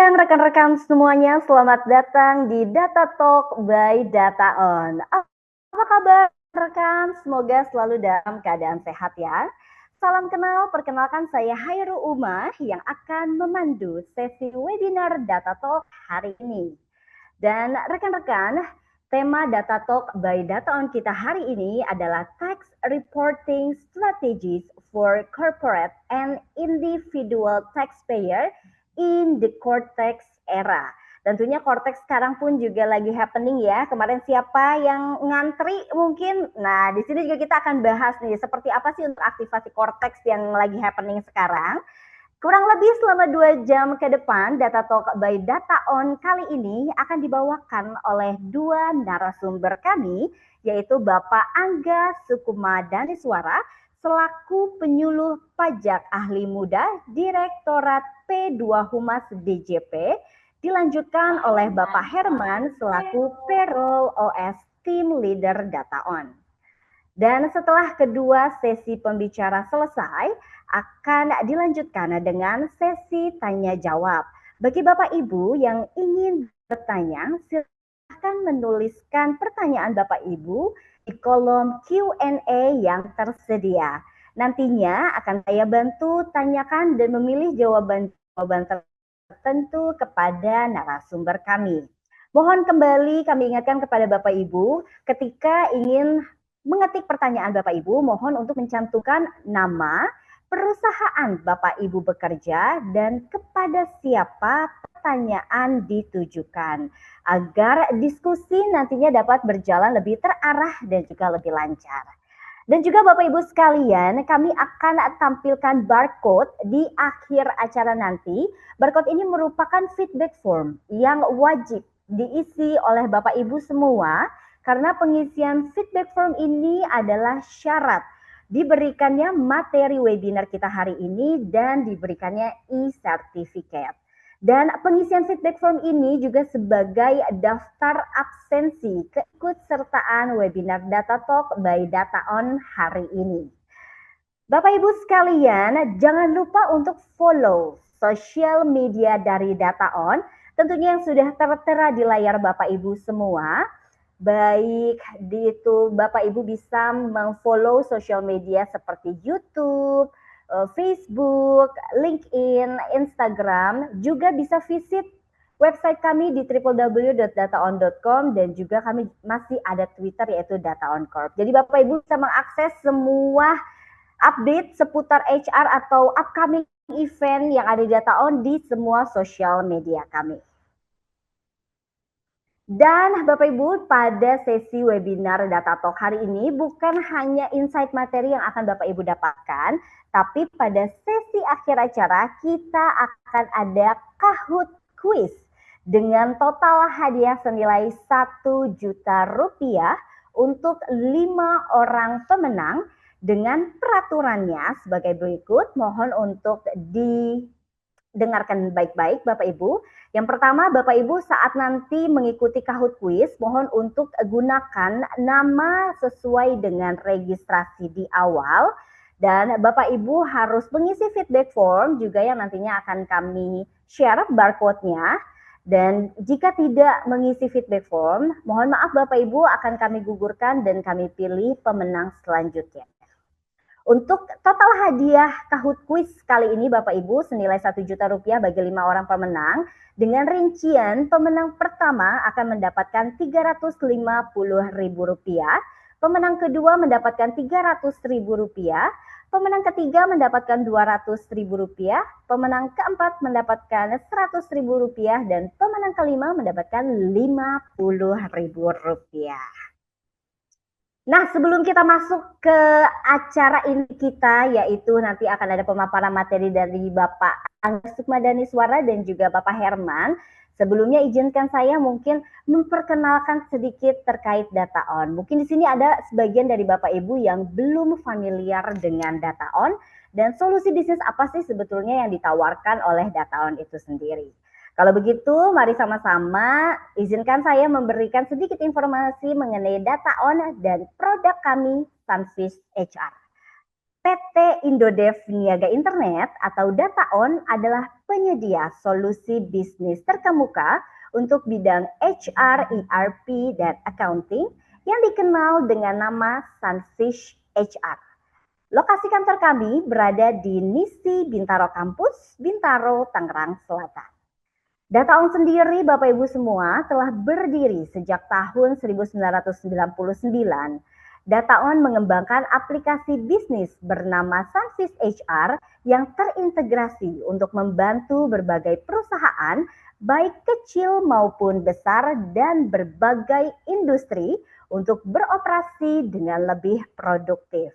siang rekan-rekan semuanya, selamat datang di Data Talk by Data On. Apa kabar rekan? Semoga selalu dalam keadaan sehat ya. Salam kenal, perkenalkan saya Hairu Uma yang akan memandu sesi webinar Data Talk hari ini. Dan rekan-rekan, tema Data Talk by Data On kita hari ini adalah Tax Reporting Strategies for Corporate and Individual Taxpayer in the Cortex Era. Tentunya Cortex sekarang pun juga lagi happening ya. Kemarin siapa yang ngantri mungkin? Nah, di sini juga kita akan bahas nih seperti apa sih untuk aktivasi Cortex yang lagi happening sekarang. Kurang lebih selama 2 jam ke depan, Data Talk by Data On kali ini akan dibawakan oleh dua narasumber kami, yaitu Bapak Angga Sukuma Daniswara, selaku penyuluh pajak ahli muda Direktorat P2 Humas DJP, dilanjutkan oleh Bapak Herman selaku Payroll OS Team Leader Data On. Dan setelah kedua sesi pembicara selesai, akan dilanjutkan dengan sesi tanya jawab. Bagi Bapak Ibu yang ingin bertanya, silakan menuliskan pertanyaan Bapak Ibu di kolom Q&A yang tersedia. Nantinya akan saya bantu tanyakan dan memilih jawaban tertentu kepada narasumber kami. Mohon kembali kami ingatkan kepada Bapak Ibu, ketika ingin mengetik pertanyaan Bapak Ibu, mohon untuk mencantumkan nama, perusahaan Bapak Ibu bekerja, dan kepada siapa pertanyaan ditujukan, agar diskusi nantinya dapat berjalan lebih terarah dan juga lebih lancar. Dan juga Bapak Ibu sekalian, kami akan tampilkan barcode di akhir acara nanti. Barcode ini merupakan feedback form yang wajib diisi oleh Bapak Ibu semua, karena pengisian feedback form ini adalah syarat diberikannya materi webinar kita hari ini dan diberikannya e-certificate. Dan pengisian feedback form ini juga sebagai daftar absensi keikutsertaan webinar Data Talk by Data On hari ini. Bapak Ibu sekalian, jangan lupa untuk follow sosial media dari Data On, tentunya yang sudah tertera di layar Bapak Ibu semua. Baik di itu Bapak Ibu bisa mengfollow sosial media seperti YouTube, Facebook, LinkedIn, Instagram. Juga bisa visit website kami di www.dataon.com, dan juga kami masih ada Twitter yaitu Data On Corp. Jadi Bapak Ibu bisa mengakses semua update seputar HR atau upcoming event yang ada di Data On di semua sosial media kami. Dan Bapak Ibu, pada sesi webinar Data Talk hari ini bukan hanya insight materi yang akan Bapak Ibu dapatkan, tapi pada sesi akhir acara kita akan ada Kahoot Quiz dengan total hadiah senilai Rp1.000.000 untuk 5 orang pemenang, dengan peraturannya sebagai berikut. Mohon untuk didengarkan baik-baik Bapak Ibu. Yang pertama, Bapak Ibu saat nanti mengikuti Kahoot Quiz, mohon untuk gunakan nama sesuai dengan registrasi di awal. Dan Bapak Ibu harus mengisi feedback form juga yang nantinya akan kami share barcode-nya. Dan jika tidak mengisi feedback form, mohon maaf Bapak Ibu, akan kami gugurkan dan kami pilih pemenang selanjutnya. Untuk total hadiah Kahoot Quiz kali ini Bapak Ibu senilai Rp1.000.000 bagi 5 orang pemenang, dengan rincian pemenang pertama akan mendapatkan Rp350.000, pemenang kedua mendapatkan Rp300.000, pemenang ketiga mendapatkan Rp200.000, pemenang keempat mendapatkan Rp100.000, dan pemenang kelima mendapatkan Rp50.000. Nah, sebelum kita masuk ke acara inti kita, yaitu nanti akan ada pemaparan materi dari Bapak Angga Sukma Daniswara dan juga Bapak Herman. Sebelumnya izinkan saya mungkin memperkenalkan sedikit terkait Data On. Mungkin di sini ada sebagian dari Bapak Ibu yang belum familiar dengan Data On dan solusi bisnis apa sih sebetulnya yang ditawarkan oleh Data On itu sendiri. Kalau begitu, mari sama-sama izinkan saya memberikan sedikit informasi mengenai Data On dan produk kami, Sunfish HR. PT Indodev Niaga Internet atau DataOn adalah penyedia solusi bisnis terkemuka untuk bidang HR, ERP, dan accounting yang dikenal dengan nama Sunfish HR. Lokasi kantor kami berada di Nisi Bintaro Kampus, Bintaro, Tangerang Selatan. DataOn sendiri, Bapak Ibu semua, telah berdiri sejak tahun 1999. DataOn mengembangkan aplikasi bisnis bernama Sunfish HR yang terintegrasi untuk membantu berbagai perusahaan, baik kecil maupun besar, dan berbagai industri untuk beroperasi dengan lebih produktif.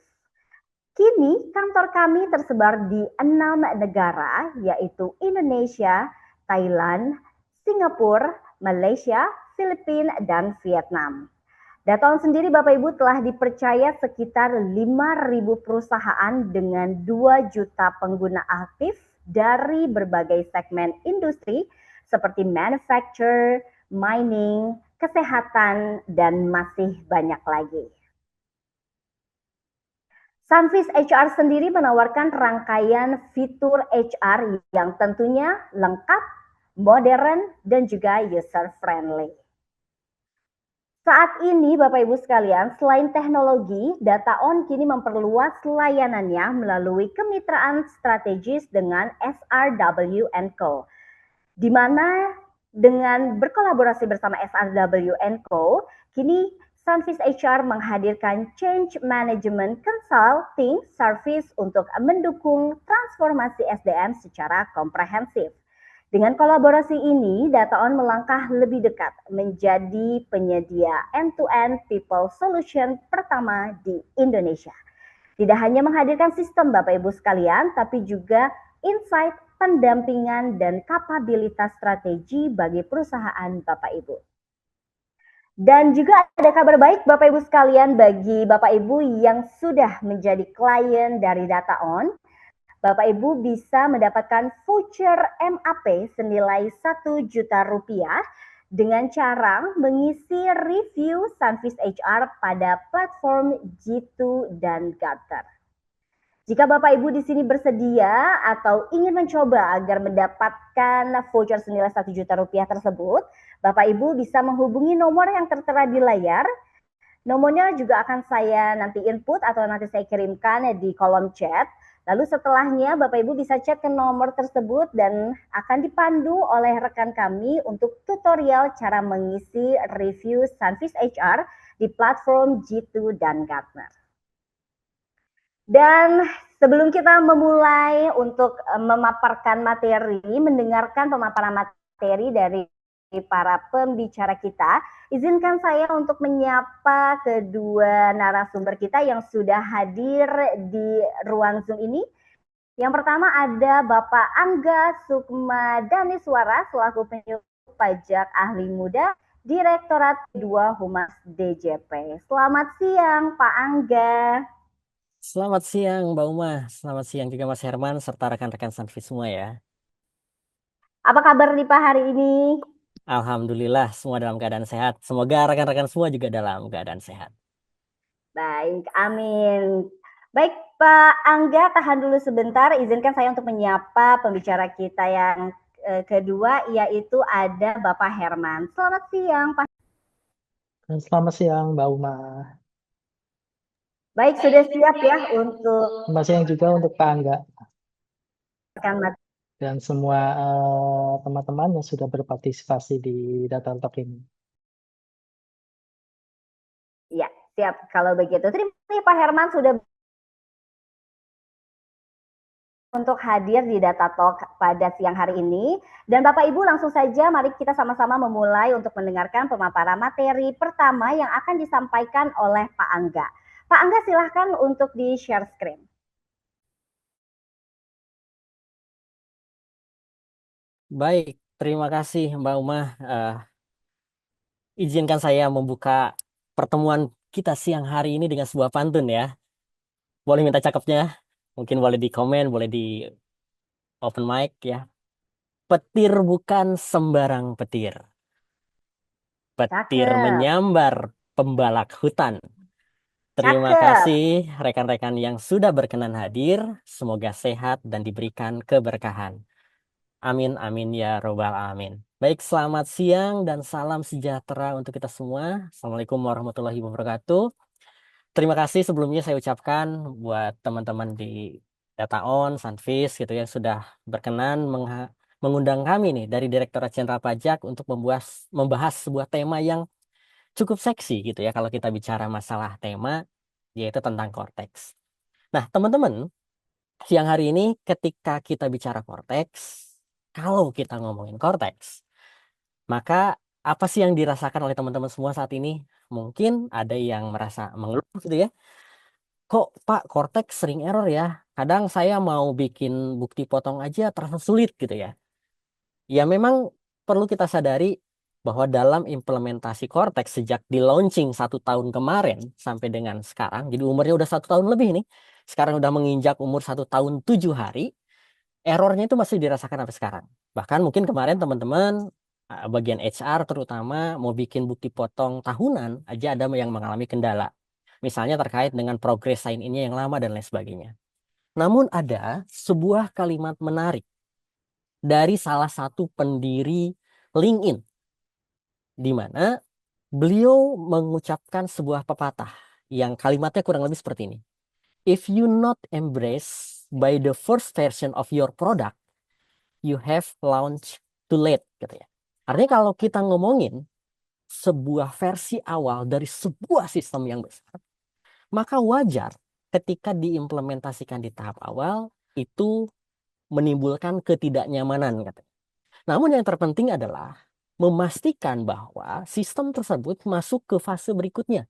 Kini kantor kami tersebar di 6 negara, yaitu Indonesia, Thailand, Singapura, Malaysia, Filipina, dan Vietnam. DataOn sendiri Bapak Ibu telah dipercaya sekitar 5.000 perusahaan dengan 2 juta pengguna aktif dari berbagai segmen industri seperti manufacture, mining, kesehatan, dan masih banyak lagi. Sunfish HR sendiri menawarkan rangkaian fitur HR yang tentunya lengkap, modern, dan juga user-friendly. Saat ini Bapak Ibu sekalian, selain teknologi, DataOn kini memperluas layanannya melalui kemitraan strategis dengan SRW & Co. Di mana dengan berkolaborasi bersama SRW & Co, kini Sunfish HR menghadirkan Change Management Consulting Service untuk mendukung transformasi SDM secara komprehensif. Dengan kolaborasi ini, DataOn melangkah lebih dekat menjadi penyedia end-to-end people solution pertama di Indonesia. Tidak hanya menghadirkan sistem Bapak Ibu sekalian, tapi juga insight, pendampingan, dan kapabilitas strategi bagi perusahaan Bapak Ibu. Dan juga ada kabar baik Bapak Ibu sekalian bagi Bapak Ibu yang sudah menjadi klien dari DataOn. Bapak Ibu bisa mendapatkan voucher MAP senilai 1 juta rupiah dengan cara mengisi review Sunfish HR pada platform G2 dan Gartner. Jika Bapak Ibu di sini bersedia atau ingin mencoba agar mendapatkan voucher senilai 1 juta rupiah tersebut, Bapak Ibu bisa menghubungi nomor yang tertera di layar. Nomornya juga akan saya nanti input atau nanti saya kirimkan di kolom chat. Lalu setelahnya Bapak Ibu bisa chat ke nomor tersebut dan akan dipandu oleh rekan kami untuk tutorial cara mengisi review Sunfish HR di platform G2 dan Gartner. Dan sebelum kita memulai untuk memaparkan materi, mendengarkan pemaparan materi dari para pembicara kita, izinkan saya untuk menyapa kedua narasumber kita yang sudah hadir di ruang Zoom ini. Yang pertama ada Bapak Angga Sukma Daniswara selaku penyuluh pajak ahli muda, Direktorat 2 Humas DJP. Selamat siang Pak Angga. Selamat siang Mbak Uma, selamat siang juga Mas Herman serta rekan-rekan Sunfish semua ya. Apa kabar nih Pak hari ini? Alhamdulillah semua dalam keadaan sehat. Semoga rekan-rekan semua juga dalam keadaan sehat. Baik, amin. Baik Pak Angga, tahan dulu sebentar. Izinkan saya untuk menyapa pembicara kita yang kedua, yaitu ada Bapak Herman. Selamat siang Pak. Selamat siang, Mbak Uma. Baik, sudah siap ya untuk Selamat siang juga untuk Pak Angga rekan dan semua teman-teman yang sudah berpartisipasi di Data Talk ini. Ya, siap kalau begitu. Terima kasih Pak Herman sudah untuk hadir di Data Talk pada siang hari ini. Dan Bapak Ibu langsung saja mari kita sama-sama memulai untuk mendengarkan pemaparan materi pertama yang akan disampaikan oleh Pak Angga. Pak Angga silahkan untuk di-share screen. Baik, terima kasih Mbak Uma. Izinkan saya membuka pertemuan kita siang hari ini dengan sebuah pantun ya. Boleh minta cakepnya? Mungkin boleh di komen, boleh di open mic ya. Petir bukan sembarang petir. Petir Cakep. menyambar pembalak hutan. Terima Cakep. kasih rekan-rekan yang sudah berkenan hadir. Semoga sehat dan diberikan keberkahan. Amin, amin ya robbal alamin. Baik, selamat siang dan salam sejahtera untuk kita semua. Assalamualaikum warahmatullahi wabarakatuh. Terima kasih sebelumnya saya ucapkan buat teman-teman di Data On, Sunfish gitu ya sudah berkenan mengundang kami nih dari Direktorat Jenderal Pajak untuk membahas sebuah tema yang cukup seksi gitu ya kalau kita bicara masalah tema yaitu tentang korteks. Nah, teman-teman, siang hari ini ketika kita bicara korteks, kalau kita ngomongin korteks, maka apa sih yang dirasakan oleh teman-teman semua saat ini? Mungkin ada yang merasa mengeluh gitu ya. Kok Pak korteks sering error ya? Kadang saya mau bikin bukti potong aja terasa sulit gitu ya. Ya memang perlu kita sadari bahwa dalam implementasi Cortex sejak di launching 1 tahun kemarin sampai dengan sekarang, jadi umurnya udah 1 tahun lebih nih, sekarang udah menginjak umur 1 tahun 7 hari, errornya itu masih dirasakan sampai sekarang. Bahkan mungkin kemarin teman-teman bagian HR terutama mau bikin bukti potong tahunan aja ada yang mengalami kendala. Misalnya terkait dengan progress sign in-nya yang lama dan lain sebagainya. Namun ada sebuah kalimat menarik dari salah satu pendiri LinkedIn, di mana beliau mengucapkan sebuah pepatah yang kalimatnya kurang lebih seperti ini. If you not embraced by the first version of your product, you have launched too late, gitu ya. Artinya kalau kita ngomongin sebuah versi awal dari sebuah sistem yang besar, maka wajar ketika diimplementasikan di tahap awal itu menimbulkan ketidaknyamanan, katanya. Namun yang terpenting adalah memastikan bahwa sistem tersebut masuk ke fase berikutnya.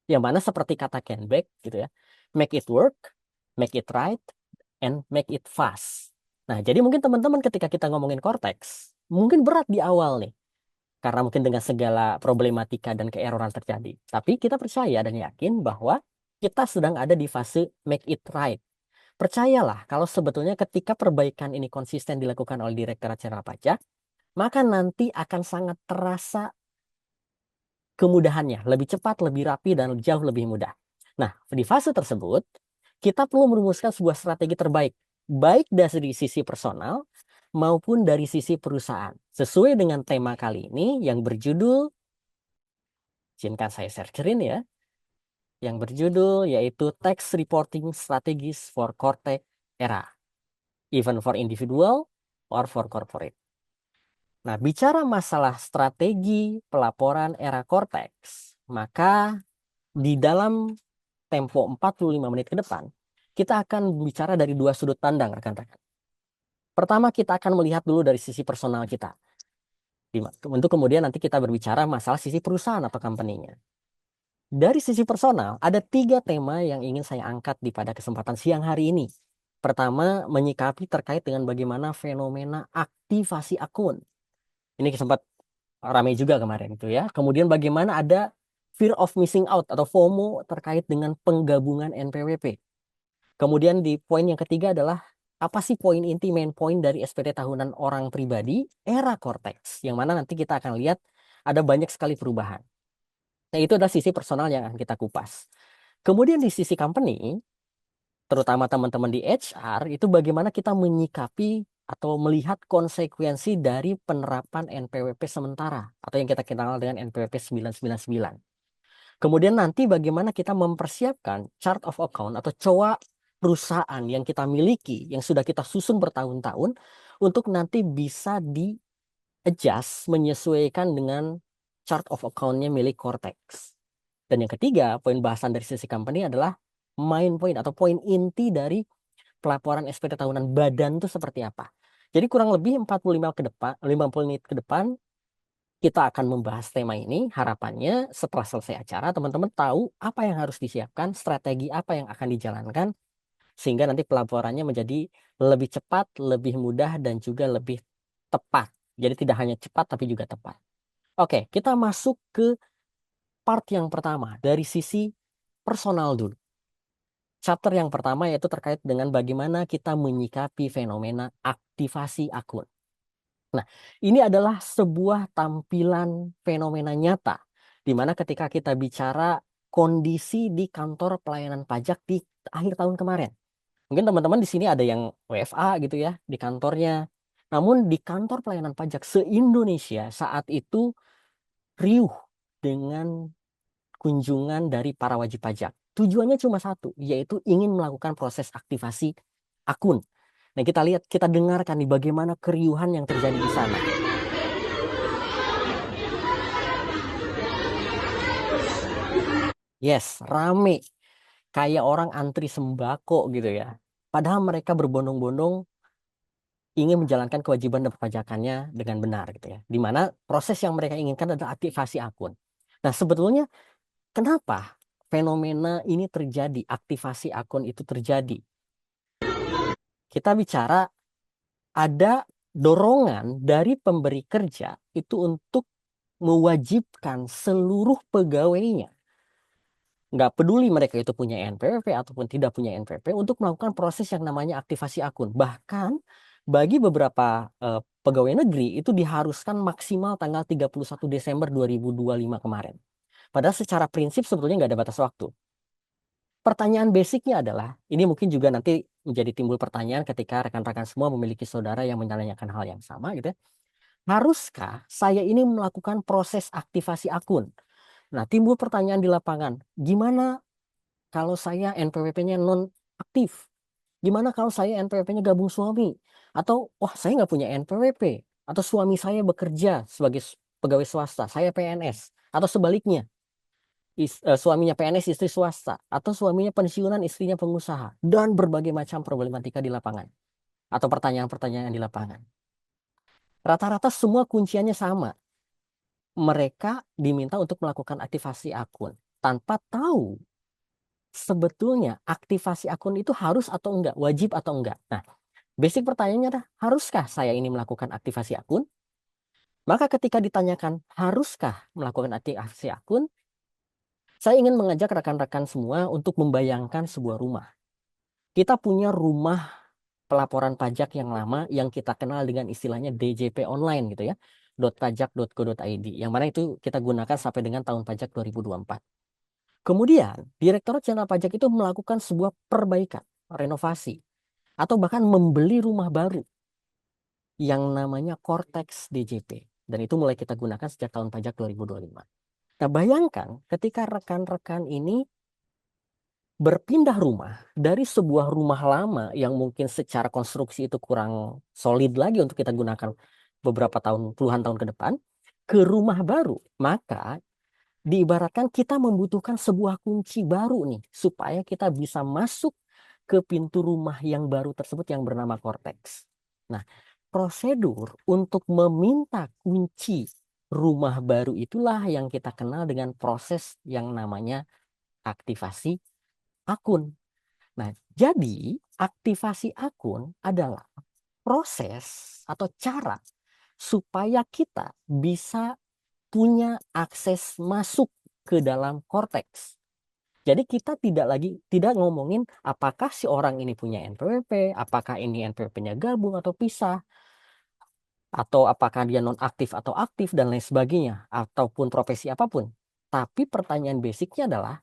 Yang mana seperti kata Ken Beck gitu ya. Make it work, make it right, and make it fast. Nah, jadi mungkin teman-teman ketika kita ngomongin Cortex, mungkin berat di awal nih. Karena mungkin dengan segala problematika dan keeroran terjadi. Tapi kita percaya dan yakin bahwa kita sedang ada di fase make it right. Percayalah kalau sebetulnya ketika perbaikan ini konsisten dilakukan oleh Direktorat Jenderal Pajak, maka nanti akan sangat terasa kemudahannya, lebih cepat, lebih rapi, dan jauh lebih mudah. Nah, di fase tersebut, kita perlu merumuskan sebuah strategi terbaik, baik dari sisi personal maupun dari sisi perusahaan. Sesuai dengan tema kali ini yang berjudul, izinkan saya searcherin ya, yang berjudul yaitu Tax Reporting Strategies for Cortec Era, even for individual or for corporate. Nah, bicara masalah strategi pelaporan era Cortex, maka di dalam tempo 45 menit ke depan, kita akan bicara dari dua sudut pandang, rekan-rekan. Pertama, kita akan melihat dulu dari sisi personal kita. Untuk kemudian nanti kita berbicara masalah sisi perusahaan atau company-nya. Dari sisi personal, ada 3 tema yang ingin saya angkat di pada kesempatan siang hari ini. Pertama, menyikapi terkait dengan bagaimana fenomena aktivasi akun. Ini sempat ramai juga kemarin itu ya. Kemudian bagaimana ada fear of missing out atau FOMO terkait dengan penggabungan NPWP. Kemudian di poin yang ketiga adalah apa sih poin inti main poin dari SPT tahunan orang pribadi era Cortex, yang mana nanti kita akan lihat ada banyak sekali perubahan. Nah, itu adalah sisi personal yang akan kita kupas. Kemudian di sisi company, terutama teman-teman di HR, itu bagaimana kita menyikapi atau melihat konsekuensi dari penerapan NPWP sementara atau yang kita kenal dengan NPWP 999. Kemudian nanti bagaimana kita mempersiapkan chart of account atau COA perusahaan yang kita miliki, yang sudah kita susun bertahun-tahun untuk nanti bisa di-adjust, menyesuaikan dengan chart of account-nya milik Cortex. Dan yang ketiga, poin bahasan dari sisi company adalah main point atau poin inti dari pelaporan SPT tahunan badan itu seperti apa. Jadi kurang lebih 45 ke depan, 50 menit ke depan kita akan membahas tema ini. Harapannya setelah selesai acara teman-teman tahu apa yang harus disiapkan, strategi apa yang akan dijalankan sehingga nanti pelaporannya menjadi lebih cepat, lebih mudah dan juga lebih tepat. Jadi tidak hanya cepat tapi juga tepat. Oke, kita masuk ke part yang pertama dari sisi personal dulu. Chapter yang pertama yaitu terkait dengan bagaimana kita menyikapi fenomena aktivasi akun. Nah, ini adalah sebuah tampilan fenomena nyata, di mana ketika kita bicara kondisi di kantor pelayanan pajak di akhir tahun kemarin. Mungkin teman-teman di sini ada yang WFA gitu ya di kantornya. Namun di kantor pelayanan pajak se-Indonesia saat itu riuh dengan kunjungan dari para wajib pajak. Tujuannya cuma satu, yaitu ingin melakukan proses aktivasi akun. Nah, kita lihat, kita dengarkan nih bagaimana keriuhan yang terjadi di sana. Yes, rame. Kayak orang antri sembako gitu ya. Padahal mereka berbondong-bondong ingin menjalankan kewajiban dan perpajakannya dengan benar gitu ya. Di mana proses yang mereka inginkan adalah aktivasi akun. Nah, sebetulnya kenapa fenomena ini terjadi, aktivasi akun itu terjadi? Kita bicara ada dorongan dari pemberi kerja itu untuk mewajibkan seluruh pegawainya, nggak peduli mereka itu punya NPWP ataupun tidak punya NPWP, untuk melakukan proses yang namanya aktivasi akun. Bahkan bagi beberapa pegawai negeri itu diharuskan maksimal tanggal 31 Desember 2025 kemarin. Padahal secara prinsip sebetulnya nggak ada batas waktu. Pertanyaan basicnya adalah, ini mungkin juga nanti menjadi timbul pertanyaan ketika rekan-rekan semua memiliki saudara yang menanyakan hal yang sama gitu ya. Haruskah saya ini melakukan proses aktivasi akun? Nah, timbul pertanyaan di lapangan, gimana kalau saya NPWP-nya non aktif? Gimana kalau saya NPWP-nya gabung suami? Atau, wah saya nggak punya NPWP. Atau suami saya bekerja sebagai pegawai swasta, saya PNS. Atau sebaliknya, suaminya PNS, istri swasta. Atau suaminya pensiunan, istrinya pengusaha. Dan berbagai macam problematika di lapangan. Atau pertanyaan-pertanyaan di lapangan. Rata-rata semua kunciannya sama. Mereka diminta untuk melakukan aktivasi akun tanpa tahu sebetulnya aktivasi akun itu harus atau enggak, wajib atau enggak. Nah, basic pertanyaannya adalah, haruskah saya ini melakukan aktivasi akun? Maka ketika ditanyakan, haruskah melakukan aktivasi akun? Saya ingin mengajak rekan-rekan semua untuk membayangkan sebuah rumah. Kita punya rumah pelaporan pajak yang lama yang kita kenal dengan istilahnya DJP online gitu ya. .pajak.go.id, yang mana itu kita gunakan sampai dengan tahun pajak 2024. Kemudian, Direktorat Jenderal Pajak itu melakukan sebuah perbaikan, renovasi, atau bahkan membeli rumah baru yang namanya Cortex DJP. Dan itu mulai kita gunakan sejak tahun pajak 2025. Nah, bayangkan ketika rekan-rekan ini berpindah rumah dari sebuah rumah lama yang mungkin secara konstruksi itu kurang solid lagi untuk kita gunakan beberapa tahun, puluhan tahun ke depan, ke rumah baru. Maka diibaratkan kita membutuhkan sebuah kunci baru nih, supaya kita bisa masuk ke pintu rumah yang baru tersebut yang bernama Cortex. Nah, prosedur untuk meminta kunci rumah baru itulah yang kita kenal dengan proses yang namanya aktivasi akun. Nah, jadi aktivasi akun adalah proses atau cara supaya kita bisa punya akses masuk ke dalam Cortex. Jadi kita tidak ngomongin apakah si orang ini punya NPWP, apakah ini NPWP-nya gabung atau pisah, atau apakah dia non aktif atau aktif dan lain sebagainya, ataupun profesi apapun. Tapi pertanyaan basicnya adalah,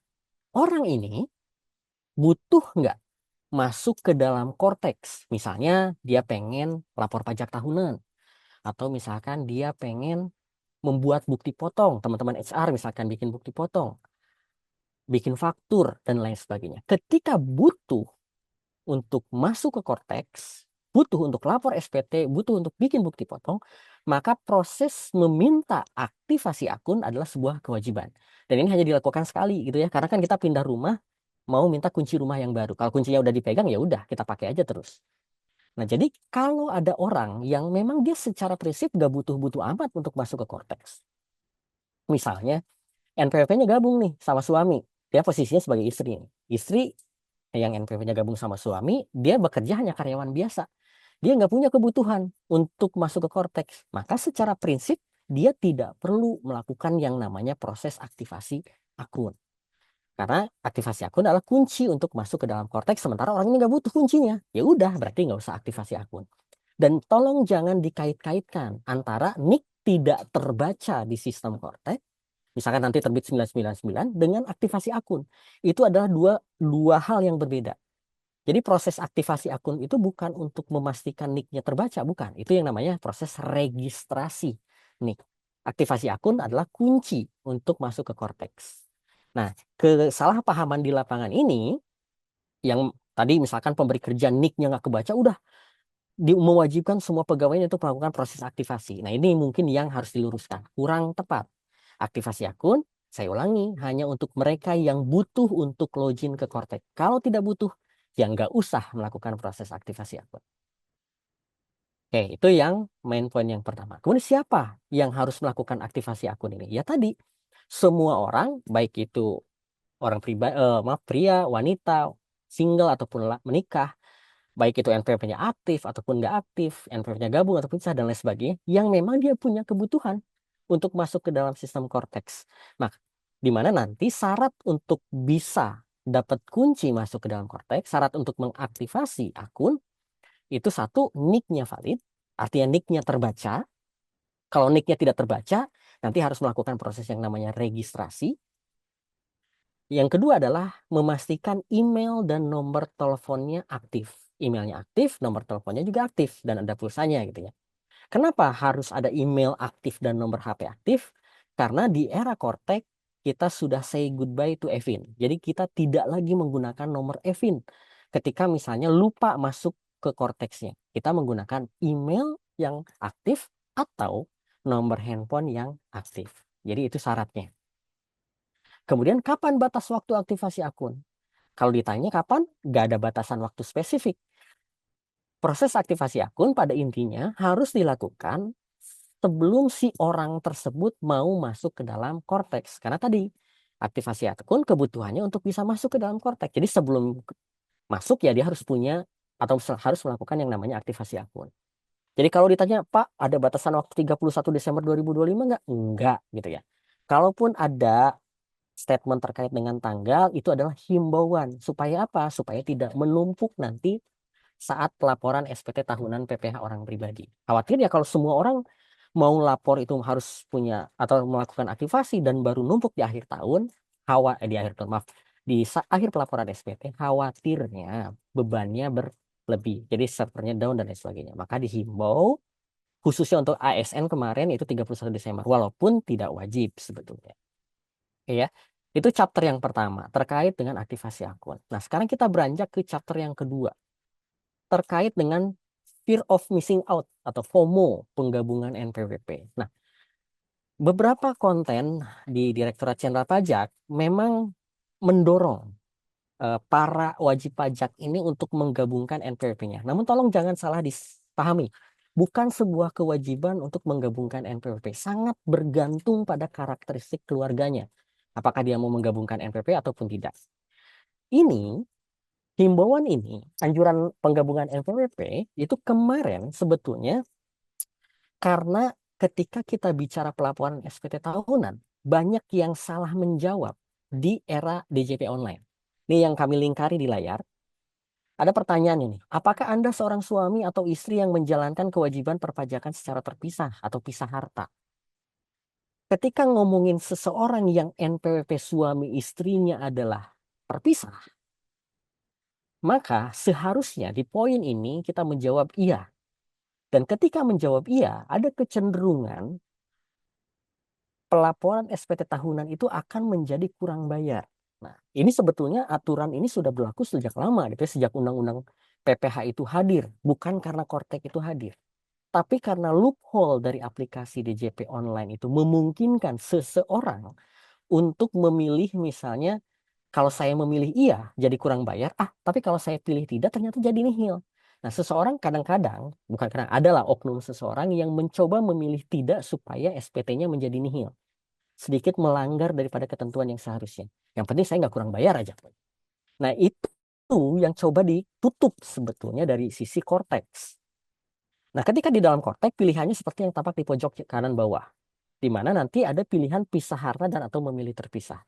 orang ini butuh nggak masuk ke dalam Cortex? Misalnya dia pengen lapor pajak tahunan, atau misalkan dia pengen membuat bukti potong, teman-teman HR misalkan bikin bukti potong, bikin faktur, dan lain sebagainya. Ketika butuh untuk masuk ke Cortex, butuh untuk lapor SPT, butuh untuk bikin bukti potong, maka proses meminta aktivasi akun adalah sebuah kewajiban. Dan ini hanya dilakukan sekali gitu ya, karena kan kita pindah rumah, mau minta kunci rumah yang baru. Kalau kuncinya udah dipegang, ya udah kita pakai aja terus. Nah, jadi kalau ada orang yang memang dia secara prinsip gak butuh-butuh amat untuk masuk ke Cortex, misalnya NPWP-nya gabung nih sama suami, dia posisinya sebagai istri nih. Istri yang NPWP-nya gabung sama suami, dia bekerja hanya karyawan biasa. Dia nggak punya kebutuhan untuk masuk ke Cortex. Maka secara prinsip, dia tidak perlu melakukan yang namanya proses aktivasi akun. Karena aktivasi akun adalah kunci untuk masuk ke dalam Cortex, sementara orang ini nggak butuh kuncinya. Ya udah, berarti nggak usah aktivasi akun. Dan tolong jangan dikait-kaitkan antara NIK tidak terbaca di sistem Cortex Misalkan nanti terbit 999 dengan aktivasi akun. Itu adalah dua hal yang berbeda. Jadi proses aktivasi akun itu bukan untuk memastikan nick-nya terbaca, bukan. Itu yang namanya proses registrasi nick. Aktivasi akun adalah kunci untuk masuk ke Cortex. Nah, kesalahpahaman di lapangan ini, yang tadi misalkan pemberi kerja nick-nya nggak kebaca, udah mewajibkan semua pegawainya untuk melakukan proses aktivasi. Nah, ini mungkin yang harus diluruskan. Kurang tepat. Aktivasi akun, saya ulangi, hanya untuk mereka yang butuh untuk login ke Cortex. Kalau tidak butuh, ya nggak usah melakukan proses aktivasi akun. Oke, itu yang main point yang pertama. Kemudian siapa yang harus melakukan aktivasi akun ini? Ya tadi, semua orang, baik itu orang pribadi, pria, wanita, single ataupun menikah, baik itu NPWP-nya aktif ataupun nggak aktif, NPWP-nya gabung ataupun pisah dan lain sebagainya, yang memang dia punya kebutuhan untuk masuk ke dalam sistem Cortex. Nah, di mana nanti syarat untuk bisa dapat kunci masuk ke dalam Cortex, syarat untuk mengaktifasi akun, itu satu, nick-nya valid, artinya nick-nya terbaca. Kalau nick-nya tidak terbaca, nanti harus melakukan proses yang namanya registrasi. Yang kedua adalah memastikan email dan nomor teleponnya aktif. Emailnya aktif, nomor teleponnya juga aktif, dan ada pulsanya gitu ya. Kenapa harus ada email aktif dan nomor HP aktif? Karena di era Cortex, kita sudah say goodbye to EVIN. Jadi kita tidak lagi menggunakan nomor EVIN. Ketika misalnya lupa masuk ke Cortex-nya, kita menggunakan email yang aktif atau nomor handphone yang aktif. Jadi itu syaratnya. Kemudian kapan batas waktu aktivasi akun? Kalau ditanya kapan, nggak ada batasan waktu spesifik. Proses aktivasi akun pada intinya harus dilakukan sebelum si orang tersebut mau masuk ke dalam Cortex. Karena tadi aktivasi akun kebutuhannya untuk bisa masuk ke dalam Cortex. Jadi sebelum masuk ya dia harus punya atau harus melakukan yang namanya aktivasi akun. Jadi kalau ditanya, Pak, ada batasan waktu 31 Desember 2025 nggak? Enggak gitu ya. Kalaupun ada statement terkait dengan tanggal, itu adalah himbauan. Supaya apa? Supaya tidak menumpuk nanti saat pelaporan SPT tahunan PPh orang pribadi. Khawatir ya kalau semua orang mau lapor itu harus punya atau melakukan aktivasi dan baru numpuk di akhir tahun, di akhir tahun, maaf, di akhir pelaporan SPT, khawatirnya bebannya berlebih. Jadi servernya down dan lain sebagainya. Maka dihimbau khususnya untuk ASN kemarin itu 31 Desember, walaupun tidak wajib sebetulnya. Oke ya. Itu chapter yang pertama terkait dengan aktivasi akun. Nah, sekarang kita beranjak ke chapter yang kedua terkait dengan fear of missing out atau FOMO penggabungan NPWP. Nah, beberapa konten di Direktorat Jenderal Pajak memang mendorong para wajib pajak ini untuk menggabungkan NPWP-nya. Namun tolong jangan salah dipahami. Bukan sebuah kewajiban untuk menggabungkan NPWP. Sangat bergantung pada karakteristik keluarganya. Apakah dia mau menggabungkan NPWP ataupun tidak. Himbauan ini, anjuran penggabungan NPWP, itu kemarin sebetulnya karena ketika kita bicara pelaporan SPT tahunan, banyak yang salah menjawab di era DJP online. Ini yang kami lingkari di layar. Ada pertanyaan ini, apakah Anda seorang suami atau istri yang menjalankan kewajiban perpajakan secara terpisah atau pisah harta? Ketika ngomongin seseorang yang NPWP suami istrinya adalah terpisah, maka seharusnya di poin ini kita menjawab iya. Dan ketika menjawab iya, ada kecenderungan pelaporan SPT tahunan itu akan menjadi kurang bayar. Nah, ini sebetulnya aturan ini sudah berlaku sejak lama, gitu ya, sejak Undang-Undang PPh itu hadir, bukan karena Cortex itu hadir. Tapi karena loophole dari aplikasi DJP online itu memungkinkan seseorang untuk memilih misalnya, kalau saya memilih iya, jadi kurang bayar. Tapi kalau saya pilih tidak, ternyata jadi nihil. Nah, seseorang kadang-kadang, bukan kadang, adalah oknum seseorang yang mencoba memilih tidak supaya SPT-nya menjadi nihil. Sedikit melanggar daripada ketentuan yang seharusnya. Yang penting saya nggak kurang bayar aja. Nah, itu yang coba ditutup sebetulnya dari sisi Cortex. Nah, ketika di dalam Cortex, pilihannya seperti yang tampak di pojok kanan bawah. Di mana nanti ada pilihan pisah harta dan atau memilih terpisah.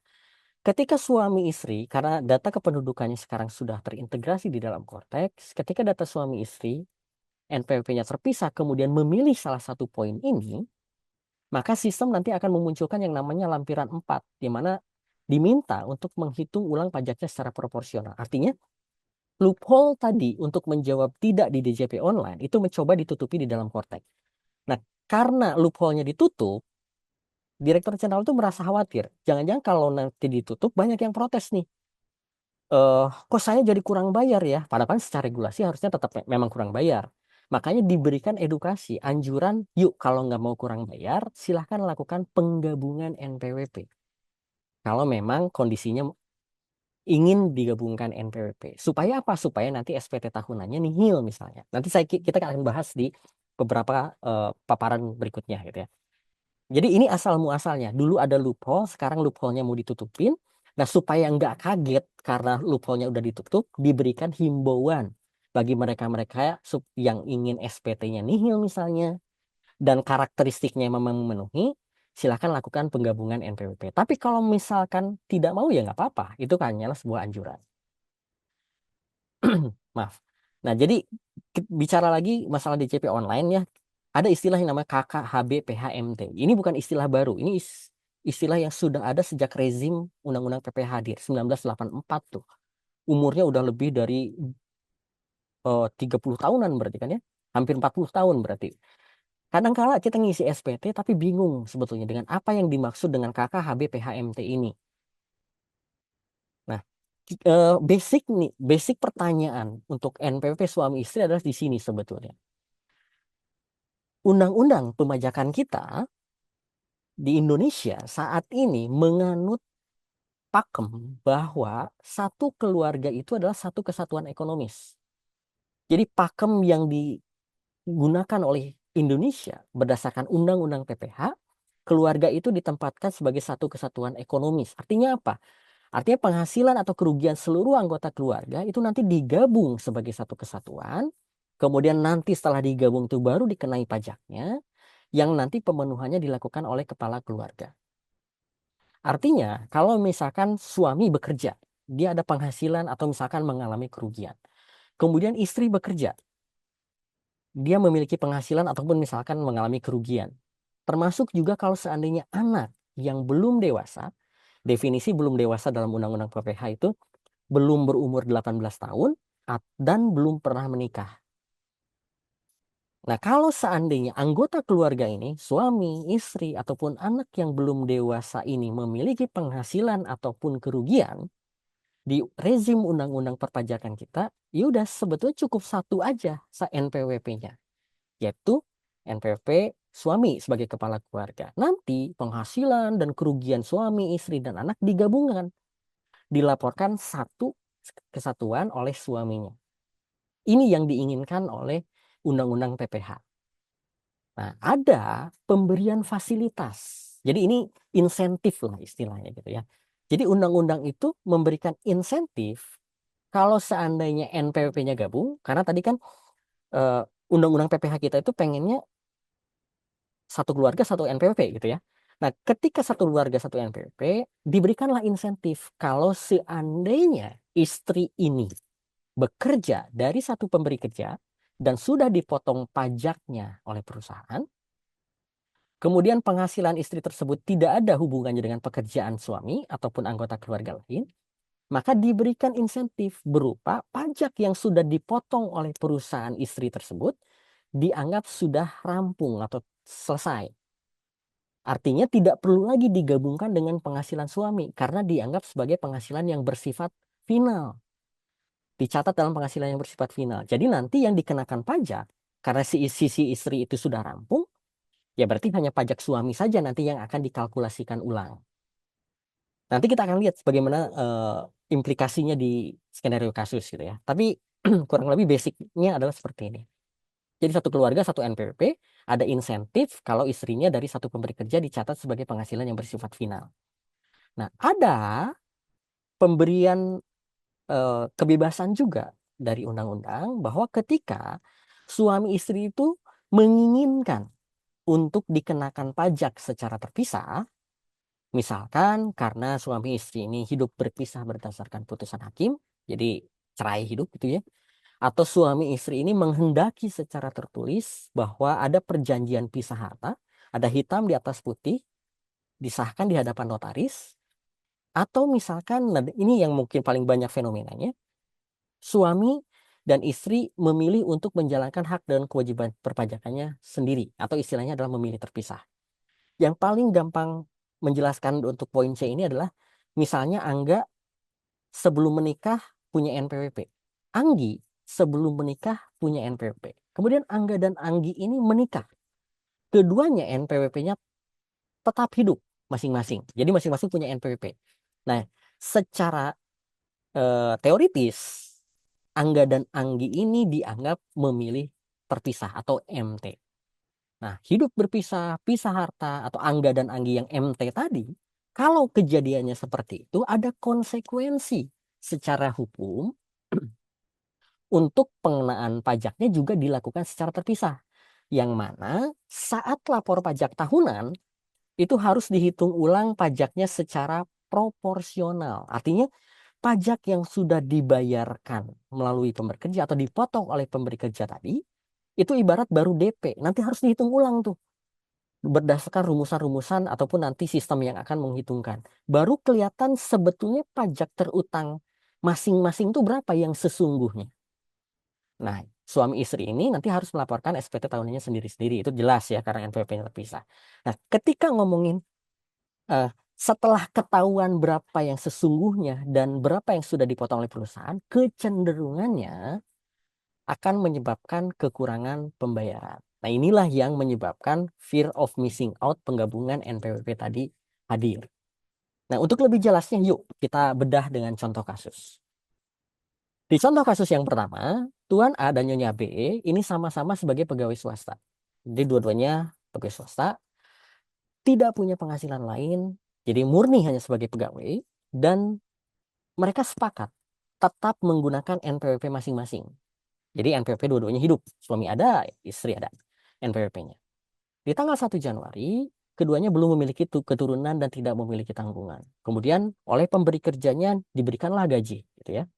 Ketika suami istri, karena data kependudukannya sekarang sudah terintegrasi di dalam Cortex, ketika data suami istri, NPWP-nya terpisah, kemudian memilih salah satu poin ini, maka sistem nanti akan memunculkan yang namanya lampiran 4, di mana diminta untuk menghitung ulang pajaknya secara proporsional. Artinya, loophole tadi untuk menjawab tidak di DJP online itu mencoba ditutupi di dalam Cortex. Nah, karena loophole-nya ditutup, Direktur Jenderal itu merasa khawatir. Jangan-jangan kalau nanti ditutup, banyak yang protes nih. Kok saya jadi kurang bayar ya? Padahal kan secara regulasi harusnya tetap memang kurang bayar. Makanya diberikan edukasi, anjuran, yuk kalau nggak mau kurang bayar, silahkan lakukan penggabungan NPWP. Kalau memang kondisinya ingin digabungkan NPWP. Supaya apa? Supaya nanti SPT tahunannya nihil misalnya. Nanti kita akan bahas di beberapa paparan berikutnya gitu ya. Jadi ini asal muasalnya. Dulu ada loophole, sekarang loophole-nya mau ditutupin. Nah, supaya nggak kaget karena loophole-nya udah ditutup, diberikan himbauan bagi mereka-mereka yang ingin SPT-nya nihil misalnya, dan karakteristiknya memang memenuhi, silakan lakukan penggabungan NPWP. Tapi kalau misalkan tidak mau ya nggak apa-apa. Itu hanyalah sebuah anjuran. Maaf. Nah, jadi bicara lagi masalah DCP online ya, ada istilah yang namanya KKHB PHMT. Ini bukan istilah baru, ini istilah yang sudah ada sejak rezim Undang-Undang PPH hadir 1984 tuh. Umurnya udah lebih dari 30 tahunan berarti kan ya. Hampir 40 tahun berarti. Kadang-kala kita ngisi SPT tapi bingung sebetulnya dengan apa yang dimaksud dengan KKHB PHMT ini. Nah, basic pertanyaan untuk NPWP suami istri adalah di sini sebetulnya. Undang-undang pemajakan kita di Indonesia saat ini menganut pakem bahwa satu keluarga itu adalah satu kesatuan ekonomis. Jadi pakem yang digunakan oleh Indonesia berdasarkan Undang-Undang PPH, keluarga itu ditempatkan sebagai satu kesatuan ekonomis. Artinya apa? Artinya penghasilan atau kerugian seluruh anggota keluarga itu nanti digabung sebagai satu kesatuan, kemudian nanti setelah digabung itu baru dikenai pajaknya, yang nanti pemenuhannya dilakukan oleh kepala keluarga. Artinya, kalau misalkan suami bekerja, dia ada penghasilan atau misalkan mengalami kerugian. Kemudian istri bekerja, dia memiliki penghasilan ataupun misalkan mengalami kerugian. Termasuk juga kalau seandainya anak yang belum dewasa, definisi belum dewasa dalam Undang-Undang PPH itu belum berumur 18 tahun dan belum pernah menikah. Nah, kalau seandainya anggota keluarga ini, suami, istri, ataupun anak yang belum dewasa ini memiliki penghasilan ataupun kerugian, di rezim undang-undang perpajakan kita, ya udah sebetulnya cukup satu aja NPWP-nya, yaitu NPWP suami sebagai kepala keluarga. Nanti penghasilan dan kerugian suami, istri, dan anak digabungkan, dilaporkan satu kesatuan oleh suaminya. Ini yang diinginkan oleh Undang-Undang PPH. Nah, ada pemberian fasilitas. Jadi ini insentif lah istilahnya gitu ya. Jadi undang-undang itu memberikan insentif kalau seandainya NPWP-nya gabung, karena tadi kan undang-undang PPH kita itu pengennya satu keluarga satu NPWP gitu ya. Nah, ketika satu keluarga satu NPWP, diberikanlah insentif kalau seandainya istri ini bekerja dari satu pemberi kerja dan sudah dipotong pajaknya oleh perusahaan, kemudian penghasilan istri tersebut tidak ada hubungannya dengan pekerjaan suami ataupun anggota keluarga lain, maka diberikan insentif berupa pajak yang sudah dipotong oleh perusahaan istri tersebut dianggap sudah rampung atau selesai. Artinya tidak perlu lagi digabungkan dengan penghasilan suami karena dianggap sebagai penghasilan yang bersifat final. Dicatat dalam penghasilan yang bersifat final. Jadi nanti yang dikenakan pajak karena sisi istri itu sudah rampung, ya berarti hanya pajak suami saja nanti yang akan dikalkulasikan ulang. Nanti kita akan lihat bagaimana implikasinya di skenario kasus gitu ya. Tapi kurang lebih basicnya adalah seperti ini. Jadi satu keluarga satu NPWP, ada insentif kalau istrinya dari satu pemberi kerja dicatat sebagai penghasilan yang bersifat final. Nah, ada pemberian kebebasan juga dari undang-undang bahwa ketika suami istri itu menginginkan untuk dikenakan pajak secara terpisah, misalkan karena suami istri ini hidup berpisah berdasarkan putusan hakim, jadi cerai hidup gitu ya, atau suami istri ini menghendaki secara tertulis bahwa ada perjanjian pisah harta, Ada hitam di atas putih, disahkan di hadapan notaris, atau misalkan, nah ini yang mungkin paling banyak fenomenanya, suami dan istri memilih untuk menjalankan hak dan kewajiban perpajakannya sendiri, atau istilahnya adalah memilih terpisah. Yang paling gampang menjelaskan untuk poin C ini adalah, misalnya Angga sebelum menikah punya NPWP. Anggi sebelum menikah punya NPWP. Kemudian Angga dan Anggi ini menikah. Keduanya NPWP-nya tetap hidup masing-masing. Jadi masing-masing punya NPWP. Nah, secara teoritis, Angga dan Anggi ini dianggap memilih terpisah atau MT. Nah, hidup berpisah, pisah harta, atau Angga dan Anggi yang MT tadi, kalau kejadiannya seperti itu, ada konsekuensi secara hukum untuk pengenaan pajaknya juga dilakukan secara terpisah. Yang mana saat lapor pajak tahunan, itu harus dihitung ulang pajaknya secara proporsional. Artinya, pajak yang sudah dibayarkan melalui pemberi kerja atau dipotong oleh pemberi kerja tadi, itu ibarat baru DP. Nanti harus dihitung ulang tuh, berdasarkan rumusan-rumusan ataupun nanti sistem yang akan menghitungkan. Baru kelihatan sebetulnya pajak terutang masing-masing itu berapa yang sesungguhnya. Nah, suami istri ini nanti harus melaporkan SPT tahunannya sendiri-sendiri. Itu jelas ya, karena NPWP-nya terpisah. Nah, ketika ngomongin setelah ketahuan berapa yang sesungguhnya dan berapa yang sudah dipotong oleh perusahaan, kecenderungannya akan menyebabkan kekurangan pembayaran. Nah, inilah yang menyebabkan fear of missing out penggabungan NPWP tadi hadir. Nah, untuk lebih jelasnya, yuk kita bedah dengan contoh kasus. Di contoh kasus yang pertama, Tuan A dan Nyonya B ini sama-sama sebagai pegawai swasta. Jadi dua-duanya pegawai swasta, tidak punya penghasilan lain, jadi murni hanya sebagai pegawai, dan mereka sepakat tetap menggunakan NPWP masing-masing. Jadi NPWP dua-duanya hidup, suami ada, istri ada NPWP-nya. Di tanggal 1 Januari, keduanya belum memiliki keturunan dan tidak memiliki tanggungan. Kemudian oleh pemberi kerjanya diberikanlah gaji, gitu ya.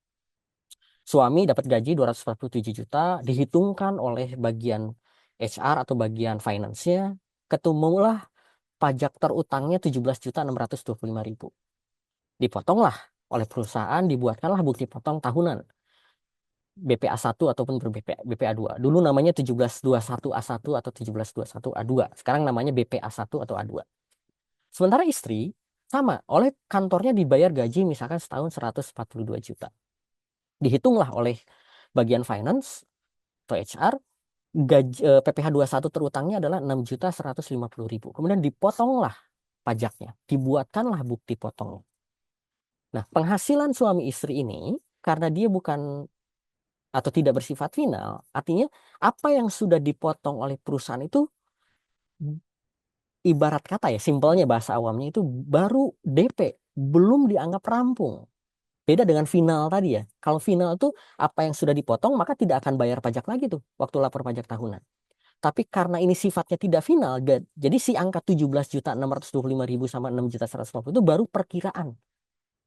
Suami dapat gaji 247 juta, dihitungkan oleh bagian HR atau bagian finance-nya, ketemulah pajak terutangnya 17.625.000. Dipotonglah oleh perusahaan, dibuatkanlah bukti potong tahunan. BPA 1 ataupun BPA 2. Dulu namanya 1721 A1 atau 1721 A2. Sekarang namanya BPA 1 atau A2. Sementara istri sama, oleh kantornya dibayar gaji misalkan setahun 142 juta. Dihitunglah oleh bagian finance atau HR, gaji PPh 21 terutangnya adalah 6.150.000. Kemudian dipotonglah pajaknya, dibuatkanlah bukti potongnya. Nah, penghasilan suami istri ini karena dia bukan atau tidak bersifat final, artinya apa yang sudah dipotong oleh perusahaan itu ibarat kata ya, simpelnya bahasa awamnya itu baru DP, belum dianggap rampung. Beda dengan final tadi ya. Kalau final itu apa yang sudah dipotong maka tidak akan bayar pajak lagi tuh waktu lapor pajak tahunan. Tapi karena ini sifatnya tidak final, jadi si angka 17.625.000 sama 6.150 itu baru perkiraan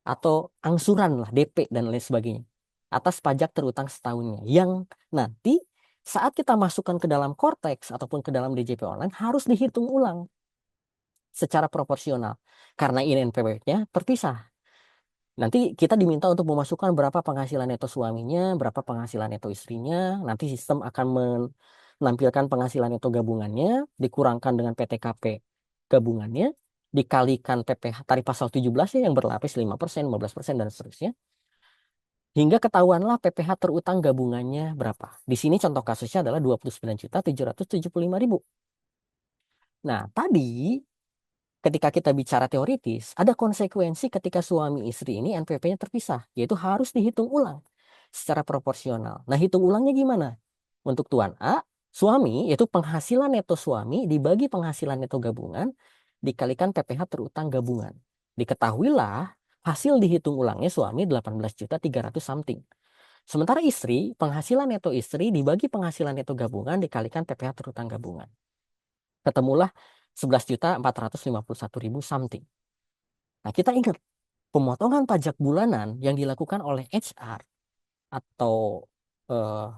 atau angsuran lah, DP dan lain sebagainya atas pajak terutang setahunnya, yang nanti saat kita masukkan ke dalam Cortex ataupun ke dalam DJP online harus dihitung ulang secara proporsional karena ini NPWP-nya terpisah. Nanti kita diminta untuk memasukkan berapa penghasilan neto suaminya, berapa penghasilan neto istrinya. Nanti sistem akan menampilkan penghasilan neto gabungannya, dikurangkan dengan PTKP gabungannya, dikalikan PPh tarif pasal 17 ya, yang berlapis 5%, 15%, dan seterusnya. Hingga ketahuanlah PPh terutang gabungannya berapa. Di sini contoh kasusnya adalah 29.775.000. Nah, tadi ketika kita bicara teoritis, ada konsekuensi ketika suami istri ini NPWP-nya terpisah, yaitu harus dihitung ulang secara proporsional. Nah, hitung ulangnya gimana? Untuk Tuan A, suami, yaitu penghasilan neto suami dibagi penghasilan neto gabungan, dikalikan PPh terutang gabungan. Diketahuilah hasil dihitung ulangnya suami 18.300 something. Sementara istri, penghasilan neto istri dibagi penghasilan neto gabungan dikalikan PPh terutang gabungan. Ketemulah 11.451.000 something. Nah, kita ingat pemotongan pajak bulanan yang dilakukan oleh HR atau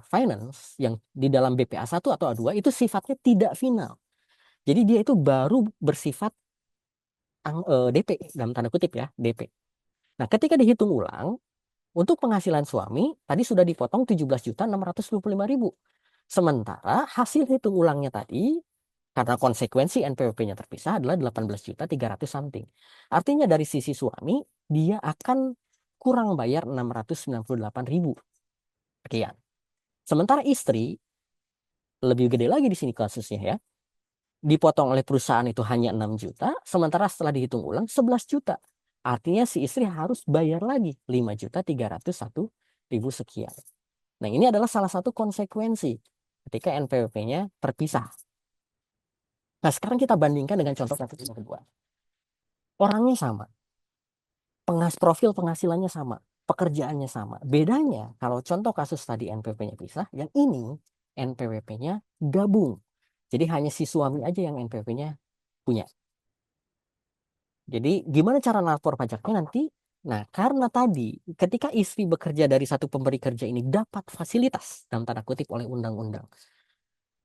finance yang di dalam BPA 1 atau A2 itu sifatnya tidak final. Jadi dia itu baru bersifat DP, dalam tanda kutip ya, DP. Nah, ketika dihitung ulang, untuk penghasilan suami tadi sudah dipotong 17.625.000. Sementara hasil hitung ulangnya tadi karena konsekuensi NPWP-nya terpisah adalah 18.300 something. Artinya dari sisi suami dia akan kurang bayar 698.000 sekian. Sementara istri lebih gede lagi di sini kasusnya ya. Dipotong oleh perusahaan itu hanya 6 juta, sementara setelah dihitung ulang 11 juta. Artinya si istri harus bayar lagi 5.301.000 sekian. Nah, ini adalah salah satu konsekuensi ketika NPWP-nya terpisah. Nah, sekarang kita bandingkan dengan contoh kasus yang kedua. Orangnya sama, profil penghasilannya sama, pekerjaannya sama. Bedanya kalau contoh kasus tadi NPWP-nya pisah, yang ini NPWP-nya gabung. Jadi hanya si suami aja yang NPWP-nya punya. Jadi gimana cara lapor pajaknya nanti? Nah, karena tadi ketika istri bekerja dari satu pemberi kerja ini dapat fasilitas dalam tanda kutip oleh undang-undang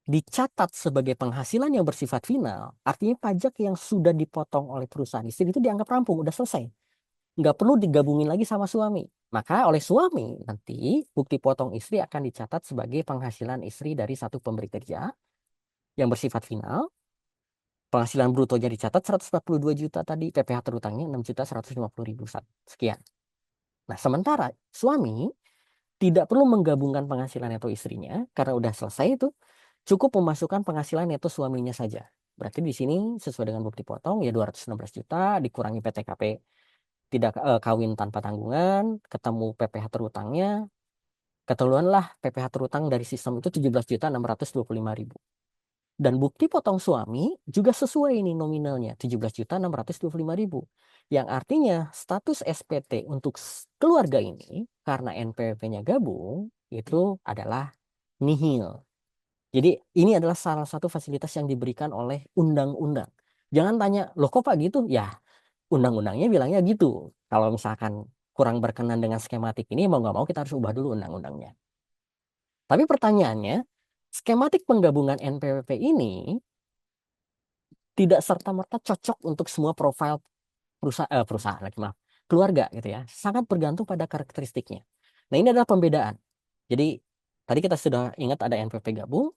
dicatat sebagai penghasilan yang bersifat final, artinya pajak yang sudah dipotong oleh perusahaan istri itu dianggap rampung, udah selesai. Nggak perlu digabungin lagi sama suami. Maka oleh suami nanti bukti potong istri akan dicatat sebagai penghasilan istri dari satu pemberi kerja yang bersifat final. Penghasilan brutonya dicatat 142 juta tadi, PPh terutangnya 6.150.000 sekian. Nah, sementara suami tidak perlu menggabungkan penghasilan neto istrinya karena udah selesai itu, cukup memasukkan penghasilan neto suaminya saja. Berarti di sini sesuai dengan bukti potong ya 216 juta dikurangi PTKP tidak kawin tanpa tanggungan, ketemu PPh terutangnya, keteluanlah PPh terutang dari sistem itu 17.625.000. Dan bukti potong suami juga sesuai ini nominalnya 17.625.000. Yang artinya status SPT untuk keluarga ini karena NPWP-nya gabung itu adalah nihil. Jadi ini adalah salah satu fasilitas yang diberikan oleh undang-undang. Jangan tanya, loh kok Pak gitu? Ya, undang-undangnya bilangnya gitu. Kalau misalkan kurang berkenan dengan skematik ini, mau nggak mau kita harus ubah dulu undang-undangnya. Tapi pertanyaannya, skematik penggabungan NPWP ini tidak serta-merta cocok untuk semua profil perusahaan lagi maaf, keluarga gitu ya. Sangat bergantung pada karakteristiknya. Nah, ini adalah pembedaan. Jadi tadi kita sudah ingat ada NPWP gabung,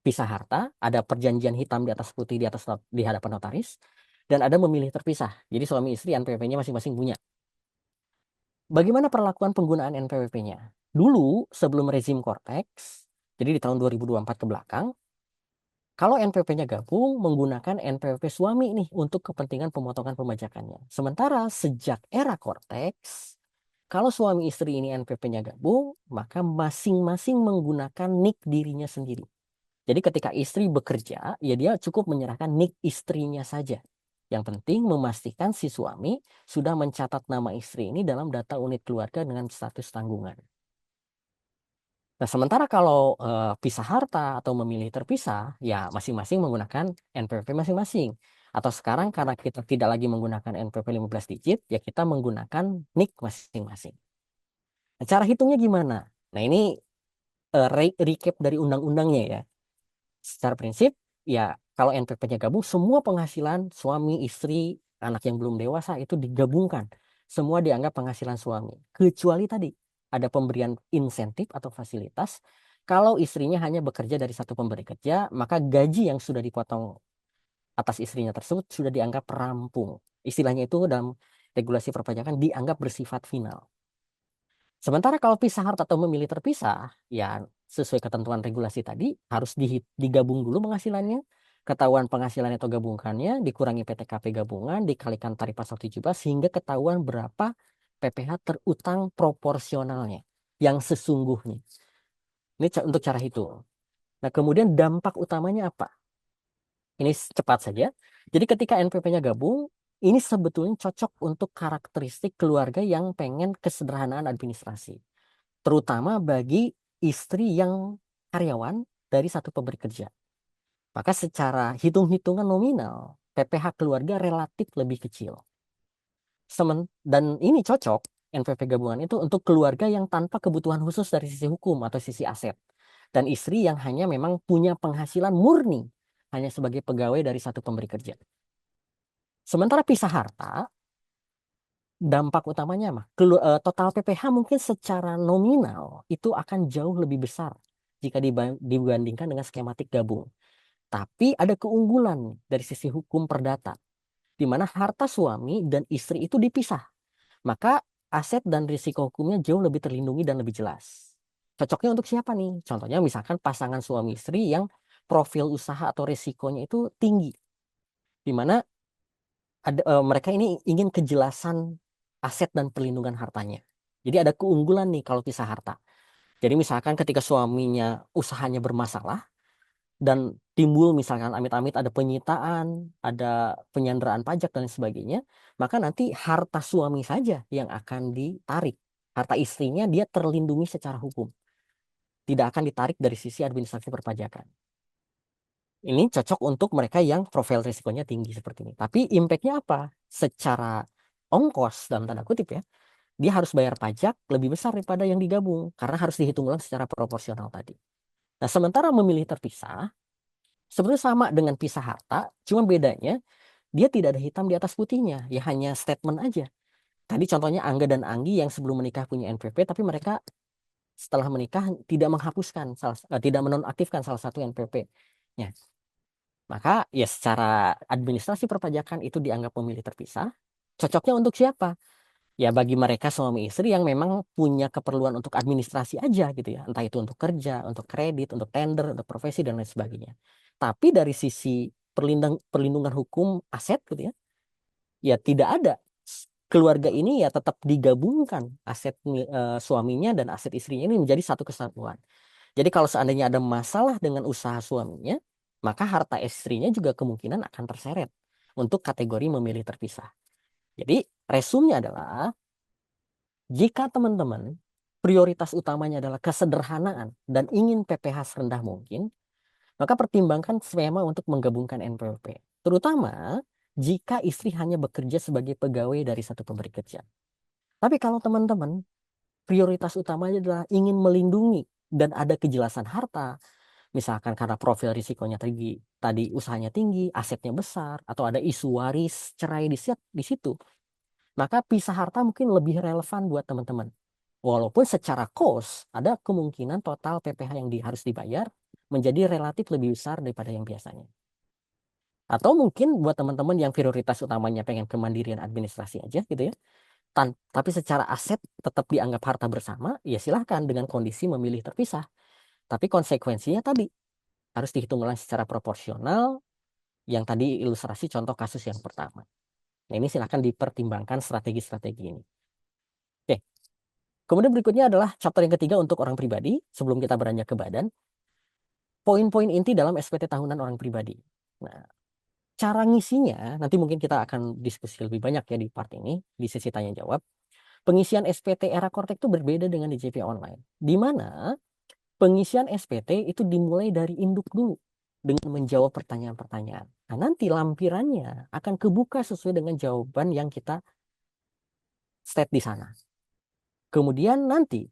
pisah harta, ada perjanjian hitam di atas putih di hadapan notaris, dan ada memilih terpisah. Jadi suami istri NPWP-nya masing-masing punya. Bagaimana perlakuan penggunaan NPWP-nya? Dulu sebelum rezim Cortex, jadi di tahun 2024 ke belakang, kalau NPWP-nya gabung menggunakan NPWP suami nih untuk kepentingan pemotongan pembajakannya. Sementara sejak era Cortex, kalau suami istri ini NPWP-nya gabung, maka masing-masing menggunakan nik dirinya sendiri. Jadi ketika istri bekerja, ya dia cukup menyerahkan nik istrinya saja. Yang penting memastikan si suami sudah mencatat nama istri ini dalam data unit keluarga dengan status tanggungan. Nah, sementara kalau pisah harta atau memilih terpisah, ya masing-masing menggunakan NPWP masing-masing. Atau sekarang karena kita tidak lagi menggunakan NPWP 15 digit, ya kita menggunakan nik masing-masing. Nah, cara hitungnya gimana? Nah, ini recap dari undang-undangnya ya. Secara prinsip, ya kalau NPWP-nya gabung, semua penghasilan suami, istri, anak yang belum dewasa itu digabungkan. Semua dianggap penghasilan suami. Kecuali tadi, ada pemberian insentif atau fasilitas. Kalau istrinya hanya bekerja dari satu pemberi kerja, maka gaji yang sudah dipotong atas istrinya tersebut sudah dianggap rampung. Istilahnya itu dalam regulasi perpajakan dianggap bersifat final. Sementara kalau pisah harta atau memilih terpisah, ya sesuai ketentuan regulasi tadi harus digabung dulu penghasilannya, ketahuan penghasilan atau gabungkannya, dikurangi PTKP gabungan, dikalikan tarif pasal 17 sehingga ketahuan berapa PPh terutang proporsionalnya yang sesungguhnya. Ini untuk cara hitung. Nah, kemudian dampak utamanya apa? Ini cepat saja. Jadi ketika NPWP-nya gabung, ini sebetulnya cocok untuk karakteristik keluarga yang pengen kesederhanaan administrasi. Terutama bagi istri yang karyawan dari satu pemberi kerja. Maka secara hitung-hitungan nominal, PPh keluarga relatif lebih kecil. Dan ini cocok, NPWP gabungan itu untuk keluarga yang tanpa kebutuhan khusus dari sisi hukum atau sisi aset. Dan istri yang hanya memang punya penghasilan murni hanya sebagai pegawai dari satu pemberi kerja. Sementara pisah harta, dampak utamanya mah total PPh mungkin secara nominal itu akan jauh lebih besar jika dibandingkan dengan skematik gabung. Tapi ada keunggulan dari sisi hukum perdata, di mana harta suami dan istri itu dipisah. Maka aset dan risiko hukumnya jauh lebih terlindungi dan lebih jelas. Cocoknya untuk siapa nih? Contohnya misalkan pasangan suami istri yang profil usaha atau risikonya itu tinggi, di mana mereka ini ingin kejelasan aset dan perlindungan hartanya. Jadi ada keunggulan nih kalau pisah harta. Jadi misalkan ketika suaminya usahanya bermasalah dan timbul misalkan amit-amit ada penyitaan, ada penyanderaan pajak dan sebagainya, maka nanti harta suami saja yang akan ditarik. Harta istrinya dia terlindungi secara hukum. Tidak akan ditarik dari sisi administrasi perpajakan. Ini cocok untuk mereka yang profil risikonya tinggi seperti ini. Tapi impact-nya apa? Secara ongkos dalam tanda kutip ya, dia harus bayar pajak lebih besar daripada yang digabung karena harus dihitung ulang secara proporsional tadi. Nah, sementara memilih terpisah sebenarnya sama dengan pisah harta, cuma bedanya dia tidak ada hitam di atas putihnya, ya hanya statement aja. Tadi contohnya Angga dan Anggi yang sebelum menikah punya NPP, tapi mereka setelah menikah tidak menghapuskan, tidak menonaktifkan salah satu NPP-nya. Maka ya secara administrasi perpajakan itu dianggap memilih terpisah. Cocoknya untuk siapa? Ya bagi mereka suami istri yang memang punya keperluan untuk administrasi aja gitu ya. Entah itu untuk kerja, untuk kredit, untuk tender, untuk profesi dan lain sebagainya. Tapi dari sisi perlindungan hukum aset gitu ya, ya tidak ada. Keluarga ini ya tetap digabungkan aset suaminya dan aset istrinya ini menjadi satu kesatuan. Jadi kalau seandainya ada masalah dengan usaha suaminya, maka harta istrinya juga kemungkinan akan terseret untuk kategori memilih terpisah. Jadi resumnya adalah jika teman-teman prioritas utamanya adalah kesederhanaan dan ingin PPh serendah mungkin, maka pertimbangkan skema untuk menggabungkan NPWP. Terutama jika istri hanya bekerja sebagai pegawai dari satu pemberi kerja. Tapi kalau teman-teman prioritas utamanya adalah ingin melindungi dan ada kejelasan harta, misalkan karena profil risikonya tinggi, tadi usahanya tinggi, asetnya besar, atau ada isu waris cerai di situ, maka pisah harta mungkin lebih relevan buat teman-teman. Walaupun secara cost ada kemungkinan total PPh yang harus dibayar menjadi relatif lebih besar daripada yang biasanya. Atau mungkin buat teman-teman yang prioritas utamanya pengen kemandirian administrasi aja gitu ya. Tapi secara aset tetap dianggap harta bersama, ya silahkan dengan kondisi memilih terpisah. Tapi konsekuensinya tadi harus dihitung ulang secara proporsional yang tadi ilustrasi contoh kasus yang pertama. Nah ini silahkan dipertimbangkan strategi-strategi ini. Oke, kemudian berikutnya adalah chapter yang ketiga untuk orang pribadi sebelum kita beranjak ke badan. Poin-poin inti dalam SPT tahunan orang pribadi. Nah, cara ngisinya nanti mungkin kita akan diskusi lebih banyak ya di part ini, di sesi tanya jawab. Pengisian SPT era Kortek itu berbeda dengan DJP online, di mana pengisian SPT itu dimulai dari induk dulu dengan menjawab pertanyaan-pertanyaan. Nah, nanti lampirannya akan kebuka sesuai dengan jawaban yang kita state di sana. Kemudian nanti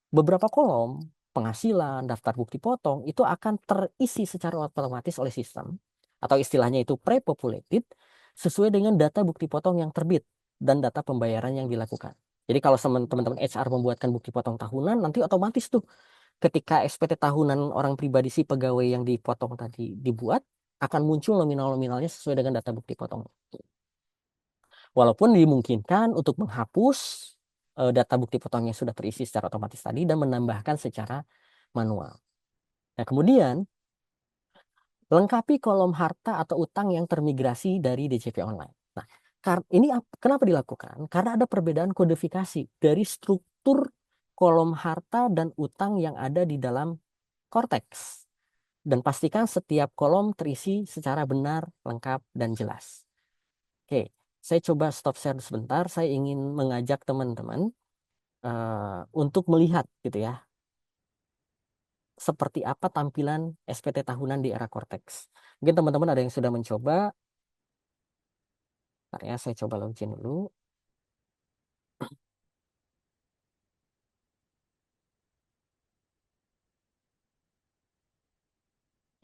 beberapa kolom, penghasilan, daftar bukti potong, itu akan terisi secara otomatis oleh sistem, atau istilahnya itu pre-populated, sesuai dengan data bukti potong yang terbit dan data pembayaran yang dilakukan. Jadi kalau teman-teman HR membuatkan bukti potong tahunan, nanti otomatis tuh ketika SPT tahunan orang pribadi si pegawai yang dipotong tadi dibuat, akan muncul nominal-nominalnya sesuai dengan data bukti potong. Walaupun dimungkinkan untuk menghapus data bukti potongnya sudah terisi secara otomatis tadi dan menambahkan secara manual. Nah, kemudian lengkapi kolom harta atau utang yang termigrasi dari DJP online. Nah, ini kenapa dilakukan? Karena ada perbedaan kodifikasi dari struktur kolom harta dan utang yang ada di dalam Cortex. Dan pastikan setiap kolom terisi secara benar, lengkap, dan jelas. Oke, saya coba stop share sebentar. Saya ingin mengajak teman-teman untuk melihat gitu ya, seperti apa tampilan SPT tahunan di era Cortex. Mungkin teman-teman ada yang sudah mencoba. Bentar ya, saya coba login dulu.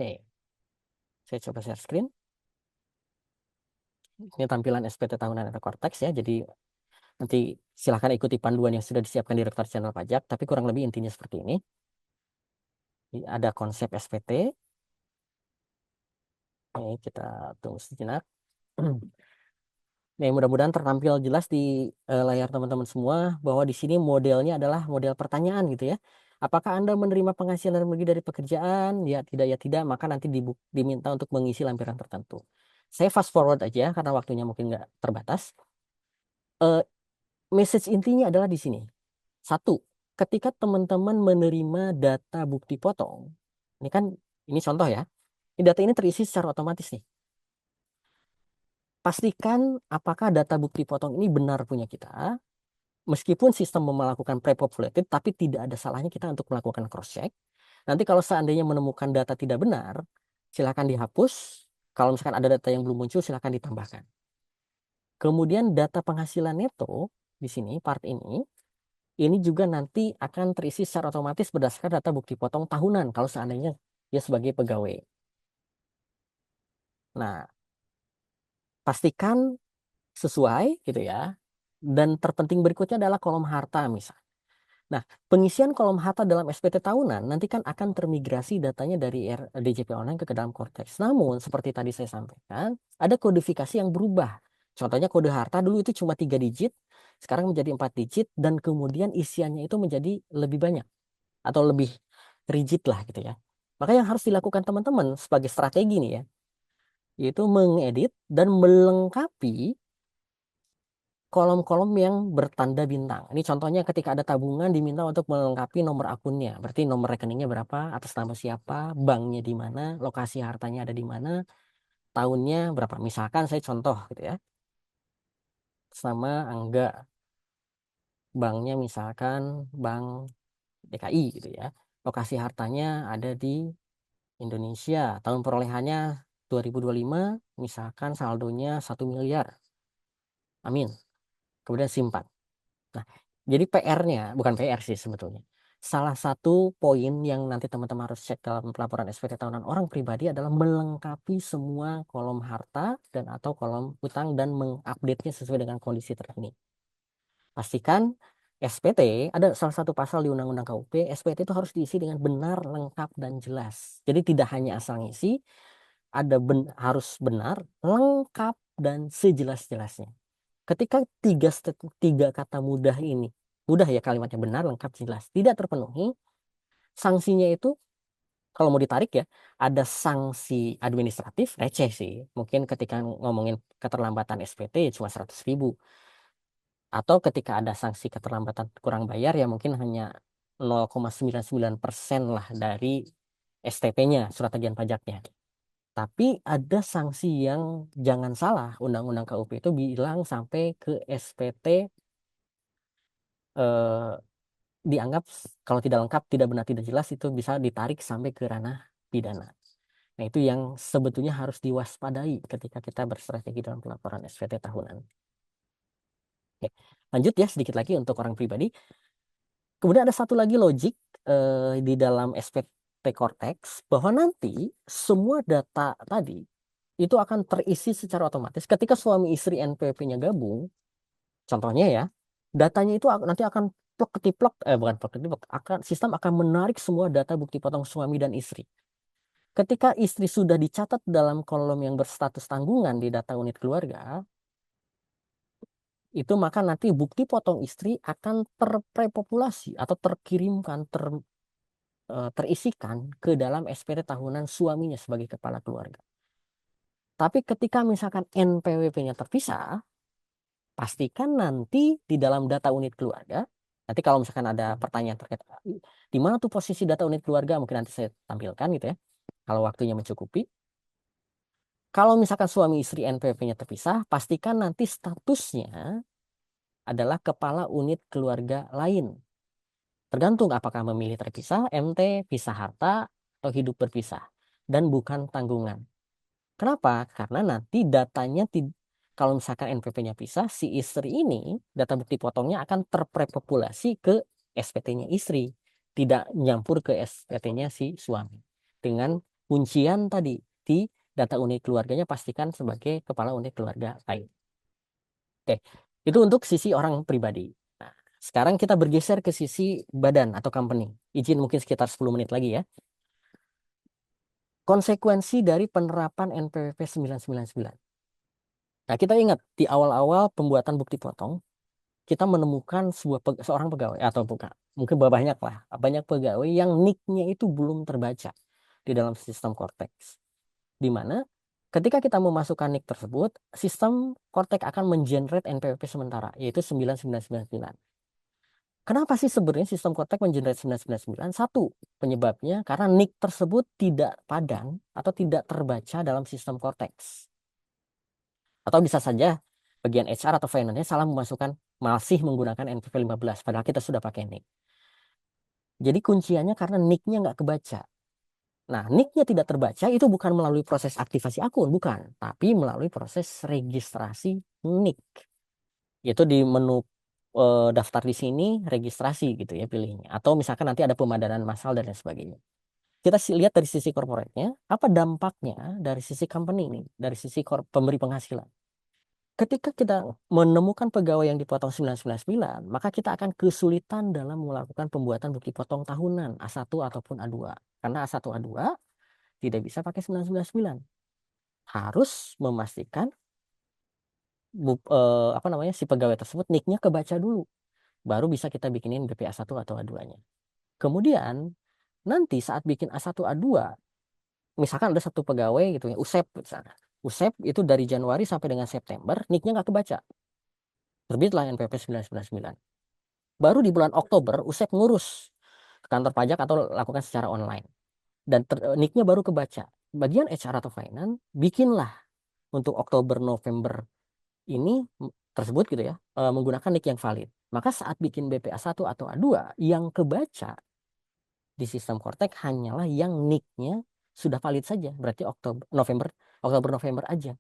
Oke, Saya coba share screen. Ini tampilan SPT tahunan atau Cortex ya. Jadi nanti silahkan ikuti panduan yang sudah disiapkan Direktorat Jenderal Pajak. Tapi kurang lebih intinya seperti ini. Ada konsep SPT. Ini kita tunggu sejenak. Nih, mudah-mudahan tertampil jelas di layar teman-teman semua bahwa di sini modelnya adalah model pertanyaan gitu ya. Apakah Anda menerima penghasilan lebih dari pekerjaan? Ya tidak, maka nanti diminta untuk mengisi lampiran tertentu. Saya fast forward aja karena waktunya mungkin nggak terbatas. Message intinya adalah di sini. Satu, ketika teman-teman menerima data bukti potong, ini contoh ya, data ini terisi secara otomatis nih. Pastikan apakah data bukti potong ini benar punya kita. Meskipun sistem melakukan pre-populated, tapi tidak ada salahnya kita untuk melakukan cross-check. Nanti kalau seandainya menemukan data tidak benar, silakan dihapus. Kalau misalkan ada data yang belum muncul, silakan ditambahkan. Kemudian data penghasilan neto di sini, part ini juga nanti akan terisi secara otomatis berdasarkan data bukti potong tahunan kalau seandainya dia sebagai pegawai. Nah, pastikan sesuai gitu ya. Dan terpenting berikutnya adalah kolom harta misalnya. Nah, pengisian kolom harta dalam SPT tahunan nanti kan akan termigrasi datanya dari DJP online ke dalam Cortex. Namun, seperti tadi saya sampaikan, ada kodifikasi yang berubah. Contohnya kode harta dulu itu cuma 3 digit, sekarang menjadi 4 digit, dan kemudian isiannya itu menjadi lebih banyak atau lebih rigid lah gitu ya. Maka yang harus dilakukan teman-teman sebagai strategi nih ya, yaitu mengedit dan melengkapi kolom-kolom yang bertanda bintang. Ini contohnya ketika ada tabungan diminta untuk melengkapi nomor akunnya. Berarti nomor rekeningnya berapa, atas nama siapa, banknya di mana, lokasi hartanya ada di mana, tahunnya berapa. Misalkan saya contoh gitu ya. Sama Angga, banknya misalkan Bank DKI gitu ya. Lokasi hartanya ada di Indonesia. Tahun perolehannya 2025, misalkan saldonya 1 miliar. Amin. Kemudian simpan. Nah, jadi PR-nya, bukan PR sih sebetulnya. Salah satu poin yang nanti teman-teman harus cek dalam pelaporan SPT tahunan orang pribadi adalah melengkapi semua kolom harta dan atau kolom utang dan mengupdate-nya sesuai dengan kondisi terkini. Pastikan SPT, ada salah satu pasal di Undang-Undang KUP, SPT itu harus diisi dengan benar, lengkap, dan jelas. Jadi tidak hanya asal ngisi, harus benar, lengkap, dan sejelas-jelasnya. Ketika tiga kata mudah ini, mudah ya kalimatnya, benar, lengkap, jelas, tidak terpenuhi, sanksinya itu kalau mau ditarik ya, ada sanksi administratif, receh sih. Mungkin ketika ngomongin keterlambatan SPT cuma 100.000. Atau ketika ada sanksi keterlambatan kurang bayar ya mungkin hanya 0,99% lah dari STP-nya, surat tagihan pajaknya. Tapi ada sanksi yang jangan salah, Undang-Undang KUP itu bilang sampai ke SPT dianggap kalau tidak lengkap, tidak benar, tidak jelas itu bisa ditarik sampai ke ranah pidana. Nah, itu yang sebetulnya harus diwaspadai ketika kita berstrategi dalam pelaporan SPT tahunan. Oke, lanjut ya sedikit lagi untuk orang pribadi. Kemudian ada satu lagi logik di dalam SPT Cortex bahwa nanti semua data tadi itu akan terisi secara otomatis ketika suami istri NPWP-nya gabung. Contohnya ya, datanya itu nanti akan plek ketiplek, bukan plek ketiplek, sistem akan menarik semua data bukti potong suami dan istri. Ketika istri sudah dicatat dalam kolom yang berstatus tanggungan di data unit keluarga, itu maka nanti bukti potong istri akan terprepopulasi atau terkirimkan, terisikan ke dalam SPT tahunan suaminya sebagai kepala keluarga. Tapi ketika misalkan NPWP-nya terpisah, pastikan nanti di dalam data unit keluarga, nanti kalau misalkan ada pertanyaan terkait di mana tuh posisi data unit keluarga, mungkin nanti saya tampilkan gitu ya, kalau waktunya mencukupi. Kalau misalkan suami istri NPWP-nya terpisah, pastikan nanti statusnya adalah kepala unit keluarga lain. Tergantung apakah memilih terpisah, MT, pisah harta, atau hidup berpisah, dan bukan tanggungan. Kenapa? Karena nanti datanya kalau misalkan NPP-nya pisah, si istri ini data bukti potongnya akan terprepopulasi ke SPT-nya istri, tidak nyampur ke SPT-nya si suami. Dengan kuncian tadi di data unit keluarganya pastikan sebagai kepala unit keluarga lain. Oke, itu untuk sisi orang pribadi. Nah, sekarang kita bergeser ke sisi badan atau company. Izin mungkin sekitar 10 menit lagi ya. Konsekuensi dari penerapan NPWP 999. Nah, kita ingat di awal-awal pembuatan bukti potong, kita menemukan seorang pegawai atau bukan, mungkin banyak pegawai yang NIK-nya itu belum terbaca di dalam sistem Cortex. Di mana ketika kita memasukkan NIK tersebut, sistem Cortex akan mengenerate NPWP sementara, yaitu 9999. Kenapa sih sebenarnya sistem Cortex mengenerate 999? Satu, penyebabnya karena NIK tersebut tidak padan atau tidak terbaca dalam sistem Cortex. Atau bisa saja bagian HR atau finance salah masih menggunakan NPWP 15, padahal kita sudah pakai NIK. Jadi kunciannya karena NIK-nya nggak kebaca. Nah, NIK-nya tidak terbaca itu bukan melalui proses aktivasi akun, bukan. Tapi melalui proses registrasi NIK. Yaitu di menu daftar di sini, registrasi gitu ya pilihnya. Atau misalkan nanti ada pemadanan massal dan lain sebagainya. Kita lihat dari sisi corporate-nya, apa dampaknya dari sisi company ini, dari sisi pemberi penghasilan. Ketika kita menemukan pegawai yang dipotong 999, maka kita akan kesulitan dalam melakukan pembuatan bukti potong tahunan A1 ataupun A2. Karena A1 A2 tidak bisa pakai 999. Harus memastikan si pegawai tersebut NIK-nya kebaca dulu. Baru bisa kita bikinin BPA 1 atau A2-nya. Kemudian nanti saat bikin A1 A2, misalkan ada satu pegawai gitu ya, USEP misalnya. USEP itu dari Januari sampai dengan September, NIK-nya nggak kebaca. Terbitlah NPWP 999. Baru di bulan Oktober, USEP ngurus ke kantor pajak atau lakukan secara online. Dan NIK-nya baru kebaca. Bagian HR atau finance, bikinlah untuk Oktober, November ini tersebut gitu ya, menggunakan NIK yang valid. Maka saat bikin BPA 1 atau A2, yang kebaca di sistem Cortex hanyalah yang NIK-nya sudah valid saja. Berarti Oktober-November aja.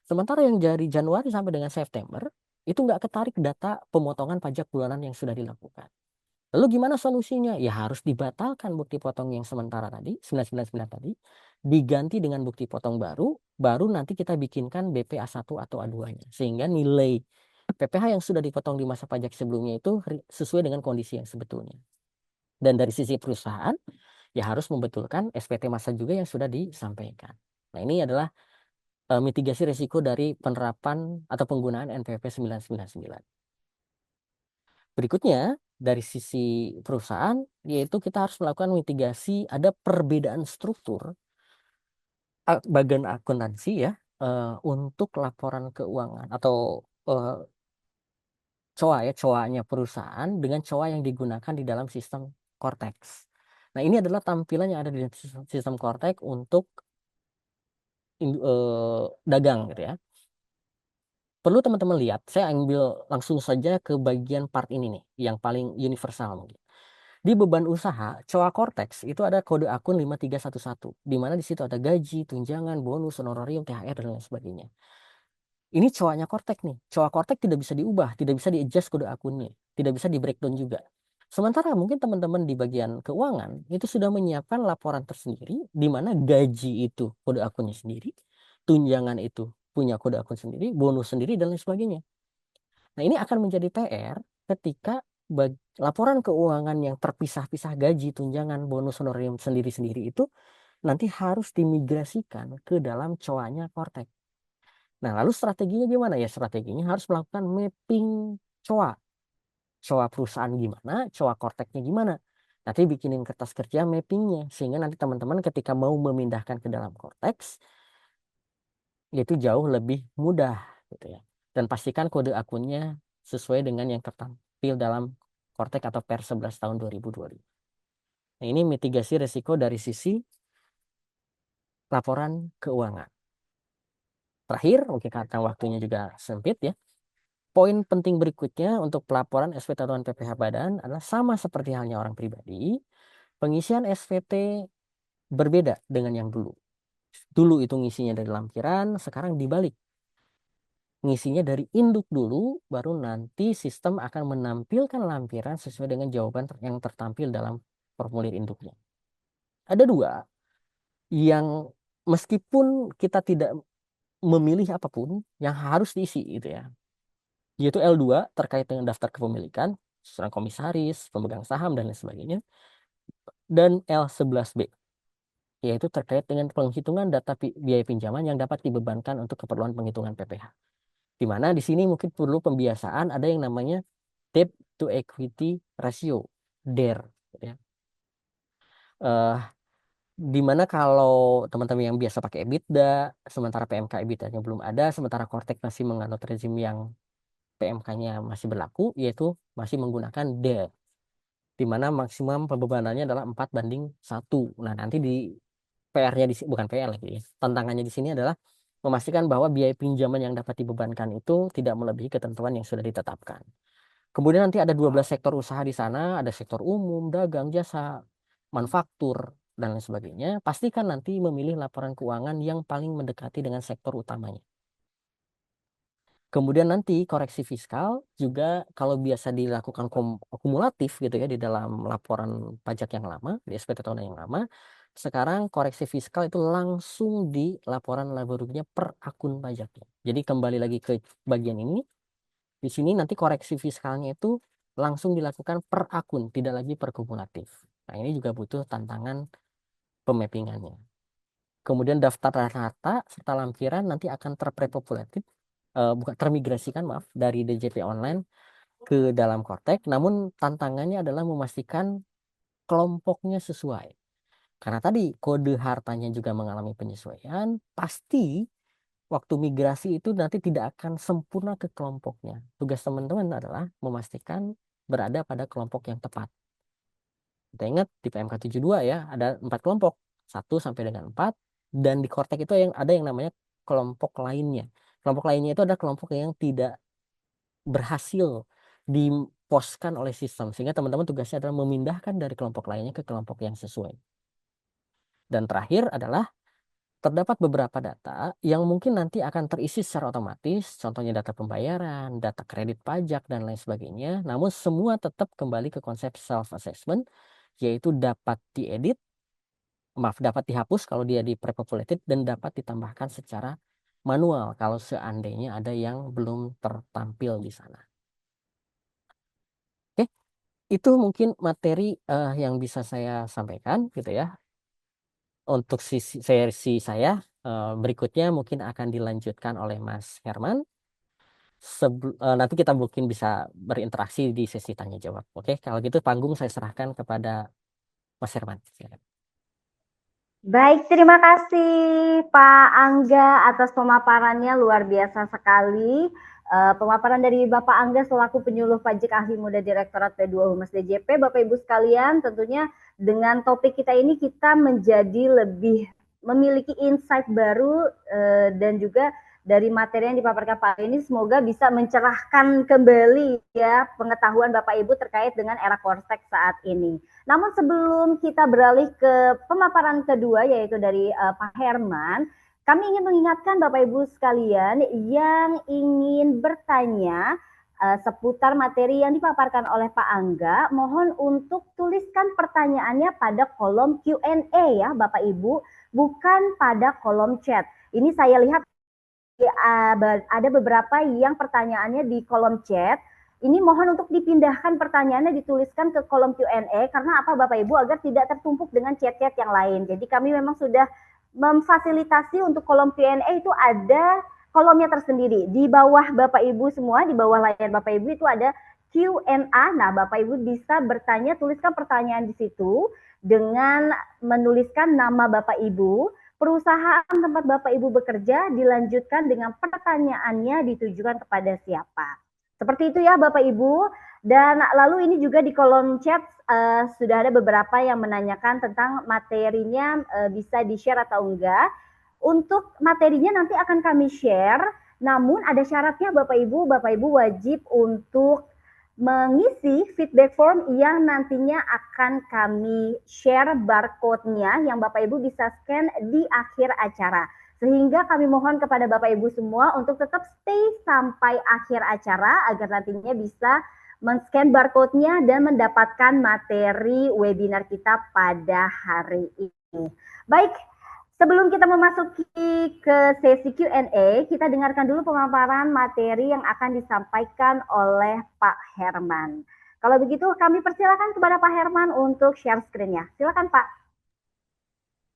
Sementara yang dari Januari sampai dengan September, itu nggak ketarik data pemotongan pajak bulanan yang sudah dilakukan. Lalu gimana solusinya? Ya harus dibatalkan bukti potong yang sementara tadi, 999 tadi, diganti dengan bukti potong baru nanti kita bikinkan BPA 1 atau A2-nya. Sehingga nilai PPh yang sudah dipotong di masa pajak sebelumnya itu sesuai dengan kondisi yang sebetulnya. Dan dari sisi perusahaan, ya harus membetulkan SPT masa juga yang sudah disampaikan. Nah, ini adalah mitigasi risiko dari penerapan atau penggunaan NPWP 999. Berikutnya, dari sisi perusahaan, yaitu kita harus melakukan mitigasi, ada perbedaan struktur bagian akuntansi ya, untuk laporan keuangan atau COA-nya perusahaan dengan COA yang digunakan di dalam sistem Cortex. Nah, ini adalah tampilan yang ada di sistem Cortex untuk dagang gitu ya. Perlu teman-teman lihat, saya ambil langsung saja ke bagian part ini nih, yang paling universal mungkin. Di beban usaha, COA Cortex itu ada kode akun 5311, di mana di situ ada gaji, tunjangan, bonus, honorarium, THR, dan lain sebagainya. Ini COA-nya Cortex nih. COA Cortex tidak bisa diubah, tidak bisa di-adjust kode akunnya, tidak bisa di-breakdown juga. Sementara mungkin teman-teman di bagian keuangan itu sudah menyiapkan laporan tersendiri, di mana gaji itu kode akunnya sendiri, tunjangan itu punya kode akun sendiri, bonus sendiri, dan lain sebagainya. Nah, ini akan menjadi PR ketika laporan keuangan yang terpisah-pisah gaji, tunjangan, bonus, honorarium sendiri-sendiri itu nanti harus dimigrasikan ke dalam COA-nya Cortex. Nah, lalu strateginya gimana ya? Strateginya harus melakukan mapping COA. COA perusahaan gimana, COA Cortex-nya gimana. Nanti bikinin kertas kerja mappingnya. Sehingga nanti teman-teman ketika mau memindahkan ke dalam Cortex, itu jauh lebih mudah gitu ya. Dan pastikan kode akunnya sesuai dengan yang tertampil dalam Cortex atau Per 11 tahun 2025. Nah, ini mitigasi risiko dari sisi laporan keuangan. Terakhir, mungkin karena waktunya juga sempit ya. Poin penting berikutnya untuk pelaporan SPT tahunan PPh badan adalah sama seperti halnya orang pribadi. Pengisian SPT berbeda dengan yang dulu. Dulu itu ngisinya dari lampiran, sekarang dibalik. Ngisinya dari induk dulu, baru nanti sistem akan menampilkan lampiran sesuai dengan jawaban yang tertampil dalam formulir induknya. Ada dua yang meskipun kita tidak memilih apapun yang harus diisi gitu ya, yaitu L2 terkait dengan daftar kepemilikan, surat komisaris, pemegang saham dan lain sebagainya, dan L11B yaitu terkait dengan penghitungan data biaya pinjaman yang dapat dibebankan untuk keperluan penghitungan PPh. Di mana di sini mungkin perlu pembiasaan ada yang namanya debt to equity ratio, DER gitu ya. Di mana kalau teman-teman yang biasa pakai EBITDA, sementara PMK EBITDA-nya belum ada, sementara Kortek masih menganut rezim yang PMK-nya masih berlaku, yaitu masih menggunakan DER, di mana maksimum pembebanannya adalah 4:1. Nah, nanti di PR-nya bukan PR lagi, tantangannya di sini adalah memastikan bahwa biaya pinjaman yang dapat dibebankan itu tidak melebihi ketentuan yang sudah ditetapkan. Kemudian nanti ada 12 sektor usaha di sana, ada sektor umum, dagang, jasa, manufaktur, dan lain sebagainya. Pastikan nanti memilih laporan keuangan yang paling mendekati dengan sektor utamanya. Kemudian nanti koreksi fiskal juga kalau biasa dilakukan kumulatif gitu ya di dalam laporan pajak yang lama, di SPT tahunan yang lama, sekarang koreksi fiskal itu langsung di laporan laba ruginya per akun pajaknya. Jadi kembali lagi ke bagian ini, di sini nanti koreksi fiskalnya itu langsung dilakukan per akun, tidak lagi per kumulatif. Nah, ini juga butuh tantangan pemappingannya. Kemudian daftar rata serta lampiran nanti akan bukan termigrasikan dari DJP online ke dalam Kortek. Namun tantangannya adalah memastikan kelompoknya sesuai. Karena tadi kode hartanya juga mengalami penyesuaian, pasti waktu migrasi itu nanti tidak akan sempurna ke kelompoknya. Tugas teman-teman adalah memastikan berada pada kelompok yang tepat. Kita ingat di PMK 72 ya, ada 4 kelompok, 1 sampai dengan 4, dan di Kortek itu ada yang namanya kelompok lainnya. Kelompok lainnya itu ada kelompok yang tidak berhasil diposkan oleh sistem, sehingga teman-teman tugasnya adalah memindahkan dari kelompok lainnya ke kelompok yang sesuai. Dan terakhir adalah terdapat beberapa data yang mungkin nanti akan terisi secara otomatis, contohnya data pembayaran, data kredit pajak, dan lain sebagainya. Namun semua tetap kembali ke konsep self-assessment, yaitu dapat dapat dihapus kalau dia di pre-populated, dan dapat ditambahkan secara manual kalau seandainya ada yang belum tertampil di sana. Oke, itu mungkin materi yang bisa saya sampaikan gitu ya. Untuk sesi saya berikutnya mungkin akan dilanjutkan oleh Mas Herman. Nanti kita mungkin bisa berinteraksi di sesi tanya jawab. Oke, kalau gitu panggung saya serahkan kepada Mas Herman. Baik, terima kasih Pak Angga atas pemaparannya, luar biasa sekali. Pemaparan dari Bapak Angga selaku penyuluh pajak ahli muda Direktorat P2 Humas DJP. Bapak Ibu sekalian, tentunya dengan topik kita ini kita menjadi lebih memiliki insight baru dan juga dari materi yang dipaparkan Pak ini semoga bisa mencerahkan kembali ya pengetahuan Bapak Ibu terkait dengan era Kortek saat ini. Namun sebelum kita beralih ke pemaparan kedua yaitu dari Pak Herman, kami ingin mengingatkan Bapak Ibu sekalian yang ingin bertanya seputar materi yang dipaparkan oleh Pak Angga, mohon untuk tuliskan pertanyaannya pada kolom Q&A ya Bapak Ibu, bukan pada kolom chat. Ini saya lihat ada beberapa yang pertanyaannya di kolom chat. Ini mohon untuk dipindahkan pertanyaannya, dituliskan ke kolom Q&A, karena apa Bapak Ibu, agar tidak tertumpuk dengan chat-chat yang lain. Jadi kami memang sudah memfasilitasi untuk kolom Q&A itu ada kolomnya tersendiri. Di bawah Bapak Ibu semua, di bawah layar Bapak Ibu itu ada Q&A. Nah, Bapak Ibu bisa bertanya, tuliskan pertanyaan di situ dengan menuliskan nama Bapak Ibu, perusahaan tempat Bapak Ibu bekerja, dilanjutkan dengan pertanyaannya ditujukan kepada siapa. Seperti itu ya Bapak Ibu. Dan lalu ini juga di kolom chat sudah ada beberapa yang menanyakan tentang materinya bisa di-share atau enggak. Untuk materinya nanti akan kami share, namun ada syaratnya Bapak Ibu wajib untuk mengisi feedback form yang nantinya akan kami share barcode-nya yang Bapak Ibu bisa scan di akhir acara. Sehingga kami mohon kepada Bapak Ibu semua untuk tetap stay sampai akhir acara agar nantinya bisa men-scan barcode-nya dan mendapatkan materi webinar kita pada hari ini. Baik, Sebelum kita memasuki ke sesi Q&A, kita dengarkan dulu pemaparan materi yang akan disampaikan oleh Pak Herman. Kalau begitu, kami persilakan kepada Pak Herman untuk share screen-nya. Silakan, Pak.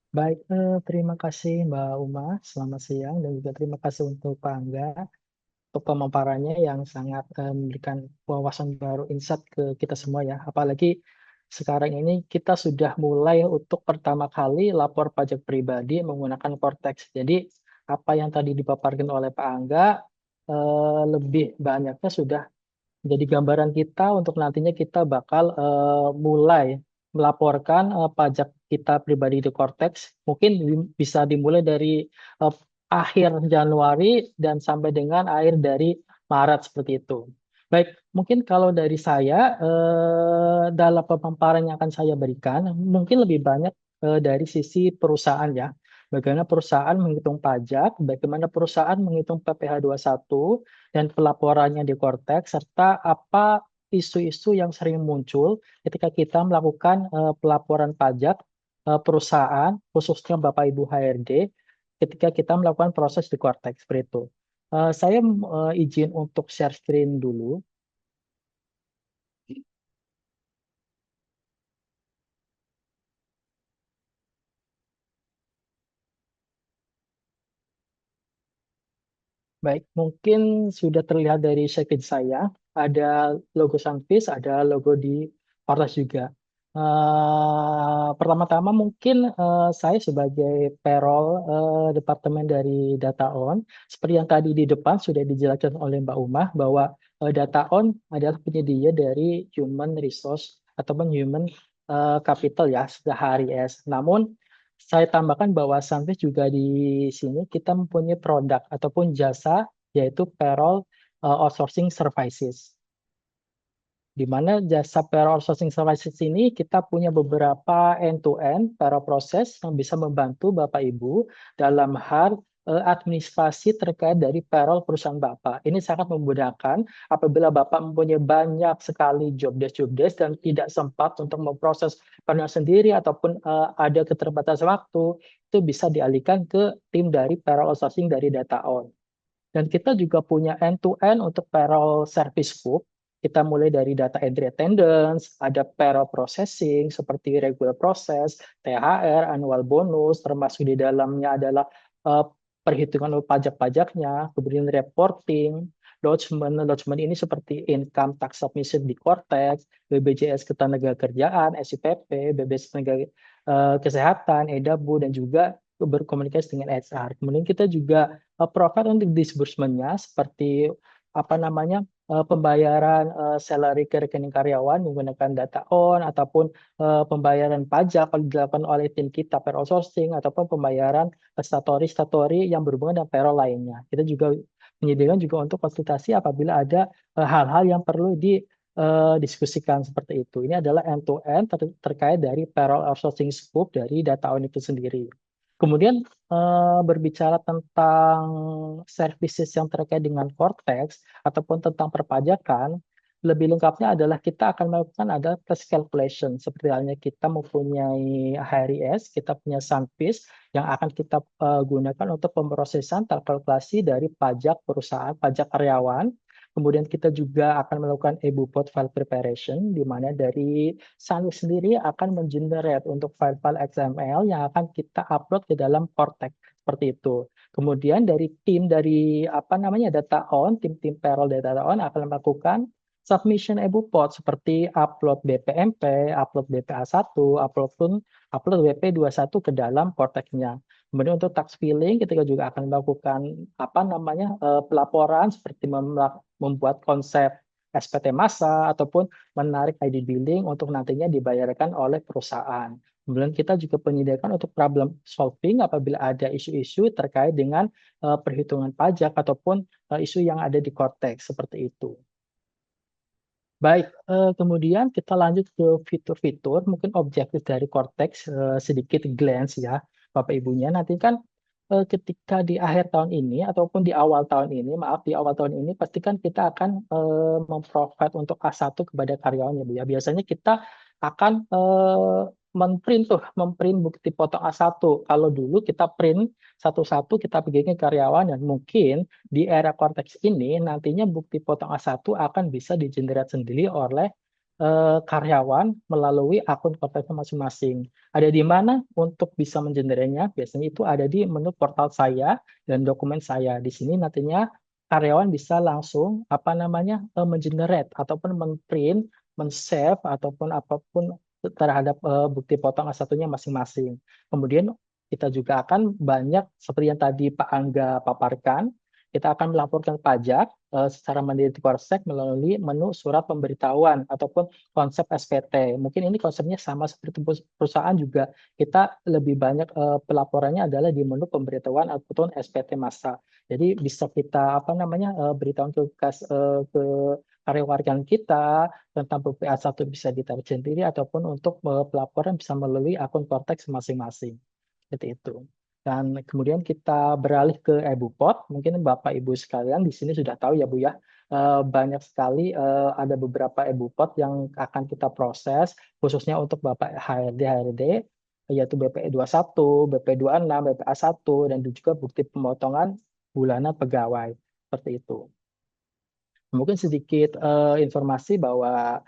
Baik, terima kasih Mbak Uma, selamat siang, dan juga terima kasih untuk Pak Angga untuk pemaparannya yang sangat memberikan wawasan baru, insight ke kita semua ya. Apalagi sekarang ini kita sudah mulai untuk pertama kali lapor pajak pribadi menggunakan Cortex. Jadi apa yang tadi dipaparkan oleh Pak Angga, lebih banyaknya sudah jadi gambaran kita untuk nantinya kita bakal mulai melaporkan pajak kita pribadi di Cortex. Mungkin bisa dimulai dari akhir Januari dan sampai dengan akhir dari Maret seperti itu. Baik, mungkin kalau dari saya dalam pemaparan yang akan saya berikan, mungkin lebih banyak dari sisi perusahaan ya. Bagaimana perusahaan menghitung pajak, bagaimana perusahaan menghitung PPh 21, dan pelaporannya di Cortex, serta apa isu-isu yang sering muncul ketika kita melakukan pelaporan pajak perusahaan, khususnya Bapak Ibu HRD, ketika kita melakukan proses di Cortex seperti itu. Saya izin untuk share screen dulu. Baik, mungkin sudah terlihat dari screen saya, ada logo Sunfish, ada logo di Cortex juga. Pertama-tama mungkin saya sebagai payroll departemen dari Data On, seperti yang tadi di depan sudah dijelaskan oleh Mbak Umah bahwa Data On adalah penyedia dari human resource ataupun human capital ya, HRIS. Namun saya tambahkan bahwa sampai juga di sini kita mempunyai produk ataupun jasa yaitu payroll outsourcing services. Di mana jasa payroll outsourcing services ini kita punya beberapa end-to-end payroll process yang bisa membantu Bapak Ibu dalam hal administrasi terkait dari payroll perusahaan Bapak. Ini sangat memudahkan apabila Bapak mempunyai banyak sekali job desk dan tidak sempat untuk memproses payroll sendiri ataupun ada keterbatasan waktu, itu bisa dialihkan ke tim dari payroll outsourcing dari Data On. Dan kita juga punya end-to-end untuk payroll service scope. Kita mulai dari data entry attendance, ada payroll processing seperti regular process, THR, annual bonus, termasuk di dalamnya adalah perhitungan pajak-pajaknya, kemudian reporting, lodgement. Lodgement ini seperti income tax submission di Cortex, BPJS Ketenagakerjaan, SIPP, BPJS Tenaga Kesehatan, EDABU, dan juga berkomunikasi dengan HR. Kemudian kita juga provide untuk disbursement-nya seperti apa namanya pembayaran salary ke rekening karyawan menggunakan Data On ataupun pembayaran pajak kalau dilakukan oleh tim kita payroll outsourcing ataupun pembayaran statori yang berhubungan dengan payroll lainnya. Kita juga menyediakan juga untuk konsultasi apabila ada hal-hal yang perlu diskusikan seperti itu. Ini adalah end-to-end terkait dari payroll outsourcing scope dari Data On itu sendiri. Kemudian berbicara tentang services yang terkait dengan Cortex ataupun tentang perpajakan, lebih lengkapnya adalah kita akan melakukan ada tax calculation. Seperti halnya kita mempunyai HRIS, kita punya Sunfish yang akan kita gunakan untuk pemrosesan kalkulasi dari pajak perusahaan, pajak karyawan. Kemudian kita juga akan melakukan EBUPOT file preparation, di mana dari Sunfish sendiri akan mengenerate untuk file-file XML yang akan kita upload ke dalam Cortex seperti itu. Kemudian dari tim dari apa namanya Data On, tim payroll Data On akan melakukan submission EBUPOT seperti upload BPMP, upload BPA1, upload WP21 ke dalam Cortex-nya. Kemudian untuk tax filing kita juga akan melakukan apa namanya pelaporan seperti membuat konsep SPT massa ataupun menarik ID billing untuk nantinya dibayarkan oleh perusahaan. Kemudian kita juga menyediakan untuk problem solving apabila ada isu-isu terkait dengan perhitungan pajak ataupun isu yang ada di Cortex seperti itu. Baik, kemudian kita lanjut ke fitur-fitur, mungkin objektif dari Cortex sedikit glance ya, Bapak Ibunya. Nanti kan ketika di akhir tahun ini ataupun di awal tahun ini, maaf di awal tahun ini, pastikan kita akan memprovide untuk A1 kepada karyawan ya Bu ya. Biasanya kita akan memprint bukti potong A1. Kalau dulu kita print satu-satu kita pergi ke karyawan, dan mungkin di era konteks ini nantinya bukti potong A1 akan bisa di-generate sendiri oleh karyawan melalui akun konteksnya masing-masing. Ada di mana untuk bisa mengenerate-nya? Biasanya itu ada di menu portal saya dan dokumen saya. Di sini nantinya karyawan bisa langsung mengenerate ataupun men-print, men-save ataupun apapun terhadap bukti potong A1-nya masing-masing. Kemudian kita juga akan banyak seperti yang tadi Pak Angga paparkan, kita akan melaporkan pajak secara mandiri di Korsek melalui menu surat pemberitahuan ataupun konsep SPT. Mungkin ini konsepnya sama seperti perusahaan juga. Kita lebih banyak pelaporannya adalah di menu pemberitahuan ataupun SPT massa. Jadi bisa kita beritahuan ke karyawan kita tentang BPA1 bisa ditarik sendiri ataupun untuk pelaporan bisa melalui akun konteks masing-masing. Seperti itu. Dan kemudian kita beralih ke EBUPOT. Mungkin Bapak Ibu sekalian di sini sudah tahu ya Bu ya, banyak sekali ada beberapa EBUPOT yang akan kita proses khususnya untuk Bapak HRD, yaitu BP21, BP26, BPA1, dan juga bukti pemotongan bulanan pegawai. Seperti itu. Mungkin sedikit informasi bahwa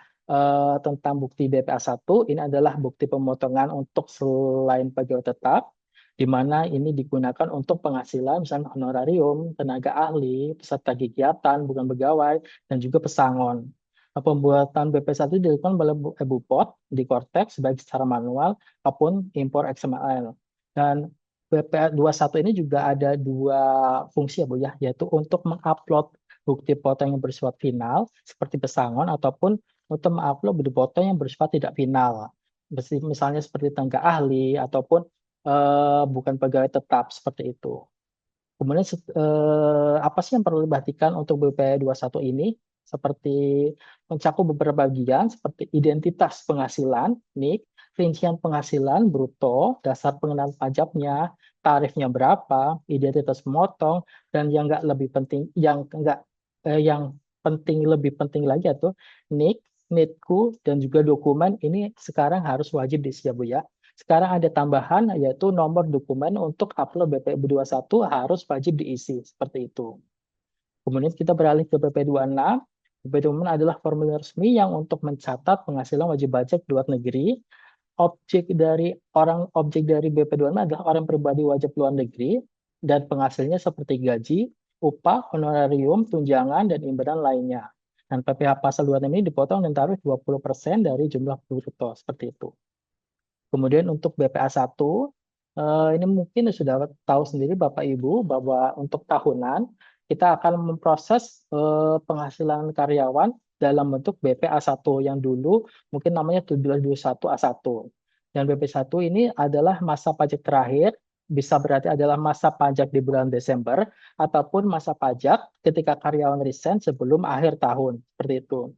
tentang bukti BPA1 ini adalah bukti pemotongan untuk selain pegawai tetap, di mana ini digunakan untuk penghasilan misalnya honorarium, tenaga ahli, peserta kegiatan, bukan pegawai, dan juga pesangon. Pembuatan BP1 dilakukan oleh EBUPOT di Cortex baik secara manual maupun impor XML. Dan BP21 ini juga ada dua fungsi ya Bu ya, yaitu untuk mengupload bukti potong yang bersifat final seperti pesangon ataupun untuk mengupload bukti potong yang bersifat tidak final. Misalnya seperti tenaga ahli ataupun bukan pegawai tetap seperti itu. Kemudian apa sih yang perlu diperhatikan untuk BP21 ini? Seperti mencakup beberapa bagian seperti identitas penghasilan, NIK, rincian penghasilan bruto, dasar pengenaan pajaknya, tarifnya berapa, identitas pemotong, dan yang enggak lebih penting, yang lebih penting lagi itu NIK, NITku, dan juga dokumen ini sekarang harus wajib diisi ya Bu ya. Sekarang ada tambahan yaitu nomor dokumen untuk upload BP21 harus wajib diisi seperti itu. Kemudian kita beralih ke BP26. BP26 adalah formulir resmi yang untuk mencatat penghasilan wajib pajak di luar negeri. Objek dari BP26 adalah orang pribadi wajib luar negeri dan penghasilnya seperti gaji, upah, honorarium, tunjangan, dan imbalan lainnya. Dan PPh pasal 26 ini dipotong dan taruh 20% dari jumlah bruto, seperti itu. Kemudian untuk BPA1, ini mungkin sudah tahu sendiri Bapak Ibu bahwa untuk tahunan kita akan memproses penghasilan karyawan dalam bentuk BPA1 yang dulu mungkin namanya 1721 A1. Dan BP1 ini adalah masa pajak terakhir, bisa berarti adalah masa pajak di bulan Desember ataupun masa pajak ketika karyawan resign sebelum akhir tahun, seperti itu.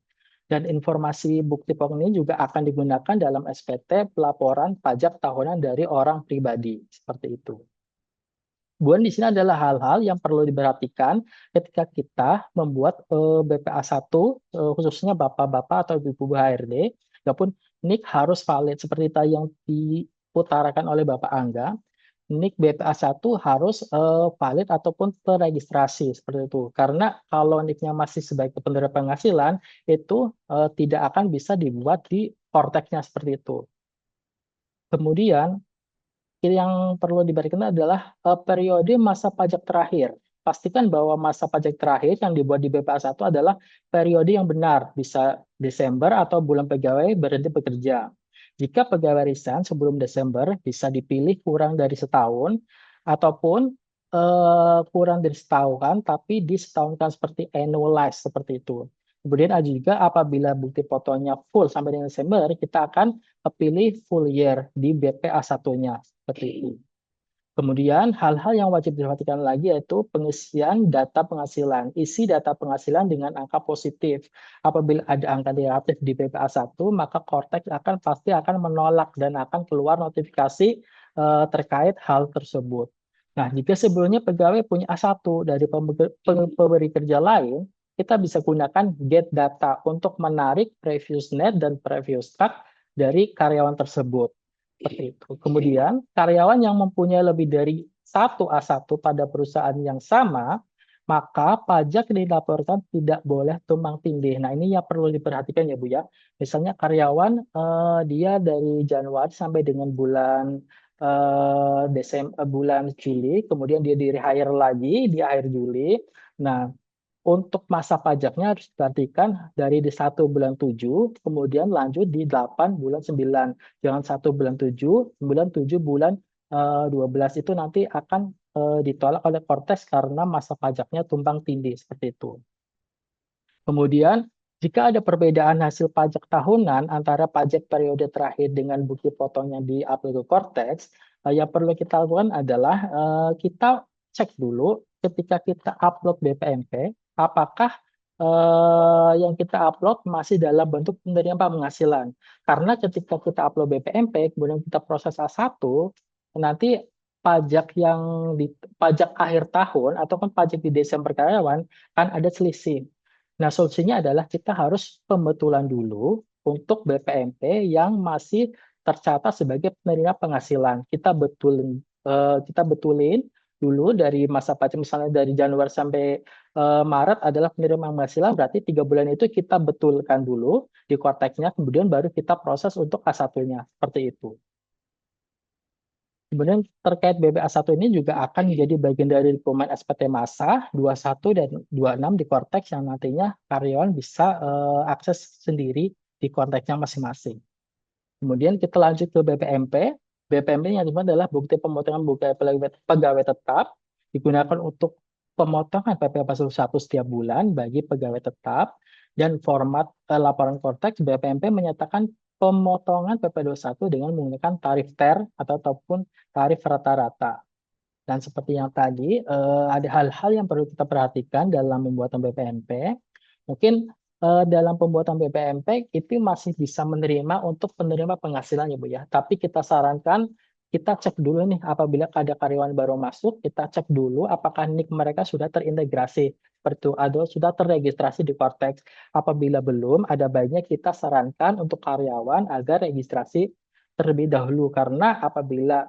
Dan informasi bukti potong ini juga akan digunakan dalam SPT pelaporan pajak tahunan dari orang pribadi, seperti itu. Kemudian di sini adalah hal-hal yang perlu diperhatikan ketika kita membuat BPA1, khususnya bapak-bapak atau ibu-ibu HRD, walaupun NIK harus valid seperti tadi yang diputarakan oleh Bapak Angga. NIK BPA1 harus valid ataupun terregistrasi seperti itu. Karena kalau NIK-nya masih sebagai penerima penghasilan, itu tidak akan bisa dibuat di Cortex-nya seperti itu. Kemudian yang perlu diperhatikan adalah periode masa pajak terakhir. Pastikan bahwa masa pajak terakhir yang dibuat di BPA1 adalah periode yang benar, bisa Desember atau bulan pegawai berhenti bekerja. Jika pegawai resign sebelum Desember, bisa dipilih kurang dari setahun, ataupun kurang dari setahun, tapi disetahunkan seperti annualized, seperti itu. Kemudian ada juga apabila bukti potongnya full sampai dengan Desember, kita akan pilih full year di BPA1-nya. Seperti itu. Kemudian hal-hal yang wajib diperhatikan lagi yaitu pengisian data penghasilan. Isi data penghasilan dengan angka positif. Apabila ada angka negatif di BPA1, maka Cortex pasti akan menolak dan akan keluar notifikasi terkait hal tersebut. Nah, jika sebelumnya pegawai punya A1 dari pemberi kerja lain, kita bisa gunakan get data untuk menarik previous net dan previous tax dari karyawan tersebut. Seperti itu. Kemudian, karyawan yang mempunyai lebih dari satu A1 pada perusahaan yang sama, maka pajak yang dilaporkan tidak boleh tumpang tindih. Nah, ini yang perlu diperhatikan ya Bu ya. Misalnya karyawan dia dari Januari sampai dengan bulan bulan Juli, kemudian dia di rehire lagi di akhir Juli. Nah, untuk masa pajaknya harus diperhatikan dari di 1 bulan 7, kemudian lanjut di 8 bulan 9. Jangan 1 bulan 7, 9, 7 bulan 12 itu nanti akan ditolak oleh Kortex karena masa pajaknya tumpang tindih seperti itu. Kemudian, jika ada perbedaan hasil pajak tahunan antara pajak periode terakhir dengan bukti potong yang di-upload ke Cortex, yang perlu kita lakukan adalah kita cek dulu ketika kita upload BPMP, apakah yang kita upload masih dalam bentuk penerima penghasilan. Karena ketika kita upload BPMP, kemudian kita proses A1, nanti pajak akhir tahun ataupun pajak di Desember karyawan kan ada selisih. Nah, solusinya adalah kita harus pembetulan dulu untuk BPMP yang masih tercatat sebagai penerima penghasilan. Kita betulin dulu dari masa pajak, misalnya dari Januari sampai Maret adalah penerima penghasilan, berarti 3 bulan itu kita betulkan dulu di Cortex-nya, kemudian baru kita proses untuk A1-nya, seperti itu. Kemudian terkait BPA1 ini juga akan menjadi bagian dari dokumen SPT masa 21 dan 26 di Cortex yang nantinya karyawan bisa akses sendiri di Cortex-nya masing-masing. Kemudian kita lanjut ke BPMP. BPMP yang dimana adalah bukti pemotongan pegawai tetap digunakan untuk pemotongan PPh pasal 1 setiap bulan bagi pegawai tetap, dan format laporan Cortex BPMP menyatakan pemotongan PP21 dengan menggunakan tarif TER ataupun tarif rata-rata. Dan seperti yang tadi, ada hal-hal yang perlu kita perhatikan dalam pembuatan BPMP. Mungkin dalam pembuatan BPMP itu masih bisa menerima untuk penerima penghasilan ya Bu ya. Tapi kita sarankan kita cek dulu nih, apabila ada karyawan baru masuk, kita cek dulu apakah NIK mereka sudah terintegrasi seperti itu, atau sudah terregistrasi di Cortex. Apabila belum, ada baiknya kita sarankan untuk karyawan agar registrasi terlebih dahulu, karena apabila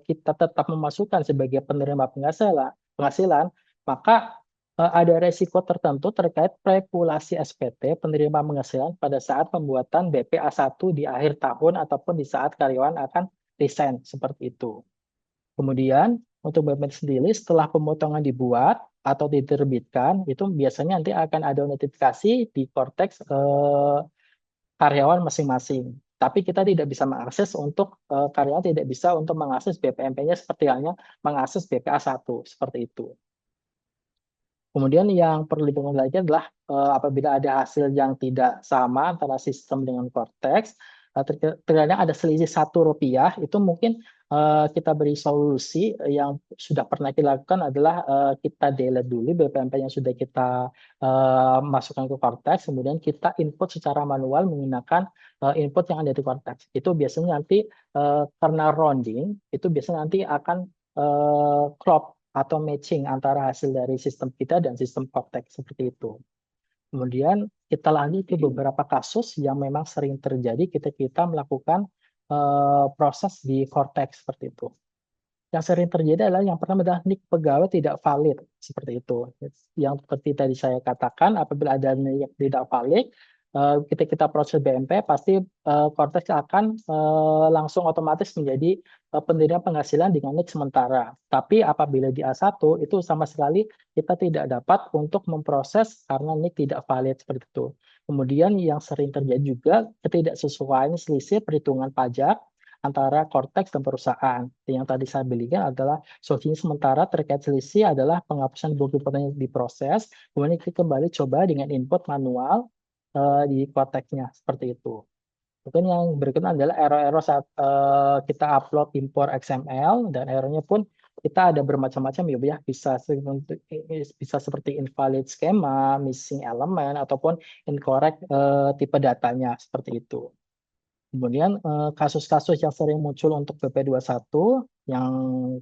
kita tetap memasukkan sebagai penerima penghasilan, maka ada resiko tertentu terkait prekulasi SPT penerima penghasilan pada saat pembuatan BPA1 di akhir tahun ataupun di saat karyawan akan resign, seperti itu. Kemudian untuk BPMP sendiri setelah pemotongan dibuat atau diterbitkan, itu biasanya nanti akan ada notifikasi di Cortex karyawan masing-masing. Tapi kita tidak bisa mengakses untuk karyawan tidak bisa untuk mengakses BPMP-nya seperti halnya mengakses BPA1 seperti itu. Kemudian yang perlu diperhatikan lagi adalah apabila ada hasil yang tidak sama antara sistem dengan Cortex, terkadang ada selisih Rp1, itu mungkin kita beri solusi yang sudah pernah kita lakukan adalah kita delete dulu BPMP yang sudah kita masukkan ke Cortex, kemudian kita input secara manual menggunakan input yang ada di Cortex. Itu biasanya nanti karena rounding, itu biasanya nanti akan crop atau matching antara hasil dari sistem kita dan sistem Cortex seperti itu. Kemudian kita lanjut ke beberapa kasus yang memang sering terjadi ketika kita melakukan proses di Cortex seperti itu. Yang sering terjadi adalah yang pertama adalah NIK pegawai tidak valid seperti itu. Yang seperti tadi saya katakan, apabila ada NIK tidak valid, kita proses BMP pasti Cortex akan langsung otomatis menjadi penerima penghasilan dengan NIK sementara. Tapi apabila di A1 itu sama sekali kita tidak dapat untuk memproses karena NIK tidak valid seperti itu. Kemudian yang sering terjadi juga ketidaksesuaian selisih perhitungan pajak antara Cortex dan perusahaan. Yang tadi saya belikan adalah solusi sementara terkait selisih adalah penghapusan bukti potong yang diproses, kemudian kita kembali coba dengan input manual di Cortex-nya seperti itu. Mungkin yang berikutnya adalah error-error saat kita upload impor XML, dan errornya pun kita ada bermacam-macam ya, bisa seperti invalid skema, missing element, ataupun incorrect tipe datanya seperti itu. Kemudian kasus-kasus yang sering muncul untuk BP21 yang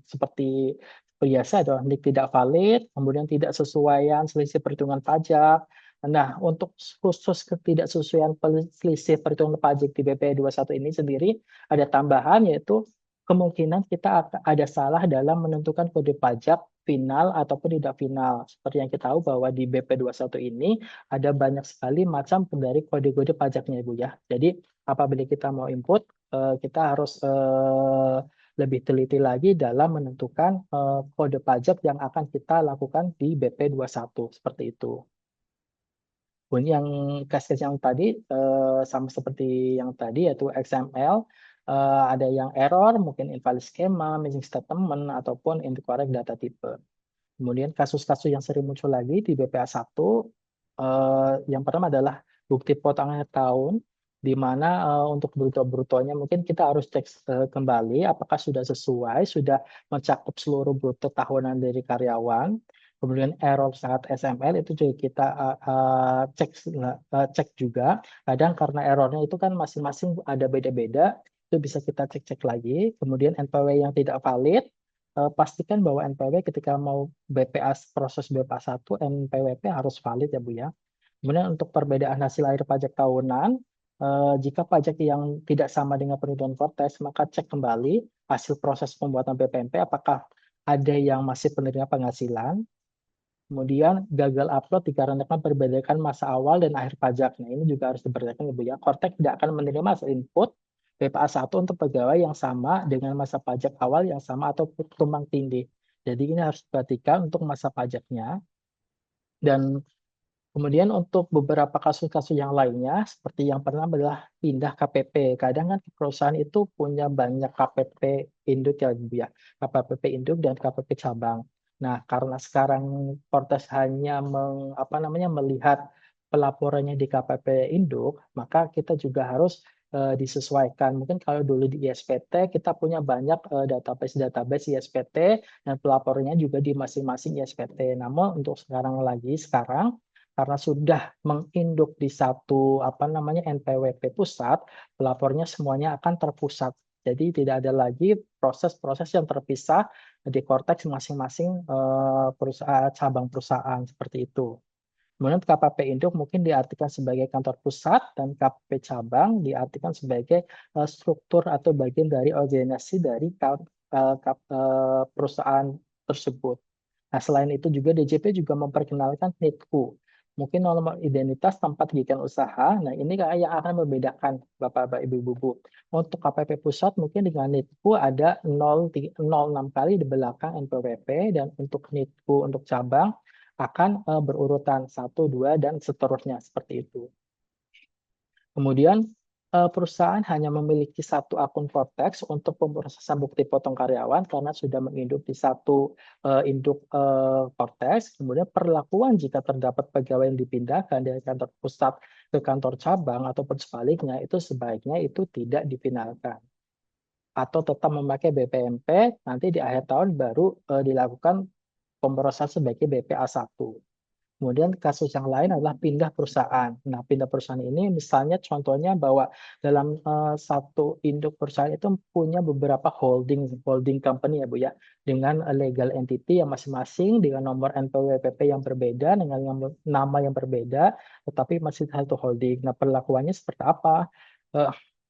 seperti biasa adalah NIK tidak valid, kemudian tidak sesuaian selisih perhitungan pajak, Nah, untuk khusus ketidaksesuaian selisih perhitungan pajak di BP 21 ini sendiri ada tambahan, yaitu kemungkinan kita ada salah dalam menentukan kode pajak final ataupun tidak final. Seperti yang kita tahu bahwa di BP 21 ini ada banyak sekali macam dari kode-kode pajaknya, Ibu ya. Jadi apabila kita mau input, kita harus lebih teliti lagi dalam menentukan kode pajak yang akan kita lakukan di BP 21 seperti itu. Pun yang case-case yang tadi sama seperti yang tadi, yaitu XML, ada yang error, mungkin invalid schema, missing statement, ataupun incorrect data type. Kemudian kasus-kasus yang sering muncul lagi di BPA 1, yang pertama adalah bukti potong akhir tahun, di mana untuk bruto-brutonya mungkin kita harus cek kembali apakah sudah sesuai, sudah mencakup seluruh bruto tahunan dari karyawan. Kemudian error saat SML itu juga kita cek juga. Kadang karena errornya itu kan masing-masing ada beda-beda, itu bisa kita cek-cek lagi. Kemudian NPW yang tidak valid, pastikan bahwa NPW ketika mau BPA proses BPA 1, NPWP harus valid ya Bu ya. Kemudian untuk perbedaan hasil akhir pajak tahunan, jika pajak yang tidak sama dengan perhitungan Cortex, maka cek kembali hasil proses pembuatan BPMP apakah ada yang masih penerima penghasilan. Kemudian gagal upload dikarenakan perbedaan masa awal dan akhir pajak. Nah, ini juga harus diperhatikan Ibu ya. Cortex tidak akan menerima hasil input BPA 1 untuk pegawai yang sama dengan masa pajak awal yang sama atau tumbang tindih. Jadi ini harus diperhatikan untuk masa pajaknya. Dan kemudian untuk beberapa kasus-kasus yang lainnya, seperti yang pertama adalah pindah KPP. Kadang kan perusahaan itu punya banyak KPP induk ya, Bu ya. KPP induk dan KPP cabang. Nah, karena sekarang Portes hanya melihat pelaporannya di KPP induk, maka kita juga harus disesuaikan. Mungkin kalau dulu di ISPT kita punya banyak database ISPT dan pelaporannya juga di masing-masing ISPT. Namun untuk sekarang karena sudah menginduk di satu NPWP pusat, pelapornya semuanya akan terpusat. Jadi tidak ada lagi proses-proses yang terpisah di Cortex masing-masing cabang perusahaan seperti itu. Kemudian KPP induk mungkin diartikan sebagai kantor pusat dan KPP cabang diartikan sebagai struktur atau bagian dari organisasi dari perusahaan tersebut. Nah, selain itu juga DJP juga memperkenalkan NITKU. Mungkin nomor identitas tempat kegiatan usaha. Nah, ini yang akan membedakan Bapak-Bapak, Ibu-Ibu. Untuk KPP pusat mungkin dengan NITKU ada 06 kali di belakang NPWP, dan untuk NITKU untuk cabang akan berurutan 1, 2, dan seterusnya seperti itu. Kemudian perusahaan hanya memiliki satu akun Cortex untuk pemrosesan bukti potong karyawan karena sudah menginduk di satu induk Cortex. Kemudian perlakuan jika terdapat pegawai yang dipindahkan dari kantor pusat ke kantor cabang ataupun sebaliknya, itu sebaiknya itu tidak difinalkan. Atau tetap memakai BPMP, nanti di akhir tahun baru dilakukan pemrosesan sebagai BPA 1. Kemudian kasus yang lain adalah pindah perusahaan. Nah, pindah perusahaan ini misalnya contohnya bahwa dalam satu induk perusahaan itu punya beberapa holding company ya Bu ya, dengan legal entity yang masing-masing dengan nomor NPWP yang berbeda, dengan nama yang berbeda, tetapi masih satu holding. Nah, perlakuannya seperti apa?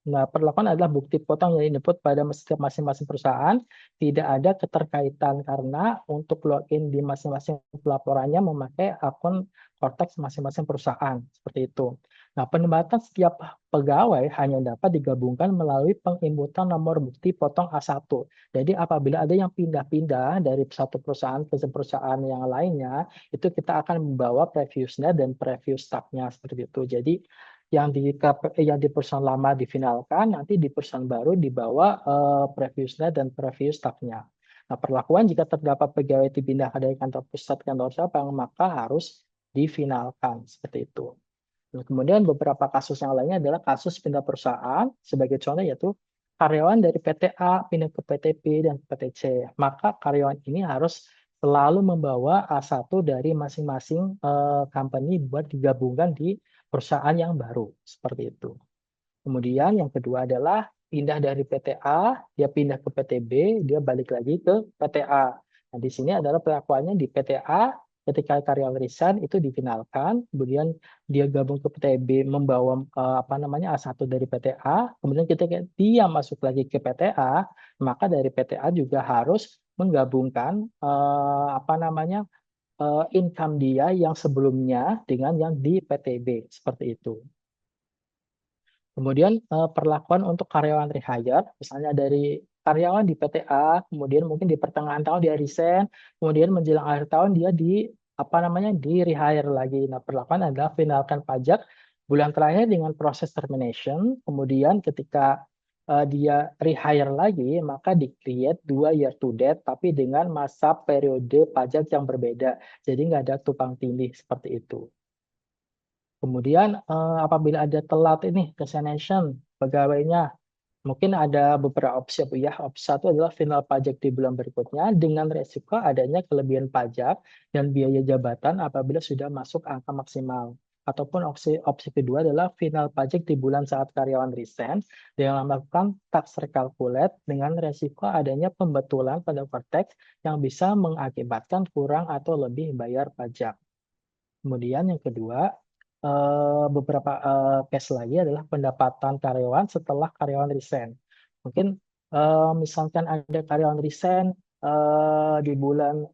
Nah, perlakuan adalah bukti potong yang input pada masing-masing perusahaan tidak ada keterkaitan karena untuk login di masing-masing pelaporannya memakai akun Cortex masing-masing perusahaan seperti itu. Nah, penempatan setiap pegawai hanya dapat digabungkan melalui penginputan nomor bukti potong A1. Jadi apabila ada yang pindah-pindah dari satu perusahaan ke perusahaan yang lainnya, itu kita akan membawa previous-nya dan previous start-nya seperti itu. Jadi yang di perusahaan lama difinalkan, nanti di perusahaan baru dibawa previous-nya dan previous staff-nya. Nah, perlakuan jika terdapat pegawai dipindahkan dari kantor pusat ke kantor cabang, maka harus difinalkan seperti itu. Nah, kemudian beberapa kasus yang lainnya adalah kasus pindah perusahaan, sebagai contoh yaitu karyawan dari PT A pindah ke PT B dan PT C. Maka karyawan ini harus selalu membawa A1 dari masing-masing company buat digabungkan di perusahaan yang baru, seperti itu. Kemudian yang kedua adalah pindah dari PT A, dia pindah ke PT B, dia balik lagi ke PT A. Nah, di sini adalah pengakuannya di PT A, Ketika karyawan resign itu difinalkan, kemudian dia gabung ke PTB membawa A1 dari PTA, kemudian ketika dia masuk lagi ke PTA, maka dari PTA juga harus menggabungkan income dia yang sebelumnya dengan yang di PTB seperti itu. Kemudian perlakuan untuk karyawan rehire, misalnya dari karyawan di PTA, kemudian mungkin di pertengahan tahun dia resign, kemudian menjelang akhir tahun dia di rehire lagi. Nah, perlakuan adalah finalkan pajak bulan terakhir dengan proses termination, kemudian ketika dia rehire lagi, maka di-create 2 year to date, tapi dengan masa periode pajak yang berbeda. Jadi nggak ada tumpang tindih seperti itu. Kemudian apabila ada telat ini resignation pegawainya, mungkin ada beberapa opsi ya. Opsi satu adalah final pajak di bulan berikutnya dengan resiko adanya kelebihan pajak dan biaya jabatan apabila sudah masuk angka maksimal. Ataupun opsi kedua adalah final pajak di bulan saat karyawan resign dengan melakukan tax recalculate dengan resiko adanya pembetulan pada korteks yang bisa mengakibatkan kurang atau lebih bayar pajak. Kemudian yang kedua, beberapa case lagi adalah pendapatan karyawan setelah karyawan resign. Mungkin misalkan ada karyawan resign di bulan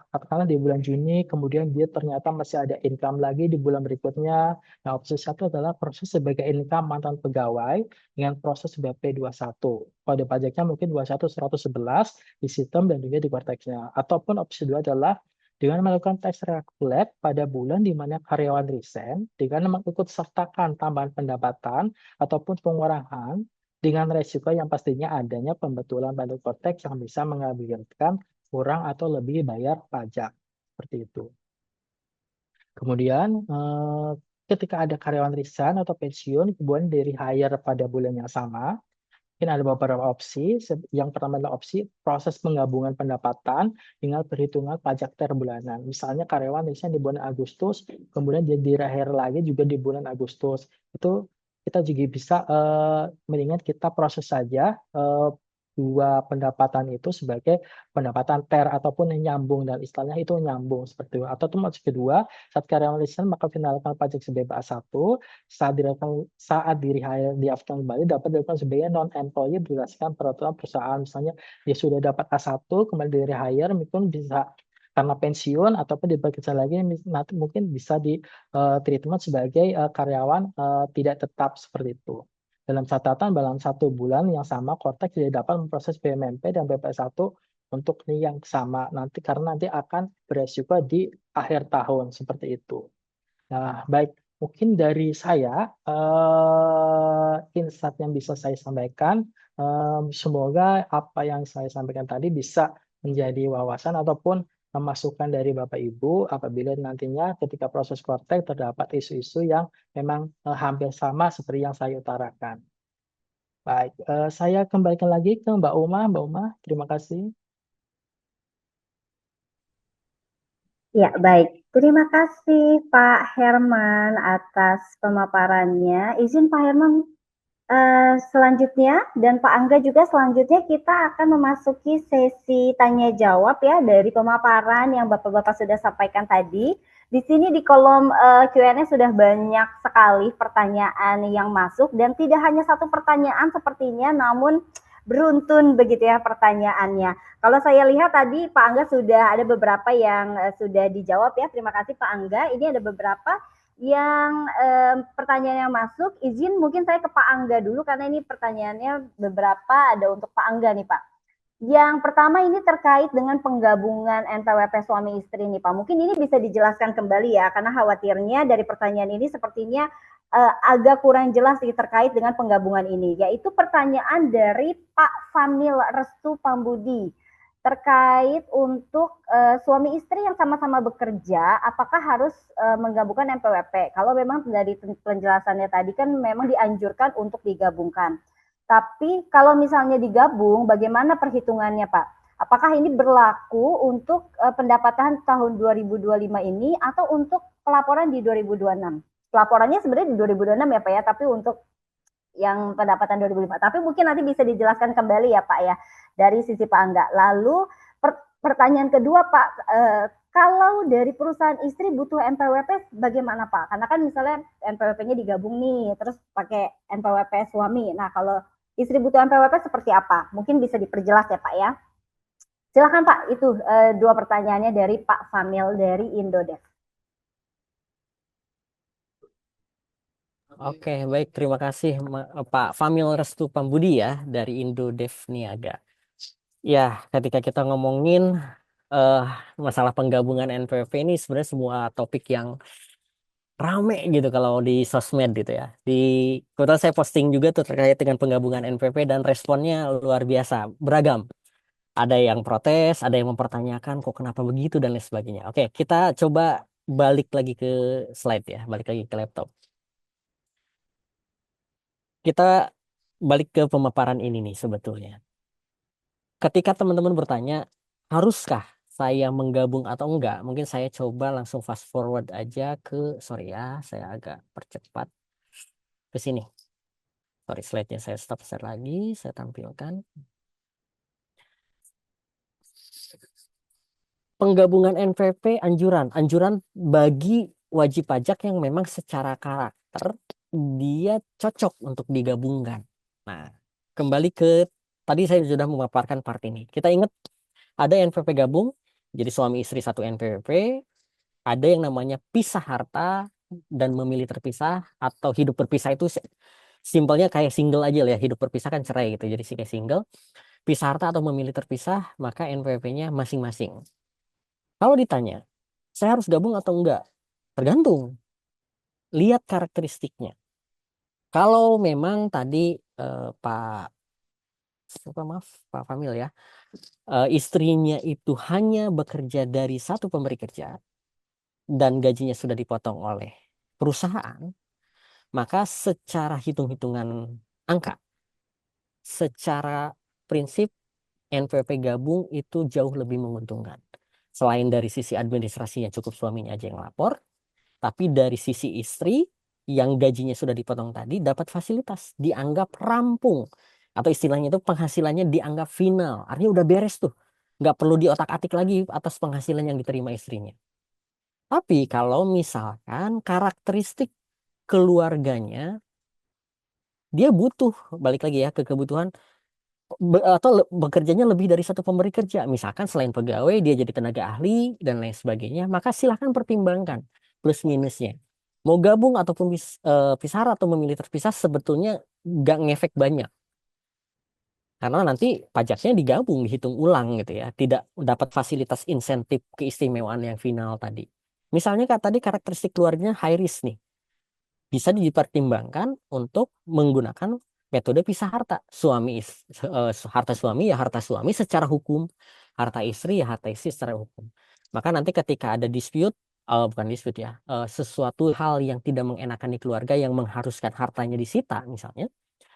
katakanlah di bulan Juni, kemudian dia ternyata masih ada income lagi di bulan berikutnya. Nah, opsi satu adalah proses sebagai income mantan pegawai dengan proses BP21. Kode pajaknya mungkin 21111 di sistem dan juga di korteksnya. Ataupun opsi dua adalah dengan melakukan tax recalculate pada bulan di mana karyawan resign dengan mengikut sertakan tambahan pendapatan ataupun pengurangan dengan resiko yang pastinya adanya pembetulan pada korteks yang bisa mengakibatkan kurang atau lebih bayar pajak. Seperti itu. Kemudian ketika ada karyawan resign atau pensiun, kemudian dari hire pada bulan yang sama, mungkin ada beberapa opsi. Yang pertama adalah opsi proses penggabungan pendapatan dengan perhitungan pajak terbulanan. Misalnya karyawan misalnya di bulan Agustus, kemudian dia di-rehire lagi juga di bulan Agustus. Itu kita juga bisa mendingan kita proses saja dua pendapatan itu sebagai pendapatan ter ataupun yang nyambung dan istilahnya itu nyambung seperti itu. Atau opsi kedua, saat karyawan resign maka finalkan pajak sebagai A1, saat diri hire diaktifkan kembali dapat dilakukan sebagai non-employee berdasarkan peraturan perusahaan. Misalnya dia sudah dapat A1 kemudian diri hire mungkin bisa karena pensiun ataupun dibekerja lagi nanti mungkin bisa di treatment sebagai karyawan tidak tetap seperti itu. Dalam catatan dalam 1 bulan yang sama Kortex tidak dapat memproses BMMP dan BP1 untuk yang sama nanti karena nanti akan beresiko di akhir tahun seperti itu. Nah, baik, mungkin dari saya insight yang bisa saya sampaikan, semoga apa yang saya sampaikan tadi bisa menjadi wawasan ataupun masukan dari Bapak Ibu apabila nantinya ketika proses Kortex terdapat isu-isu yang memang hampir sama seperti yang saya utarakan. Baik, saya kembalikan lagi ke Mbak Uma. Mbak Uma, terima kasih. Ya, baik. Terima kasih Pak Herman atas pemaparannya. Izin Pak Herman selanjutnya dan Pak Angga juga selanjutnya kita akan memasuki sesi tanya jawab ya dari pemaparan yang Bapak-Bapak sudah sampaikan tadi. Di sini di kolom Q&A sudah banyak sekali pertanyaan yang masuk dan tidak hanya satu pertanyaan sepertinya namun beruntun begitu ya pertanyaannya. Kalau saya lihat tadi Pak Angga sudah ada beberapa yang sudah dijawab ya. Terima kasih Pak Angga. Ini ada beberapa yang pertanyaan yang masuk, izin mungkin saya ke Pak Angga dulu karena ini pertanyaannya beberapa ada untuk Pak Angga nih Pak. Yang pertama ini terkait dengan penggabungan NPWP suami istri nih Pak. Mungkin ini bisa dijelaskan kembali ya karena khawatirnya dari pertanyaan ini sepertinya agak kurang jelas terkait dengan penggabungan ini. Yaitu pertanyaan dari Pak Famil Restu Pambudi terkait untuk suami istri yang sama-sama bekerja, apakah harus menggabungkan NPWP? Kalau memang dari penjelasannya tadi kan memang dianjurkan untuk digabungkan. Tapi kalau misalnya digabung, bagaimana perhitungannya Pak? Apakah ini berlaku untuk pendapatan tahun 2025 ini atau untuk pelaporan di 2026? Pelaporannya sebenarnya di 2026 ya Pak ya, tapi untuk yang pendapatan 2005. Tapi mungkin nanti bisa dijelaskan kembali ya Pak ya dari sisi Pak Angga. Lalu pertanyaan kedua Pak, Kalau dari perusahaan istri butuh NPWP bagaimana Pak? Karena kan misalnya NPWP-nya digabung nih, terus pakai NPWP suami. Nah kalau istri butuh NPWP seperti apa? Mungkin bisa diperjelas ya Pak ya. Silakan Pak, itu dua pertanyaannya dari Pak Famil dari Indodev. Oke, baik. Terima kasih Pak Famil Restu Pambudi ya dari Indodev Niaga. Ya, ketika kita ngomongin eh, masalah penggabungan NPWP ini sebenarnya semua topik yang rame gitu kalau di sosmed gitu ya. Kebetulan saya posting juga tuh terkait dengan penggabungan NPWP dan responnya luar biasa, beragam. Ada yang protes, ada yang mempertanyakan kok kenapa begitu dan lain sebagainya. Oke, kita coba balik lagi ke slide ya, balik lagi ke laptop. Kita balik ke pemaparan ini nih sebetulnya. Ketika teman-teman bertanya, haruskah saya menggabung atau enggak? Mungkin saya coba langsung fast forward aja sorry ya, saya agak percepat ke sini. Sorry, slide-nya saya stop share lagi, saya tampilkan. Penggabungan NPWP anjuran bagi wajib pajak yang memang secara karakter dia cocok untuk digabungkan. Nah, kembali ke tadi saya sudah memaparkan part ini. Kita ingat ada NPWP gabung, jadi suami istri satu NPWP, ada yang namanya pisah harta dan memilih terpisah atau hidup berpisah itu simpelnya kayak single aja lah ya, hidup berpisah kan cerai gitu. Jadi sih kayak single, pisah harta atau memilih terpisah, maka NPWP-nya masing-masing. Kalau ditanya, saya harus gabung atau enggak? Tergantung. Lihat karakteristiknya. Kalau memang tadi Pak, maaf, Pak Famil ya, istrinya itu hanya bekerja dari satu pemberi kerja dan gajinya sudah dipotong oleh perusahaan, maka secara hitung-hitungan angka, secara prinsip NPWP gabung itu jauh lebih menguntungkan. Selain dari sisi administrasinya cukup suaminya aja yang lapor, tapi dari sisi istri yang gajinya sudah dipotong tadi dapat fasilitas, dianggap rampung. Atau istilahnya itu penghasilannya dianggap final. Artinya udah beres tuh. Nggak perlu diotak-atik lagi atas penghasilan yang diterima istrinya. Tapi kalau misalkan karakteristik keluarganya, dia butuh, balik lagi ya ke kebutuhan, atau bekerjanya lebih dari satu pemberi kerja. Misalkan selain pegawai, dia jadi tenaga ahli dan lain sebagainya, maka silahkan pertimbangkan plus minusnya. Mau gabung ataupun pisah atau memilih terpisah sebetulnya nggak ngefek banyak. Karena nanti pajaknya digabung, dihitung ulang gitu ya. Tidak dapat fasilitas insentif keistimewaan yang final tadi. Misalnya tadi karakteristik keluarganya high risk nih. Bisa dipertimbangkan untuk menggunakan metode pisah harta. Harta suami ya harta suami secara hukum. Harta istri ya harta istri secara hukum. Maka nanti ketika ada dispute, bukan dispute ya, sesuatu hal yang tidak mengenakan di keluarga yang mengharuskan hartanya disita misalnya,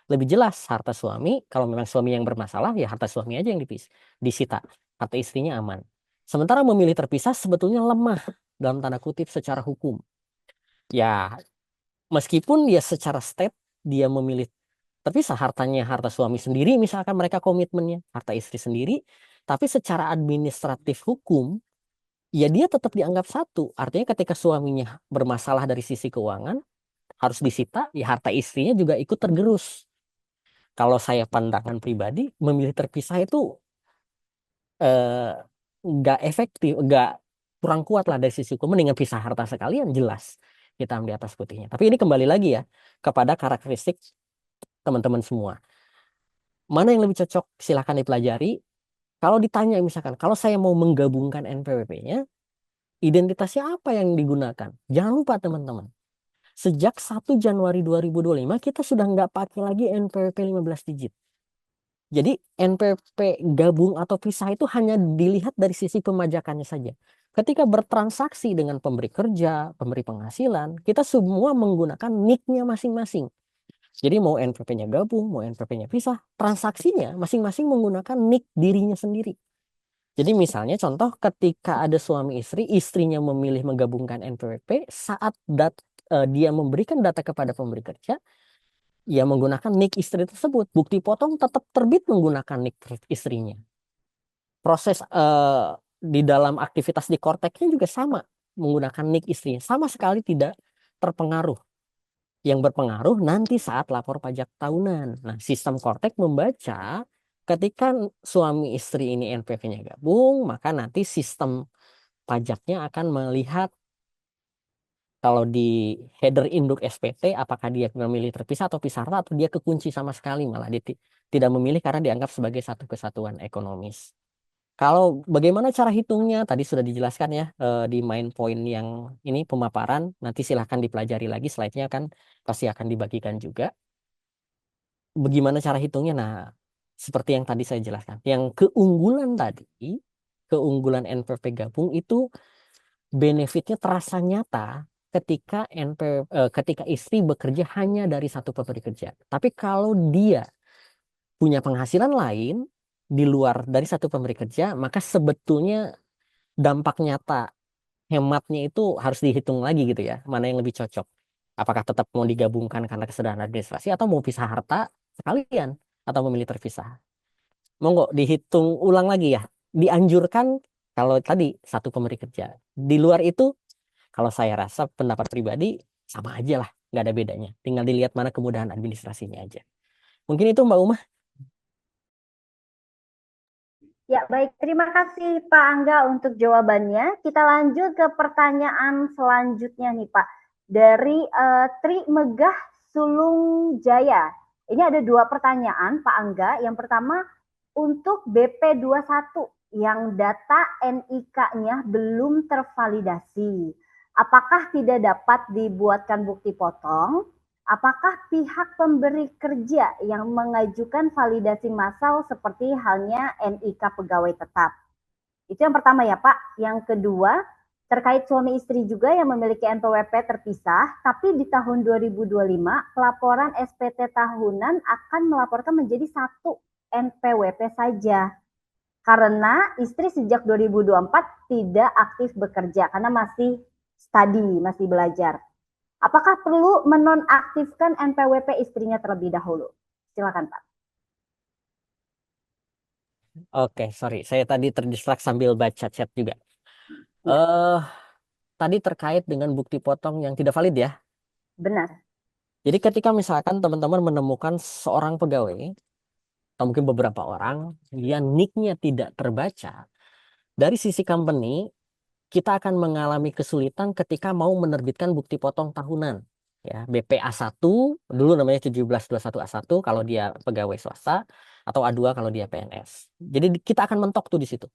lebih jelas harta suami, kalau memang suami yang bermasalah, ya harta suami aja yang disita. Harta istrinya aman. Sementara memilih terpisah sebetulnya lemah dalam tanda kutip secara hukum. Ya, meskipun dia secara state, dia memilih terpisah hartanya, harta suami sendiri, misalkan mereka komitmennya, harta istri sendiri, tapi secara administratif hukum, ya dia tetap dianggap satu. Artinya ketika suaminya bermasalah dari sisi keuangan, harus disita, ya harta istrinya juga ikut tergerus. Kalau saya pandangan pribadi, memilih terpisah itu eh, nggak efektif, nggak kurang kuat lah dari sisi hukum. Mendingan pisah harta sekalian, jelas hitam di atas putihnya. Tapi ini kembali lagi ya kepada karakteristik teman-teman semua. Mana yang lebih cocok? Silahkan dipelajari. Kalau ditanya misalkan, kalau saya mau menggabungkan NPWP-nya, identitasnya apa yang digunakan? Jangan lupa teman-teman. Sejak 1 Januari 2025 kita sudah nggak pakai lagi NPWP 15 digit. Jadi NPWP gabung atau pisah itu hanya dilihat dari sisi pemajakannya saja. Ketika bertransaksi dengan pemberi kerja, pemberi penghasilan, kita semua menggunakan NIK-nya masing-masing. Jadi mau NPWP-nya gabung, mau NPWP-nya pisah, transaksinya masing-masing menggunakan NIK dirinya sendiri. Jadi misalnya contoh ketika ada suami istri, istrinya memilih menggabungkan NPWP, saat dia memberikan data kepada pemberi kerja, ia menggunakan nik istri tersebut. Bukti potong tetap terbit menggunakan nik istrinya. Proses di dalam aktivitas di Korteknya juga sama, menggunakan nik istrinya, sama sekali tidak terpengaruh. Yang berpengaruh nanti saat lapor pajak tahunan. Nah, sistem Kortek membaca ketika suami istri ini NPV-nya gabung, maka nanti sistem pajaknya akan melihat kalau di header induk SPT apakah dia memilih terpisah atau pisah rata, atau dia kekunci sama sekali, malah dia tidak memilih karena dianggap sebagai satu kesatuan ekonomis. Kalau bagaimana cara hitungnya tadi sudah dijelaskan ya, di main point yang ini pemaparan, nanti silahkan dipelajari lagi, slide-nya kan pasti akan dibagikan juga. Bagaimana cara hitungnya? Nah, seperti yang tadi saya jelaskan. Yang keunggulan tadi, keunggulan NPV gabung itu benefitnya terasa nyata ketika istri bekerja hanya dari satu pemberi kerja. Tapi kalau dia punya penghasilan lain di luar dari satu pemberi kerja, maka sebetulnya dampak nyata hematnya itu harus dihitung lagi gitu ya, mana yang lebih cocok. Apakah tetap mau digabungkan karena kesederhanaan administrasi, atau mau pisah harta sekalian, atau memilih terpisah. Monggo dihitung ulang lagi ya. Dianjurkan kalau tadi satu pemberi kerja. Di luar itu, kalau saya rasa pendapat pribadi sama aja lah, nggak ada bedanya. Tinggal dilihat mana kemudahan administrasinya aja. Mungkin itu Mbak Umah. Ya, baik. Terima kasih Pak Angga untuk jawabannya. Kita lanjut ke pertanyaan selanjutnya nih Pak. Dari Tri Megah Sulung Jaya. Ini ada dua pertanyaan Pak Angga. Yang pertama, untuk BP21 yang data NIK-nya belum tervalidasi, apakah tidak dapat dibuatkan bukti potong? Apakah pihak pemberi kerja yang mengajukan validasi massal seperti halnya NIK pegawai tetap? Itu yang pertama ya Pak. Yang kedua, terkait suami istri juga yang memiliki NPWP terpisah, tapi di tahun 2025 pelaporan SPT tahunan akan melaporkan menjadi satu NPWP saja. Karena istri sejak 2024 tidak aktif bekerja karena masih study, masih belajar. Apakah perlu menonaktifkan NPWP istrinya terlebih dahulu? Silakan Pak. Oke, sorry, saya tadi terdistrak sambil baca chat juga. Ya, eh Tadi terkait dengan bukti potong yang tidak valid ya. benar. Jadi ketika misalkan teman-teman menemukan seorang pegawai, atau mungkin beberapa orang, yang nick-nya tidak terbaca, dari sisi company, kita akan mengalami kesulitan ketika mau menerbitkan bukti potong tahunan. Ya, BPA1, dulu namanya 1721A1 kalau dia pegawai swasta, atau A2 kalau dia PNS. Jadi kita akan mentok tuh di situ.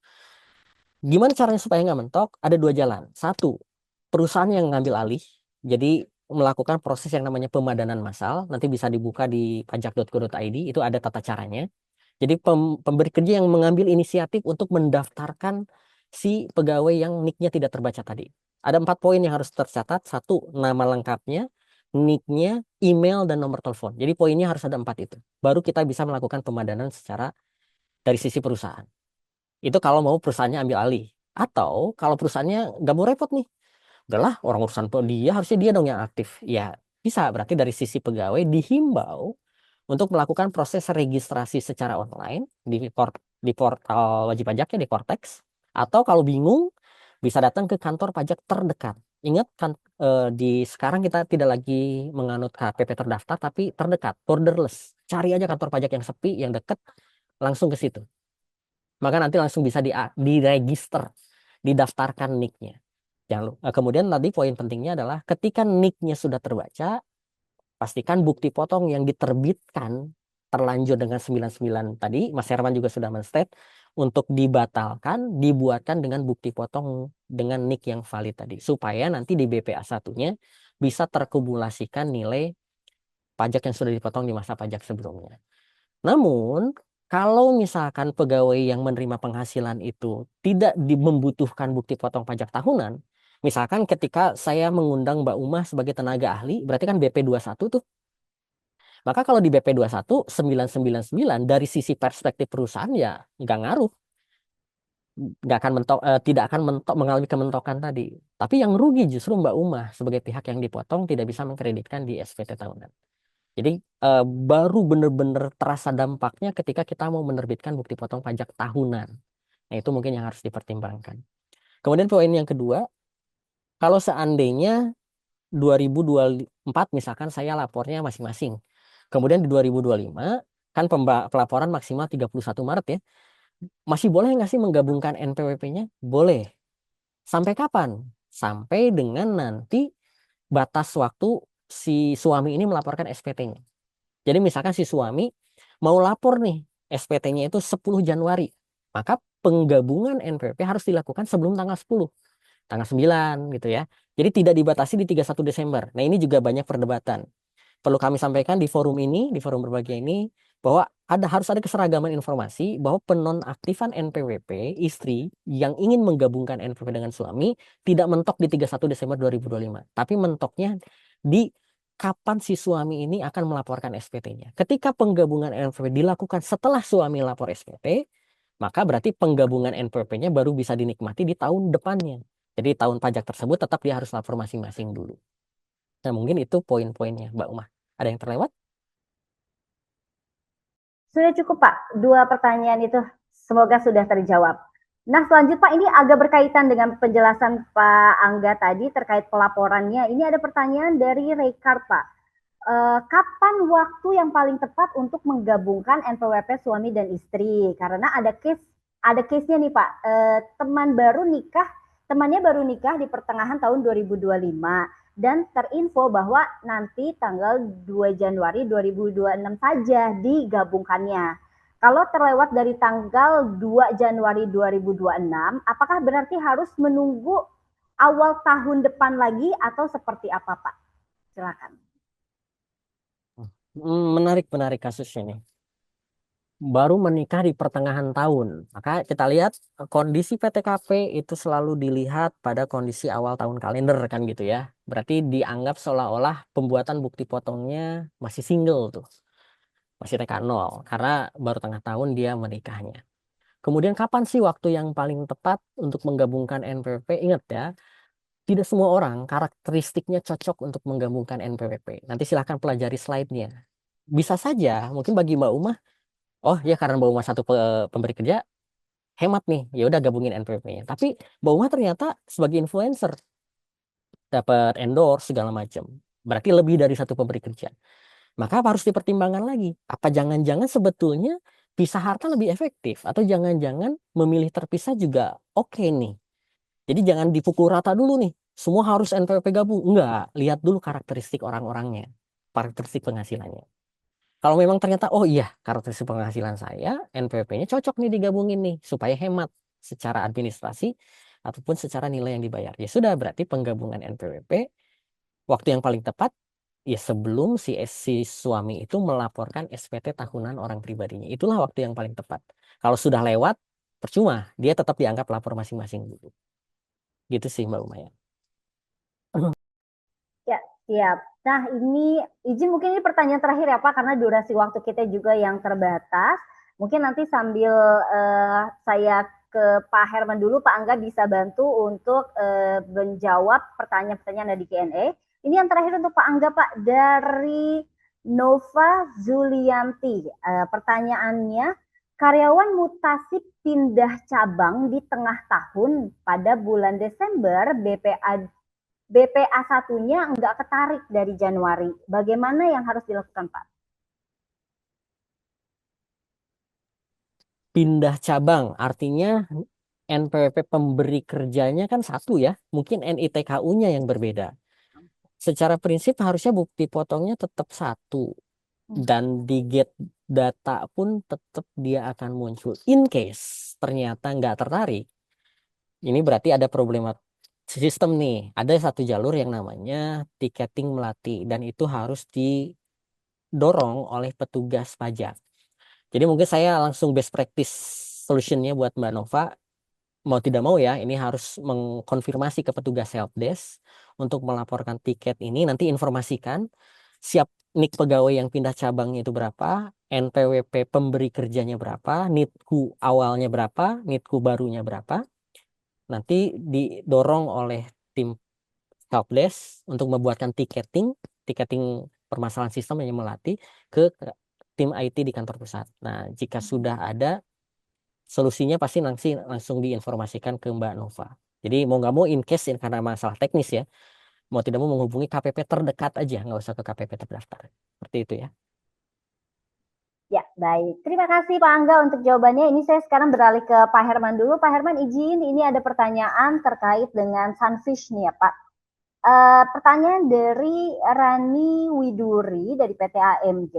Gimana caranya supaya nggak mentok? Ada dua jalan. Satu, perusahaan yang ngambil alih, jadi melakukan proses yang namanya pemadanan massal, nanti bisa dibuka di pajak.go.id, itu ada tata caranya. Jadi pemberi kerja yang mengambil inisiatif untuk mendaftarkan si pegawai yang nick-nya tidak terbaca tadi. Ada 4 poin yang harus tercatat. Satu, nama lengkapnya, nick-nya, email, dan nomor telepon. Jadi poinnya harus ada 4 itu. Baru kita bisa melakukan pemadanan secara dari sisi perusahaan. Itu kalau mau perusahaannya ambil alih. Atau kalau perusahaannya nggak mau repot nih, udahlah orang urusan dia, harusnya dia dong yang aktif. Ya bisa, berarti dari sisi pegawai dihimbau untuk melakukan proses registrasi secara online di portal wajib pajaknya di Cortex, atau kalau bingung bisa datang ke kantor pajak terdekat. Ingat kan, di sekarang kita tidak lagi menganut KPP terdaftar tapi terdekat, borderless. Cari aja kantor pajak yang sepi, yang dekat, langsung ke situ. Maka nanti langsung bisa diregister, didaftarkan nick-nya. Kemudian tadi poin pentingnya adalah ketika nick-nya sudah terbaca, pastikan bukti potong yang diterbitkan terlanjur dengan 99 tadi, Mas Herman juga sudah men-state, untuk dibatalkan, dibuatkan dengan bukti potong dengan nick yang valid tadi. Supaya nanti di BPA1-nya bisa terkumulasikan nilai pajak yang sudah dipotong di masa pajak sebelumnya. Namun, kalau misalkan pegawai yang menerima penghasilan itu tidak membutuhkan bukti potong pajak tahunan, misalkan ketika saya mengundang Mbak Umah sebagai tenaga ahli, berarti kan BP21 tuh. Maka kalau di BP21, 999 dari sisi perspektif perusahaan ya nggak ngaruh. Nggak akan mentok, tidak akan mentok, mengalami kementokan tadi. Tapi yang rugi justru Mbak Umah sebagai pihak yang dipotong tidak bisa mengkreditkan di SPT tahunan. Jadi baru benar-benar terasa dampaknya ketika kita mau menerbitkan bukti potong pajak tahunan. Nah, itu mungkin yang harus dipertimbangkan. Kemudian poin yang kedua, kalau seandainya 2024 misalkan saya lapornya masing-masing. Kemudian di 2025 kan pelaporan maksimal 31 Maret ya. Masih boleh nggak sih menggabungkan NPWP-nya? Boleh. Sampai kapan? Sampai dengan nanti batas waktu si suami ini melaporkan SPT-nya. Jadi misalkan si suami mau lapor nih, SPT-nya itu 10 Januari. Maka penggabungan NPWP harus dilakukan sebelum tanggal 10, tanggal 9 gitu ya. Jadi tidak dibatasi di 31 Desember. Nah, ini juga banyak perdebatan. Perlu kami sampaikan di forum ini, di forum berbahagia ini, bahwa harus ada keseragaman informasi bahwa penonaktifan NPWP istri yang ingin menggabungkan NPWP dengan suami tidak mentok di 31 Desember 2025, tapi mentoknya di kapan si suami ini akan melaporkan SPT-nya. Ketika penggabungan NPWP dilakukan setelah suami lapor SPT, maka berarti penggabungan NPWP-nya baru bisa dinikmati di tahun depannya. Jadi tahun pajak tersebut tetap dia harus lapor masing-masing dulu. Nah, mungkin itu poin-poinnya, Mbak Umar. Ada yang terlewat? Sudah cukup Pak, 2 pertanyaan itu semoga sudah terjawab. Nah selanjutnya Pak, ini agak berkaitan dengan penjelasan Pak Angga tadi terkait pelaporannya. Ini ada pertanyaan dari Rekard Pak. Kapan waktu yang paling tepat untuk menggabungkan NPWP suami dan istri? Karena ada case-nya nih Pak, temannya baru nikah di pertengahan tahun 2025 dan terinfo bahwa nanti tanggal 2 Januari 2026 saja digabungkannya. Kalau terlewat dari tanggal 2 Januari 2026, apakah berarti harus menunggu awal tahun depan lagi atau seperti apa Pak? Silakan. Menarik kasus ini. Baru menikah di pertengahan tahun. Maka kita lihat kondisi PTKP itu selalu dilihat pada kondisi awal tahun kalender kan gitu ya. Berarti dianggap seolah-olah pembuatan bukti potongnya masih single tuh. Masih TK0 karena baru tengah tahun dia menikahnya. Kemudian kapan sih waktu yang paling tepat untuk menggabungkan NPWP? Ingat ya, tidak semua orang karakteristiknya cocok untuk menggabungkan NPWP. Nanti silahkan pelajari slide-nya. Bisa saja, mungkin bagi Mbak Umah, oh ya karena Mbak Umah satu pemberi kerja, hemat nih, ya udah gabungin NPWP-nya. Tapi Mbak Umah ternyata sebagai influencer dapat endorse segala macam. Berarti lebih dari satu pemberi kerja. Maka harus dipertimbangkan lagi. Apa jangan-jangan sebetulnya pisah harta lebih efektif? Atau jangan-jangan memilih terpisah juga oke nih? Jadi jangan dipukul rata dulu nih. Semua harus NPWP gabung. Enggak, lihat dulu karakteristik orang-orangnya. Karakteristik penghasilannya. Kalau memang ternyata, oh iya, karakteristik penghasilan saya, NPWP-nya cocok nih digabungin nih. Supaya hemat secara administrasi ataupun secara nilai yang dibayar. Ya sudah, berarti penggabungan NPWP, waktu yang paling tepat, ya sebelum si suami itu melaporkan SPT tahunan orang pribadinya. Itulah waktu yang paling tepat. Kalau sudah lewat, percuma. Dia tetap dianggap lapor masing-masing dulu. Gitu sih Mbak Umaya. Ya, siap. Nah, izin mungkin ini pertanyaan terakhir ya Pak, karena durasi waktu kita juga yang terbatas. Mungkin nanti sambil saya ke Pak Herman dulu, Pak Angga bisa bantu untuk menjawab pertanyaan-pertanyaan dari Q&A. Ini yang terakhir untuk Pak Angga, Pak, dari Nova Zulianti. Pertanyaannya, karyawan mutasi pindah cabang di tengah tahun pada bulan Desember, BPA 1-nya nggak ketarik dari Januari. Bagaimana yang harus dilakukan, Pak? Pindah cabang, artinya NPWP pemberi kerjanya kan satu ya. Mungkin NITKU-nya yang berbeda. Secara prinsip harusnya bukti potongnya tetap satu. Dan di get data pun tetap dia akan muncul. In case ternyata nggak tertarik, ini berarti ada problema sistem nih. Ada satu jalur yang namanya tiketing melati. Dan itu harus didorong oleh petugas pajak. Jadi mungkin saya langsung best practice solutionnya buat Mbak Nova. Mau tidak mau ya, ini harus mengkonfirmasi ke petugas helpdesk untuk melaporkan tiket ini. Nanti informasikan siap NIK pegawai yang pindah cabangnya itu berapa, NPWP pemberi kerjanya berapa, NITKU awalnya berapa, NITKU barunya berapa. Nanti didorong oleh tim helpdesk untuk membuatkan tiketing permasalahan sistem yang melatih ke tim IT di kantor pusat. Nah, jika sudah ada solusinya pasti nanti langsung diinformasikan ke Mbak Nova. Jadi mau nggak mau in case karena masalah teknis ya, mau tidak mau menghubungi KPP terdekat aja, nggak usah ke KPP terdaftar. Seperti itu ya. Ya, baik. Terima kasih Pak Angga untuk jawabannya. Ini saya sekarang beralih ke Pak Herman dulu. Pak Herman izin, ini ada pertanyaan terkait dengan Sunfish nih ya Pak. Pertanyaan dari Rani Widuri dari PT AMG.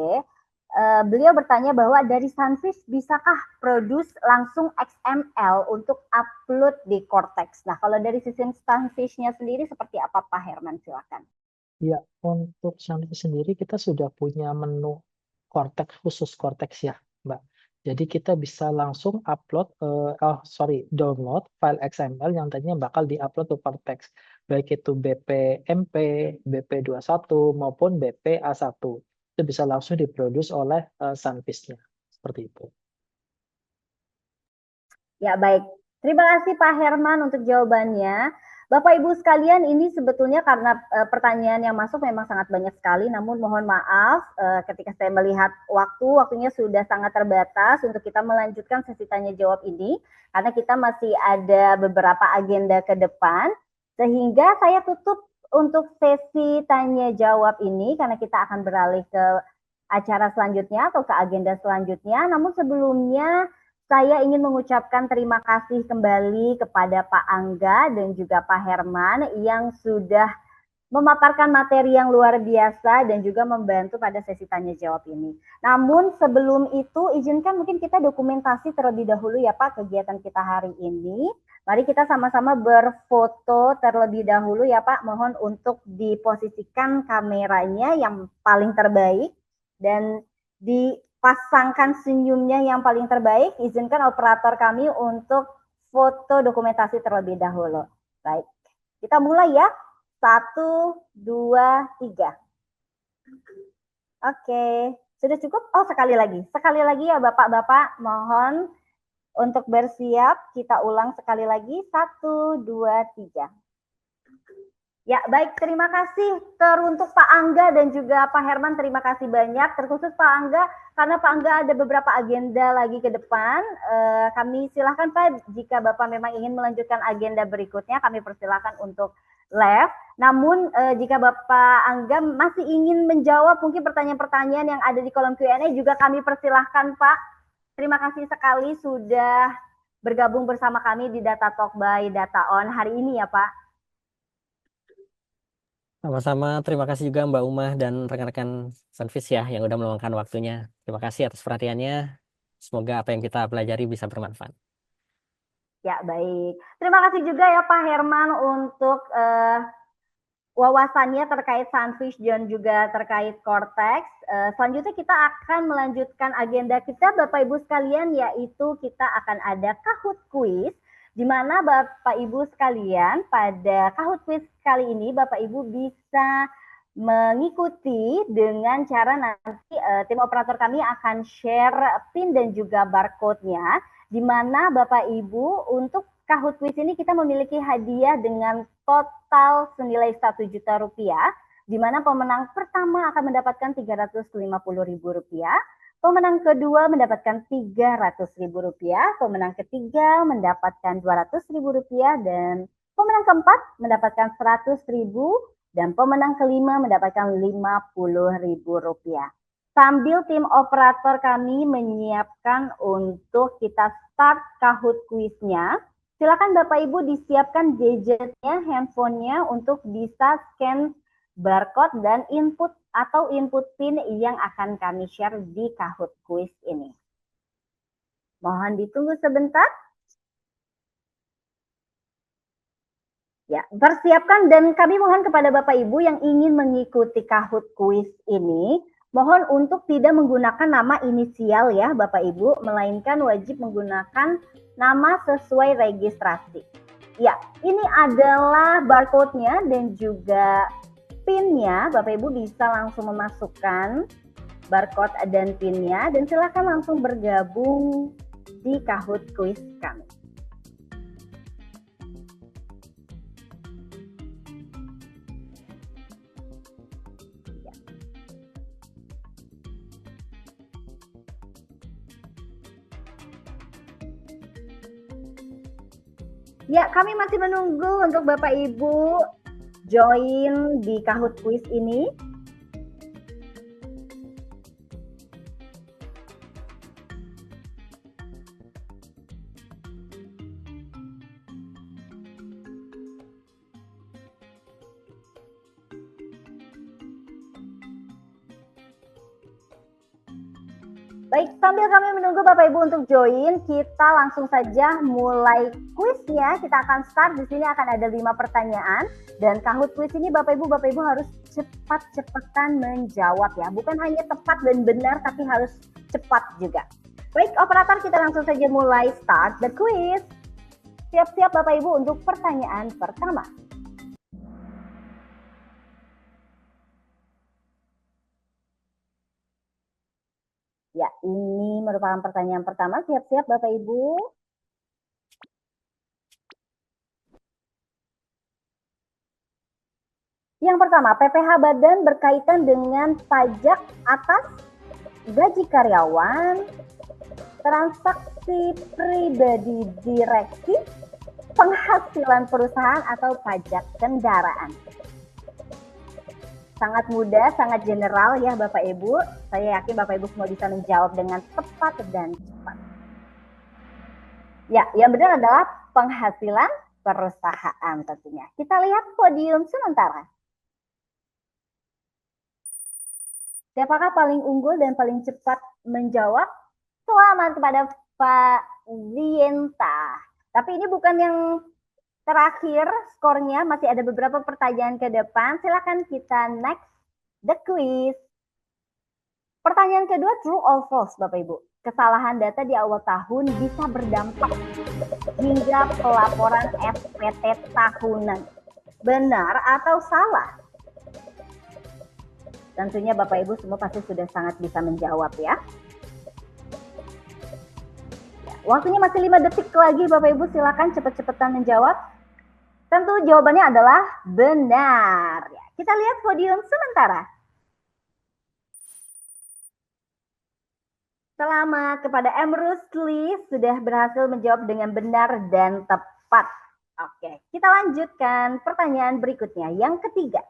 Beliau bertanya bahwa dari Sunfish bisakah produce langsung XML untuk upload di Cortex? Nah, kalau dari sistem Sunfish-nya sendiri seperti apa Pak Herman? Silakan. Ya, untuk Sunfish sendiri kita sudah punya menu Cortex khusus Cortex ya, Mbak. Jadi kita bisa langsung upload, download file XML yang tadinya bakal diupload ke Cortex, baik itu BPMP, BP21 maupun BPA1. Itu bisa langsung diproduce oleh Sunfish-nya, seperti itu. Ya, baik. Terima kasih Pak Herman untuk jawabannya. Bapak Ibu sekalian, ini sebetulnya karena pertanyaan yang masuk memang sangat banyak sekali, namun mohon maaf ketika saya melihat waktunya sudah sangat terbatas untuk kita melanjutkan sesi tanya jawab ini, karena kita masih ada beberapa agenda ke depan, sehingga saya tutup untuk sesi tanya jawab ini, karena kita akan beralih ke acara selanjutnya atau ke agenda selanjutnya. Namun sebelumnya, saya ingin mengucapkan terima kasih kembali kepada Pak Angga dan juga Pak Herman yang sudah memaparkan materi yang luar biasa dan juga membantu pada sesi tanya jawab ini. Namun sebelum itu izinkan mungkin kita dokumentasi terlebih dahulu ya Pak kegiatan kita hari ini. Mari kita sama-sama berfoto terlebih dahulu ya Pak. Mohon untuk diposisikan kameranya yang paling terbaik dan dipasangkan senyumnya yang paling terbaik. Izinkan operator kami untuk foto dokumentasi terlebih dahulu. Baik, kita mulai ya. 1, 2, 3. Oke, sudah cukup? Oh, sekali lagi. Sekali lagi ya Bapak-Bapak, mohon untuk bersiap. Kita ulang sekali lagi. 1, 2, 3. Ya, baik. Terima kasih teruntuk Pak Angga dan juga Pak Herman. Terima kasih banyak. Terkhusus Pak Angga, karena Pak Angga ada beberapa agenda lagi ke depan. Kami silakan Pak, jika Bapak memang ingin melanjutkan agenda berikutnya, kami persilakan untuk live. Namun jika Bapak Angga masih ingin menjawab mungkin pertanyaan-pertanyaan yang ada di kolom Q&A juga kami persilahkan Pak. Terima kasih sekali sudah bergabung bersama kami di Data Talk by Data On hari ini ya Pak. Sama-sama, terima kasih juga Mbak Umah dan rekan-rekan Sunfish ya yang udah meluangkan waktunya. Terima kasih atas perhatiannya. Semoga apa yang kita pelajari bisa bermanfaat. Ya, baik. Terima kasih juga ya Pak Herman untuk wawasannya terkait Sunfish dan juga terkait Cortex. Selanjutnya kita akan melanjutkan agenda kita Bapak Ibu sekalian, yaitu kita akan ada Kahoot Quiz, di mana Bapak Ibu sekalian pada Kahoot Quiz kali ini Bapak Ibu bisa mengikuti dengan cara nanti tim operator kami akan share PIN dan juga barcode-nya, di mana Bapak Ibu untuk Kahoot Quiz ini kita memiliki hadiah dengan total senilai Rp1 juta, di mana pemenang pertama akan mendapatkan Rp350.000, pemenang kedua mendapatkan Rp300.000, pemenang ketiga mendapatkan Rp200.000, dan pemenang keempat mendapatkan Rp100.000, dan pemenang kelima mendapatkan Rp50.000. Sambil tim operator kami menyiapkan untuk kita start Kahoot Quiz-nya, silakan Bapak Ibu disiapkan gadgetnya, handphonenya untuk bisa scan barcode dan input atau input PIN yang akan kami share di Kahoot Quiz ini. Mohon ditunggu sebentar. Ya, persiapkan dan kami mohon kepada Bapak Ibu yang ingin mengikuti Kahoot Quiz ini, mohon untuk tidak menggunakan nama inisial ya Bapak Ibu, melainkan wajib menggunakan nama sesuai registrasi. Ya, ini adalah barcode-nya dan juga PIN-nya. Bapak Ibu bisa langsung memasukkan barcode dan PIN-nya dan silakan langsung bergabung di Kahoot Quiz kami. Ya, kami masih menunggu untuk Bapak Ibu join di Kahoot Quiz ini. Baik, sambil kami menunggu Bapak Ibu untuk join, kita langsung saja mulai kuisnya. Kita akan start. Di sini akan ada 5 pertanyaan dan Kahoot Quiz ini Bapak Ibu harus cepat-cepatan menjawab ya. Bukan hanya tepat dan benar, tapi harus cepat juga. Baik, operator, kita langsung saja mulai start the quiz. Siap-siap Bapak Ibu untuk pertanyaan pertama. Ya, ini merupakan pertanyaan pertama. Siap-siap Bapak Ibu. Yang pertama, PPh Badan berkaitan dengan pajak atas gaji karyawan, transaksi pribadi direksi, penghasilan perusahaan, atau pajak kendaraan. Sangat mudah, sangat general ya Bapak Ibu. Saya yakin Bapak Ibu semua bisa menjawab dengan tepat dan cepat. Ya, yang benar adalah penghasilan perusahaan tentunya. Kita lihat podium sementara. Siapakah paling unggul dan paling cepat menjawab? Selamat kepada Pak Zienta. Tapi ini bukan yang terakhir skornya, masih ada beberapa pertanyaan ke depan. Silakan kita next the quiz. Pertanyaan kedua, true or false Bapak Ibu? Kesalahan data di awal tahun bisa berdampak hingga pelaporan SPT tahunan. Benar atau salah? Tentunya Bapak Ibu semua pasti sudah sangat bisa menjawab ya. Waktunya masih 5 detik lagi Bapak Ibu, silakan cepet-cepetan menjawab. Tentu jawabannya adalah benar. Ya, kita lihat podium sementara. Selamat kepada M. Rusli, sudah berhasil menjawab dengan benar dan tepat. Oke, kita lanjutkan pertanyaan berikutnya. Yang ketiga.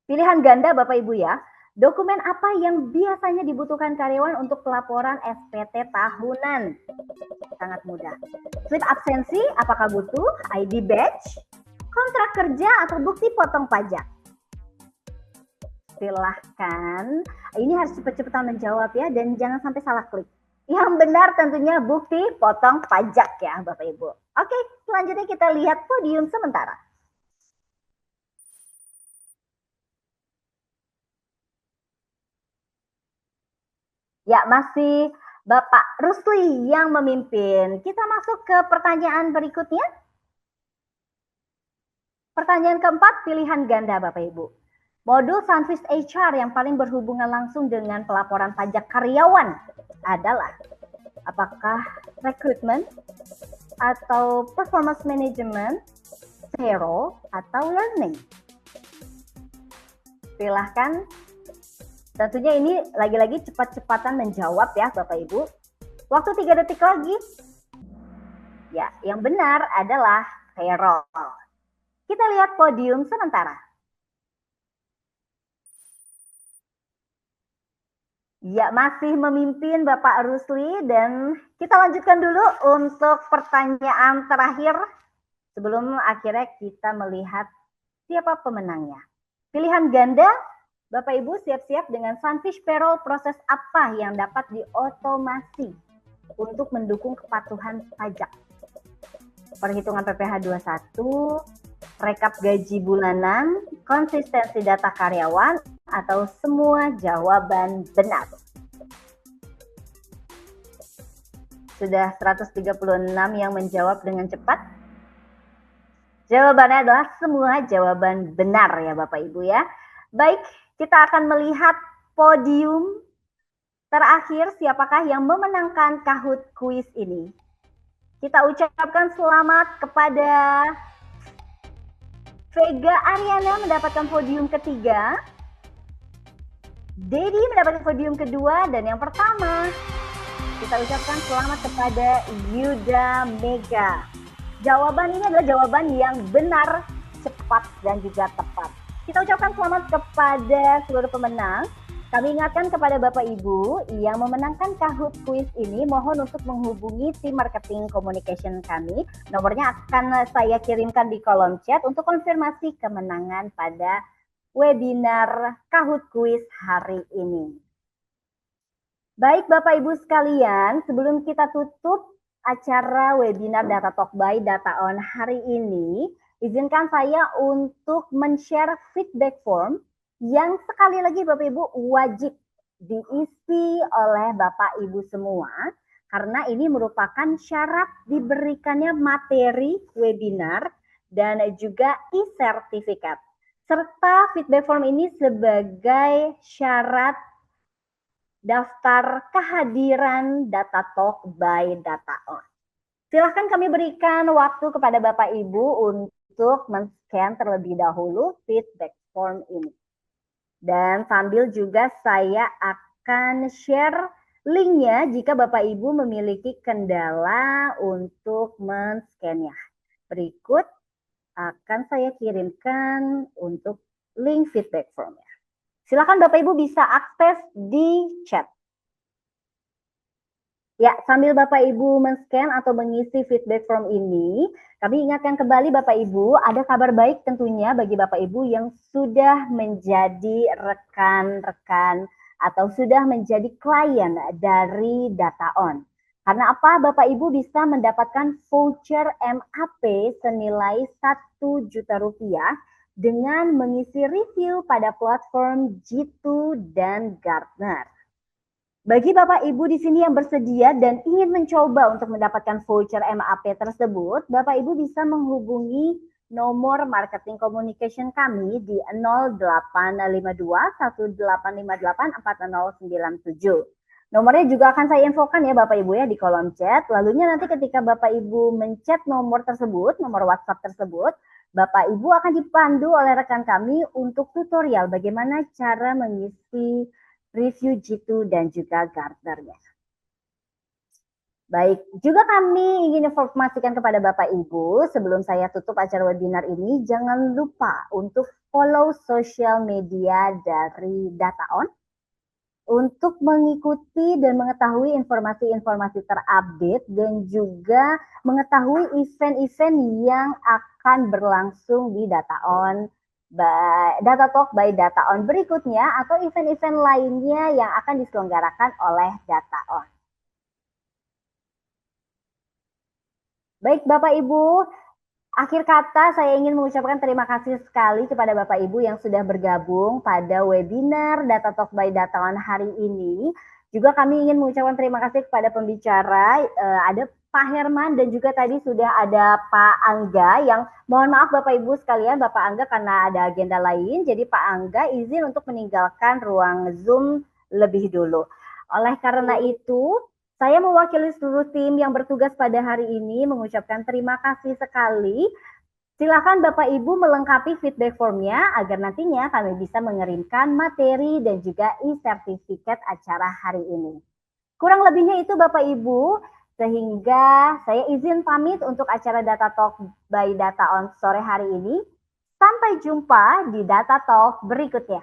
Pilihan ganda Bapak Ibu ya. Dokumen apa yang biasanya dibutuhkan karyawan untuk pelaporan SPT tahunan? Sangat mudah. Slip absensi, apakah butuh? ID badge, kontrak kerja, atau bukti potong pajak? Silahkan. Ini harus cepet-cepetan menjawab ya, dan jangan sampai salah klik. Yang benar tentunya bukti potong pajak ya Bapak Ibu. Oke, selanjutnya kita lihat podium sementara. Ya, masih Bapak Rusli yang memimpin. Kita masuk ke pertanyaan berikutnya. Pertanyaan keempat, pilihan ganda Bapak Ibu. Modul Sunfish HR yang paling berhubungan langsung dengan pelaporan pajak karyawan adalah apakah rekrutmen atau performance management, payroll, atau learning? Silahkan. Tentunya ini lagi-lagi cepat-cepatan menjawab ya Bapak Ibu. Waktu 3 detik lagi. Ya, yang benar adalah payroll. Kita lihat podium sementara. Ya, masih memimpin Bapak Rusli, dan kita lanjutkan dulu untuk pertanyaan terakhir sebelum akhirnya kita melihat siapa pemenangnya. Pilihan ganda, Bapak Ibu siap-siap dengan Sunfish Payroll, proses apa yang dapat diotomasi untuk mendukung kepatuhan pajak? Perhitungan PPh 21, rekap gaji bulanan, konsistensi data karyawan, atau semua jawaban benar? Sudah 136 yang menjawab dengan cepat. Jawabannya adalah semua jawaban benar ya Bapak Ibu ya. Baik, kita akan melihat podium terakhir siapakah yang memenangkan Kahoot Quiz ini. Kita ucapkan selamat kepada Vega Ariana mendapatkan podium ketiga, Dedi mendapatkan podium kedua, dan yang pertama kita ucapkan selamat kepada Yuda Mega Jawaban ini adalah jawaban yang benar, cepat, dan juga tepat. Kita ucapkan selamat kepada seluruh pemenang. Kami ingatkan kepada Bapak Ibu yang memenangkan Kahoot Quiz ini, mohon untuk menghubungi tim marketing communication kami. Nomornya akan saya kirimkan di kolom chat untuk konfirmasi kemenangan pada webinar Kahoot Quiz hari ini. Baik Bapak Ibu sekalian, sebelum kita tutup acara webinar Data Talk by Data On hari ini, izinkan saya untuk men-share feedback form yang sekali lagi Bapak Ibu wajib diisi oleh Bapak Ibu semua, karena ini merupakan syarat diberikannya materi webinar dan juga e-sertifikat. Serta feedback form ini sebagai syarat daftar kehadiran Data Talk by Data On. Silahkan kami berikan waktu kepada Bapak Ibu untuk men-scan terlebih dahulu feedback form ini. Dan sambil juga saya akan share linknya jika Bapak Ibu memiliki kendala untuk men-scan-nya. Berikut akan saya kirimkan untuk link feedback form-nya. Silakan Bapak Ibu bisa akses di chat. Ya, sambil Bapak Ibu men-scan atau mengisi feedback form ini, kami ingatkan kembali Bapak Ibu, ada kabar baik tentunya bagi Bapak Ibu yang sudah menjadi rekan-rekan atau sudah menjadi klien dari Data On. Karena apa? Bapak Ibu bisa mendapatkan voucher MAP senilai Rp1.000.000 dengan mengisi review pada platform G2 dan Gartner. Bagi Bapak Ibu di sini yang bersedia dan ingin mencoba untuk mendapatkan voucher MAP tersebut, Bapak Ibu bisa menghubungi nomor marketing communication kami di 0852 1858 4097. Nomornya juga akan saya infokan ya Bapak Ibu ya di kolom chat. Lalunya nanti ketika Bapak Ibu menchat nomor tersebut, nomor WhatsApp tersebut, Bapak Ibu akan dipandu oleh rekan kami untuk tutorial bagaimana cara mengisi review G2 dan juga Gartner-nya. Baik, juga kami ingin informasikan kepada Bapak Ibu, sebelum saya tutup acara webinar ini, jangan lupa untuk follow sosial media dari Data On untuk mengikuti dan mengetahui informasi-informasi terupdate dan juga mengetahui event-event yang akan berlangsung di Data On, Data Talk by Data On berikutnya atau event-event lainnya yang akan diselenggarakan oleh Data On. Baik Bapak Ibu, akhir kata saya ingin mengucapkan terima kasih sekali kepada Bapak Ibu yang sudah bergabung pada webinar Data Talk by Data On hari ini. Juga kami ingin mengucapkan terima kasih kepada pembicara, ada Pak Herman dan juga tadi sudah ada Pak Angga yang mohon maaf Bapak Ibu sekalian, Bapak Angga karena ada agenda lain, jadi Pak Angga izin untuk meninggalkan ruang Zoom lebih dulu. Oleh karena itu, saya mewakili seluruh tim yang bertugas pada hari ini mengucapkan terima kasih sekali. Silakan Bapak Ibu melengkapi feedback formnya agar nantinya kami bisa mengirimkan materi dan juga e-sertifikat acara hari ini. Kurang lebihnya itu Bapak Ibu, sehingga saya izin pamit untuk acara Data Talk by Data On sore hari ini. Sampai jumpa di Data Talk berikutnya.